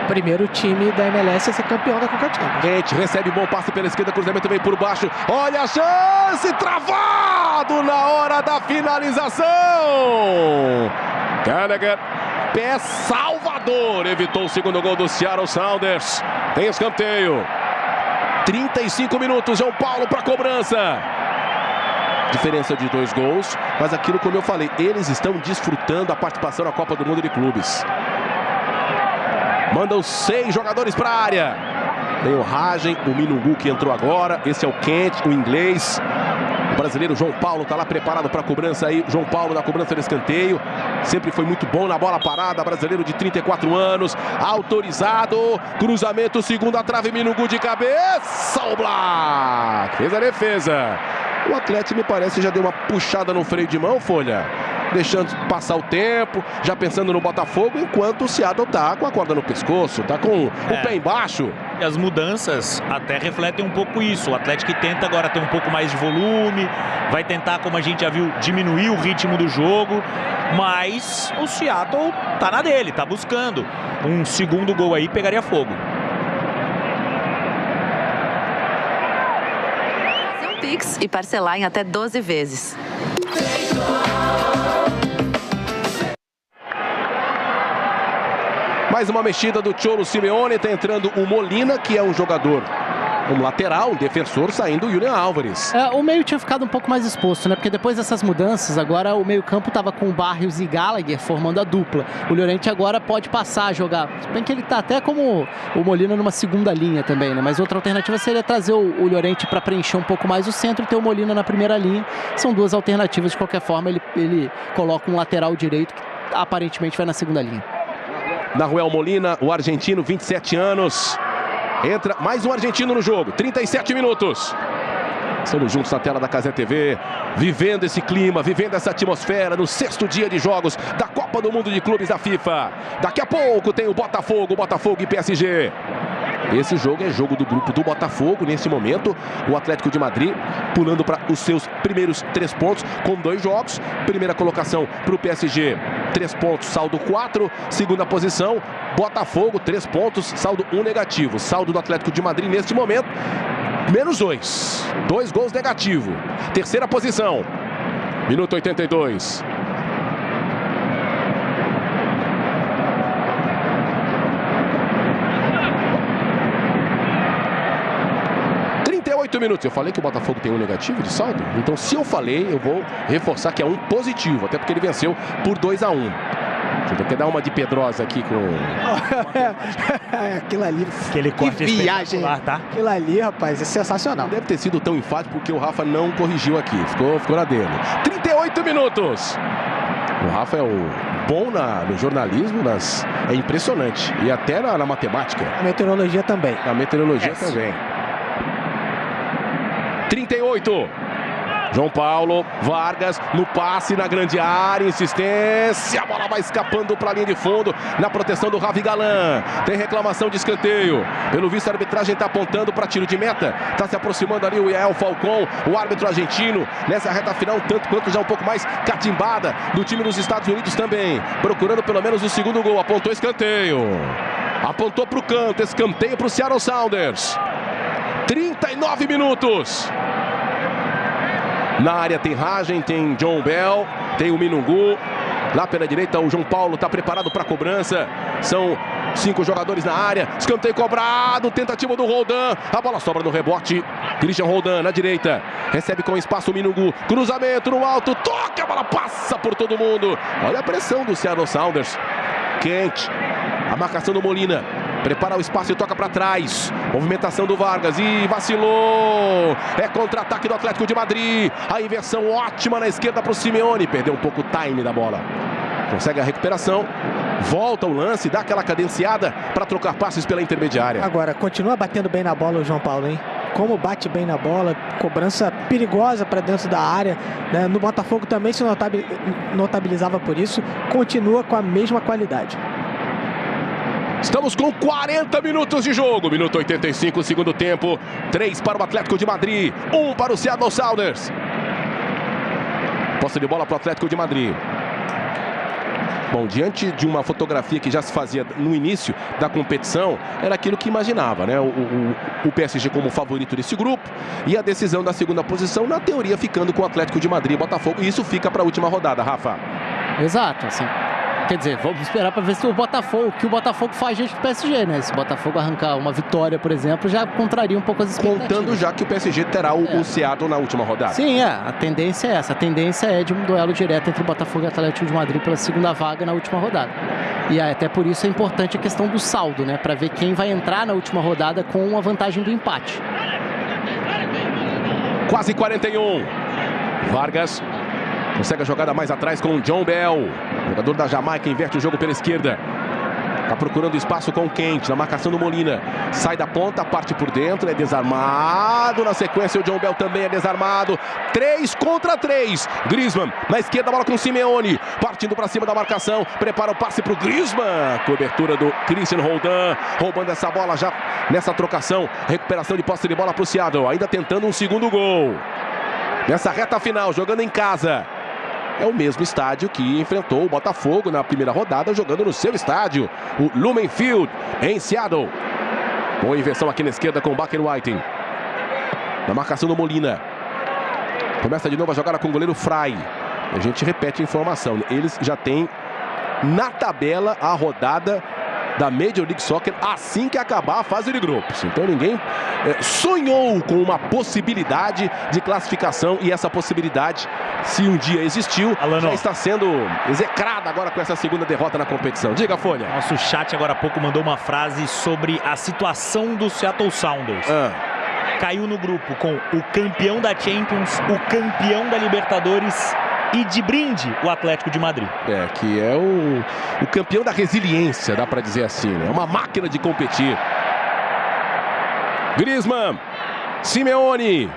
Primeiro time da MLS a ser campeão da Conca Champions. Gente, recebe bom passe pela esquerda, cruzamento vem por baixo. Olha a chance, travado na hora da finalização. Gallagher, pé salvador, evitou o segundo gol do Seattle Sounders. Tem escanteio. 35 minutos, João Paulo para cobrança. Diferença de 2 gols, mas aquilo, como eu falei, eles estão desfrutando a participação na Copa do Mundo de Clubes. Manda os 6 jogadores para a área. Tem o Ragen, o Minungu que entrou agora. Esse é o Kent, o inglês. O brasileiro João Paulo está lá preparado para a cobrança aí. João Paulo na cobrança do escanteio. Sempre foi muito bom na bola parada. Brasileiro de 34 anos. Autorizado. Cruzamento, segunda trave, Minungu de cabeça. O Black fez a defesa. O Atlético, me parece, já deu uma puxada no freio de mão, Folha. Deixando passar o tempo, já pensando no Botafogo, enquanto o Seattle tá com a corda no pescoço, tá com o pé embaixo. E as mudanças até refletem um pouco isso. O Atlético tenta agora ter um pouco mais de volume, vai tentar, como a gente já viu, diminuir o ritmo do jogo, mas o Seattle tá na dele, tá buscando. Um segundo gol aí pegaria fogo. Fazer um Pix e parcelar em até 12 vezes. Mais uma mexida do Cholo Simeone, está entrando o Molina, que é um jogador, um lateral, um defensor, saindo o Julian Álvares. O meio tinha ficado um pouco mais exposto, né? Porque depois dessas mudanças, agora o meio-campo estava com o Barrios e Gallagher formando a dupla. O Llorente agora pode passar a jogar. Se bem que ele está até como o Molina numa segunda linha também, né? Mas outra alternativa seria trazer o Llorente para preencher um pouco mais o centro e ter o Molina na primeira linha. São duas alternativas, de qualquer forma, ele coloca um lateral direito que aparentemente vai na segunda linha. Nahuel Molina, o argentino, 27 anos. Entra mais um argentino no jogo, 37 minutos. Estamos juntos na tela da Cazé TV, vivendo esse clima, vivendo essa atmosfera no 6º dia de jogos da Copa do Mundo de Clubes da FIFA. Daqui a pouco tem o Botafogo e PSG. Esse jogo é jogo do grupo do Botafogo. Nesse momento, o Atlético de Madrid pulando para os seus primeiros 3 pontos com 2 jogos. Primeira colocação para o PSG, 3 pontos, saldo 4. Segunda posição, Botafogo, 3 pontos, saldo 1 negativo. Saldo do Atlético de Madrid neste momento, menos 2. 2 gols negativo. Terceira posição, minuto 82. Minutos. Eu falei que o Botafogo tem um negativo de saldo? Então, se eu falei, eu vou reforçar que é um positivo, até porque ele venceu por 2-1. Você quer dar uma de Pedrosa aqui com... Aquilo ali, aquele corte que viagem, tá? Aquilo ali, rapaz, é sensacional. Não deve ter sido tão enfático porque o Rafa não corrigiu aqui, ficou na dele. 38 minutos. O Rafa é o bom no jornalismo, é impressionante. E até na matemática. A meteorologia também. A meteorologia também. 38. João Paulo, Vargas no passe na grande área, insistência, a bola vai escapando para a linha de fundo, na proteção do Ravi Galan. Tem reclamação de escanteio. Pelo visto, a arbitragem está apontando para tiro de meta. Está se aproximando ali o Yael Falcão, o árbitro argentino, nessa reta final, tanto quanto já um pouco mais catimbada do time dos Estados Unidos também, procurando pelo menos o segundo gol. Apontou escanteio. Apontou para o canto, escanteio para o Seattle Sounders. 39 minutos. Na área tem Ragen, tem John Bell, tem o Minungu. Lá pela direita o João Paulo está preparado para a cobrança. São 5 jogadores na área. Escanteio cobrado, tentativa do Roldan. A bola sobra no rebote. Christian Roldan na direita. Recebe com espaço o Minungu. Cruzamento no alto, toque, a bola passa por todo mundo. Olha a pressão do Seattle Sounders. Kent, a marcação do Molina. Prepara o espaço e toca para trás. Movimentação do Vargas e vacilou. É contra-ataque do Atlético de Madrid. A inversão ótima na esquerda para o Simeone. Perdeu um pouco o time da bola. Consegue a recuperação. Volta o lance, dá aquela cadenciada para trocar passes pela intermediária. Agora, continua batendo bem na bola o João Paulo, hein? Como bate bem na bola, cobrança perigosa para dentro da área, né? No Botafogo também se notabilizava por isso. Continua com a mesma qualidade. Estamos com 40 minutos de jogo. Minuto 85, segundo tempo. 3 para o Atlético de Madrid, 1 para o Seattle Sounders. Posse de bola para o Atlético de Madrid. Bom, diante de uma fotografia que já se fazia no início da competição, era aquilo que imaginava, né? O PSG como favorito desse grupo e a decisão da segunda posição, na teoria, ficando com o Atlético de Madrid e Botafogo. E isso fica para a última rodada, Rafa. Exato, assim. Quer dizer, vamos esperar para ver se o Botafogo faz diante do PSG, né? Se o Botafogo arrancar uma vitória, por exemplo, já contraria um pouco as expectativas. Contando já que o PSG terá o Seattle na última rodada. Sim, a tendência é essa. A tendência é de um duelo direto entre o Botafogo e o Atlético de Madrid pela segunda vaga na última rodada. E até por isso é importante a questão do saldo, né? Para ver quem vai entrar na última rodada com a vantagem do empate. Quase 41. Vargas consegue a jogada mais atrás com o John Bell. O jogador da Jamaica inverte o jogo pela esquerda. Está procurando espaço com o Kent, na marcação do Molina. Sai da ponta, parte por dentro, é desarmado. Na sequência o John Bell também é desarmado. 3 contra 3. Griezmann na esquerda, bola com o Simeone. Partindo para cima da marcação. Prepara o passe para o Griezmann. Cobertura do Christian Roldan. Roubando essa bola já nessa trocação. Recuperação de posse de bola para o Seattle. Ainda tentando um segundo gol. Nessa reta final, jogando em casa. É o mesmo estádio que enfrentou o Botafogo na primeira rodada, jogando no seu estádio, o Lumen Field, em Seattle. Boa inversão aqui na esquerda com o Baker Whiting. Na marcação do Molina. Começa de novo a jogada com o goleiro Fry. A gente repete a informação. Eles já têm na tabela a rodada da Major League Soccer assim que acabar a fase de grupos. Então ninguém sonhou com uma possibilidade de classificação, e essa possibilidade, se um dia existiu, já está sendo execrada agora com essa segunda derrota na competição. Diga, Folha. Nosso chat agora há pouco mandou uma frase sobre a situação do Seattle Sounders. Caiu no grupo com o campeão da Champions, o campeão da Libertadores e de brinde o Atlético de Madrid. Que é o campeão da resiliência, dá pra dizer assim, né? É uma máquina de competir. Griezmann, Simeone,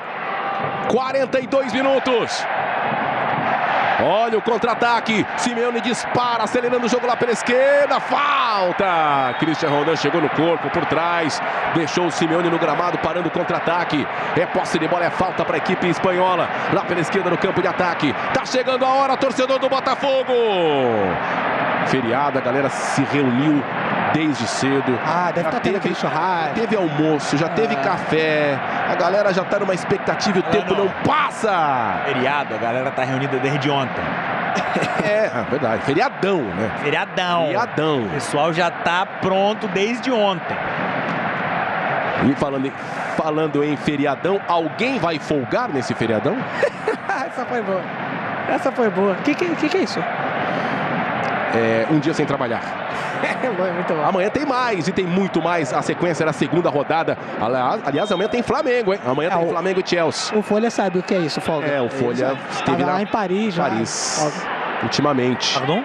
42 minutos. Olha o contra-ataque, Simeone dispara, acelerando o jogo lá pela esquerda, falta! Christian Roldan chegou no corpo, por trás, deixou o Simeone no gramado, parando o contra-ataque. É posse de bola, é falta para a equipe espanhola, lá pela esquerda no campo de ataque. Tá chegando a hora, torcedor do Botafogo! Feriado, a galera se reuniu desde cedo. Deve estar tendo aquele churrasco. Teve almoço, já teve café. A galera já tá numa expectativa e o tempo não passa. Feriado, a galera tá reunida desde ontem. Verdade. Feriadão, né? Feriadão. O pessoal já tá pronto desde ontem. E falando em feriadão, alguém vai folgar nesse feriadão? Essa foi boa. O que é isso? Um dia sem trabalhar. Muito bom. Amanhã tem mais, e tem muito mais. A sequência da segunda rodada. Aliás, amanhã tem Flamengo, hein? Amanhã tem Flamengo e Chelsea. O Folha sabe o que é isso, Folga. O Folha esteve lá em Paris. Ultimamente. Pardon?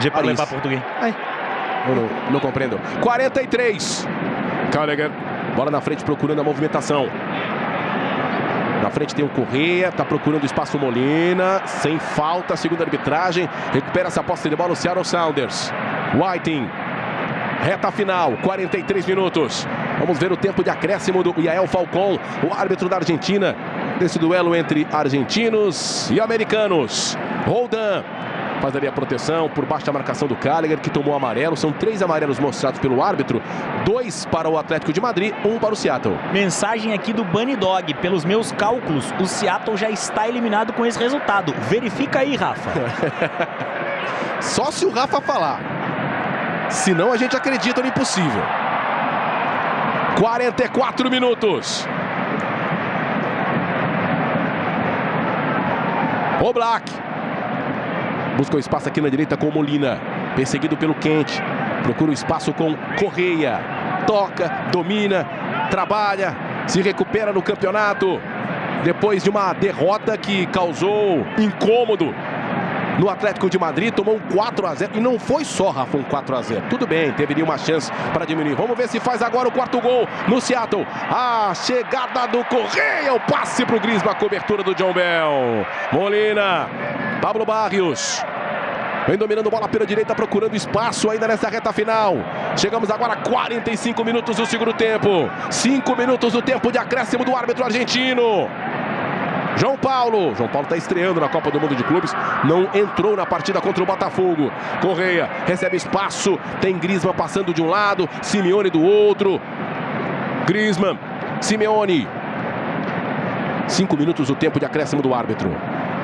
De parler pas português. Eu não compreendo. 43. Gallagher. Bola na frente, procurando a movimentação. Na frente tem o Correia, tá procurando espaço Molina, sem falta, segunda arbitragem, recupera essa posse de bola o Seattle Sounders. Whiting, reta final, 43 minutos. Vamos ver o tempo de acréscimo do Yael Falcón, o árbitro da Argentina, desse duelo entre argentinos e americanos. Roldan faz ali a proteção por baixo da marcação do Gallagher, que tomou amarelo. São 3 amarelos mostrados pelo árbitro, 2 para o Atlético de Madrid, 1 para o Seattle. Mensagem aqui do Bunny Dog. Pelos meus cálculos, o Seattle já está eliminado com esse resultado. Verifica aí, Rafa. Só se o Rafa falar. Senão a gente acredita no impossível. 44 minutos. O Black busca o espaço aqui na direita com o Molina. Perseguido pelo Kent. Procura o espaço com Correia. Toca, domina, trabalha, se recupera no campeonato. Depois de uma derrota que causou incômodo no Atlético de Madrid, tomou um 4-0. E não foi só, Rafa, um 4-0. Tudo bem, teve uma chance para diminuir. Vamos ver se faz agora o quarto gol no Seattle. A chegada do Correia, o passe para o Griezmann, a cobertura do John Bell. Molina, Pablo Barrios. Vem dominando bola pela direita, procurando espaço ainda nessa reta final. Chegamos agora a 45 minutos do segundo tempo. 5 minutos do tempo de acréscimo do árbitro argentino. João Paulo está estreando na Copa do Mundo de Clubes. Não entrou na partida contra o Botafogo. Correia recebe espaço. Tem Griezmann passando de um lado, Simeone do outro. Griezmann, Simeone. 5 minutos do tempo de acréscimo do árbitro.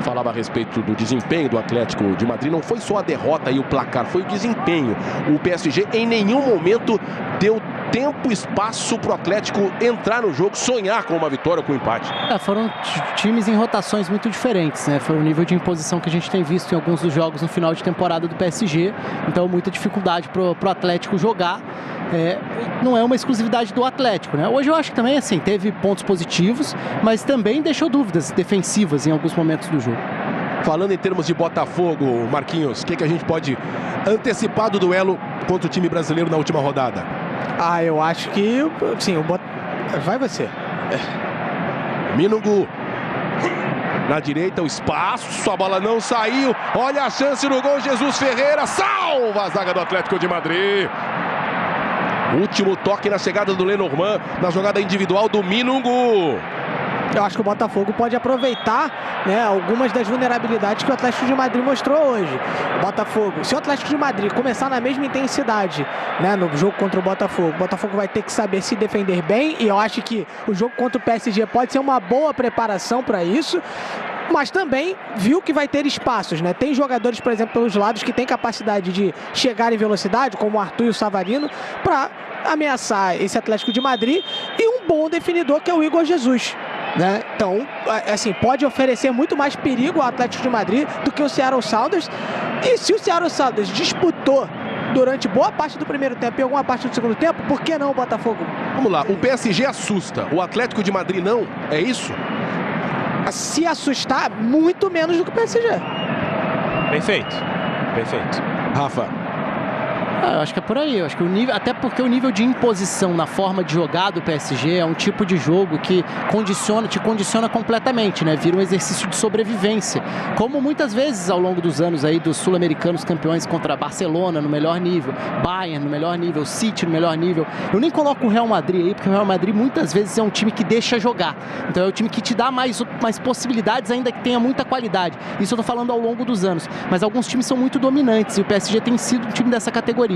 falava a respeito do desempenho do Atlético de Madrid. Não foi só a derrota e o placar, foi o desempenho. O PSG em nenhum momento deu tempo e espaço para o Atlético entrar no jogo, sonhar com uma vitória ou com um empate. Foram times em rotações muito diferentes, né? Foi o nível de imposição que a gente tem visto em alguns dos jogos no final de temporada do PSG. Então, muita dificuldade para o Atlético jogar. Não é uma exclusividade do Atlético, né? Hoje eu acho que também, assim, teve pontos positivos, mas também deixou dúvidas defensivas em alguns momentos do jogo. Falando em termos de Botafogo, Marquinhos, o que a gente pode antecipar do duelo contra o time brasileiro na última rodada? Eu acho que, sim, vai você. Minungu. Na direita, o espaço, a bola não saiu. Olha a chance no gol, Jesus Ferreira salva a zaga do Atlético de Madrid. Último toque na chegada do Lenormand, na jogada individual do Minungu. Eu acho que o Botafogo pode aproveitar, né, algumas das vulnerabilidades que o Atlético de Madrid mostrou hoje. O Botafogo, se o Atlético de Madrid começar na mesma intensidade, né, no jogo contra o Botafogo vai ter que saber se defender bem, e eu acho que o jogo contra o PSG pode ser uma boa preparação para isso. Mas também viu que vai ter espaços, né? Tem jogadores, por exemplo, pelos lados que tem capacidade de chegar em velocidade, como o Arthur e o Savarino, para ameaçar esse Atlético de Madrid, e um bom definidor que é o Igor Jesus, né? Então, assim, pode oferecer muito mais perigo ao Atlético de Madrid do que o Seattle Sounders. E se o Seattle Sounders disputou durante boa parte do primeiro tempo e alguma parte do segundo tempo, por que não o Botafogo? Vamos lá, o PSG assusta, o Atlético de Madrid não? É isso? Se assustar, muito menos do que o PSG. Perfeito. Rafa. Eu acho que é por aí. Eu acho que o nível, até porque o nível de imposição na forma de jogar do PSG é um tipo de jogo que te condiciona completamente, né? Vira um exercício de sobrevivência. Como muitas vezes ao longo dos anos aí dos sul-americanos campeões contra Barcelona no melhor nível, Bayern no melhor nível, City no melhor nível. Eu nem coloco o Real Madrid aí, porque o Real Madrid muitas vezes é um time que deixa jogar. Então é o time que te dá mais possibilidades, ainda que tenha muita qualidade. Isso eu tô falando ao longo dos anos. Mas alguns times são muito dominantes e o PSG tem sido um time dessa categoria.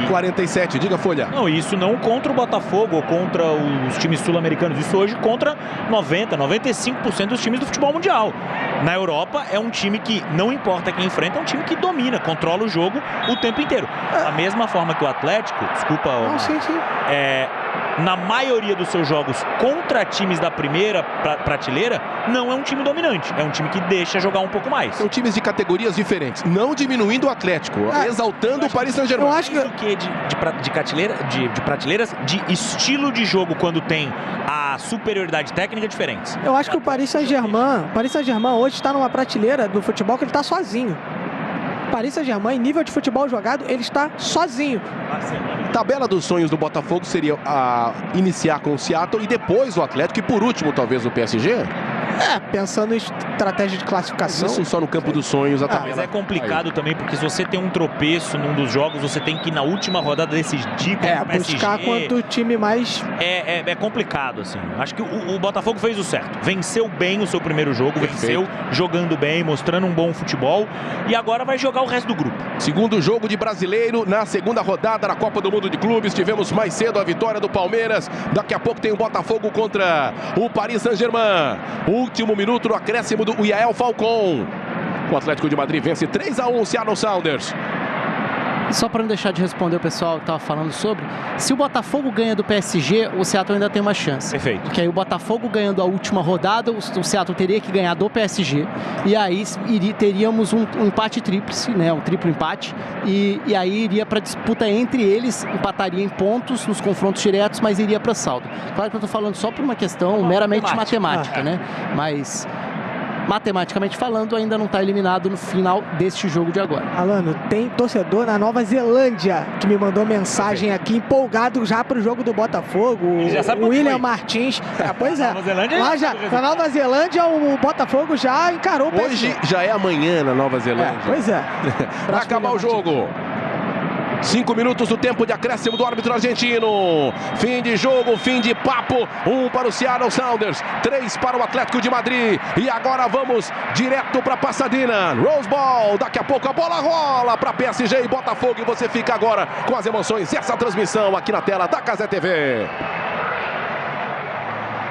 47, diga, Folha. Não, isso não contra o Botafogo ou contra os times sul-americanos. Isso hoje contra 95% dos times do futebol mundial. Na Europa é um time que, não importa quem enfrenta, é um time que domina, controla o jogo o tempo inteiro. Da mesma forma que o Atlético, desculpa, sim. Na maioria dos seus jogos contra times da primeira prateleira, não é um time dominante. É um time que deixa jogar um pouco mais. São times de categorias diferentes, não diminuindo o Atlético, exaltando o Paris Saint-Germain. Eu acho que de prateleiras, de estilo de jogo, quando tem a superioridade técnica, diferentes. Eu acho que o Paris Saint-Germain hoje está numa prateleira do futebol que ele está sozinho. Paris Saint-Germain, em nível de futebol jogado, ele está sozinho. Tabela dos sonhos do Botafogo seria iniciar com o Seattle e depois o Atlético e por último talvez o PSG? Pensando em estratégia de classificação. Isso só no campo dos sonhos. Mas é complicado também, porque se você tem um tropeço num dos jogos, você tem que ir na última rodada decidir com o PSG. Buscar quanto time mais... É complicado, assim. Acho que o Botafogo fez o certo. Venceu bem o seu primeiro jogo, venceu jogando bem, mostrando um bom futebol, e agora vai jogar o resto do grupo. Segundo jogo de brasileiro na segunda rodada da Copa do Mundo de Clubes. Tivemos mais cedo a vitória do Palmeiras. Daqui a pouco tem o Botafogo contra o Paris Saint-Germain. Último minuto no acréscimo do Yael Falcon. O Atlético de Madrid vence 3-1 o Seattle Sounders. Só para não deixar de responder o pessoal que estava falando sobre, se o Botafogo ganha do PSG, o Seattle ainda tem uma chance. Perfeito. Porque aí o Botafogo ganhando a última rodada, o Seattle teria que ganhar do PSG, e aí teríamos um empate tríplice, né, um triplo empate, e aí iria para disputa entre eles, empataria em pontos nos confrontos diretos, mas iria para saldo. Claro que eu estou falando só por uma questão meramente matemática, né? Mas... matematicamente falando, ainda não está eliminado no final deste jogo de agora. Alano, tem torcedor na Nova Zelândia que me mandou mensagem aqui, empolgado já para o jogo do Botafogo. O William Martins. Pois é. Na Nova Zelândia, o Botafogo já encarou o PSG. Hoje já é amanhã na Nova Zelândia. Pois é. Para acabar o jogo. 5 minutos do tempo de acréscimo do árbitro argentino. Fim de jogo, fim de papo. 1 para o Seattle Sounders, 3 para o Atlético de Madrid. E agora vamos direto para Pasadena. Rose Bowl, daqui a pouco a bola rola para PSG e Botafogo. E você fica agora com as emoções dessa transmissão aqui na tela da Cazé TV.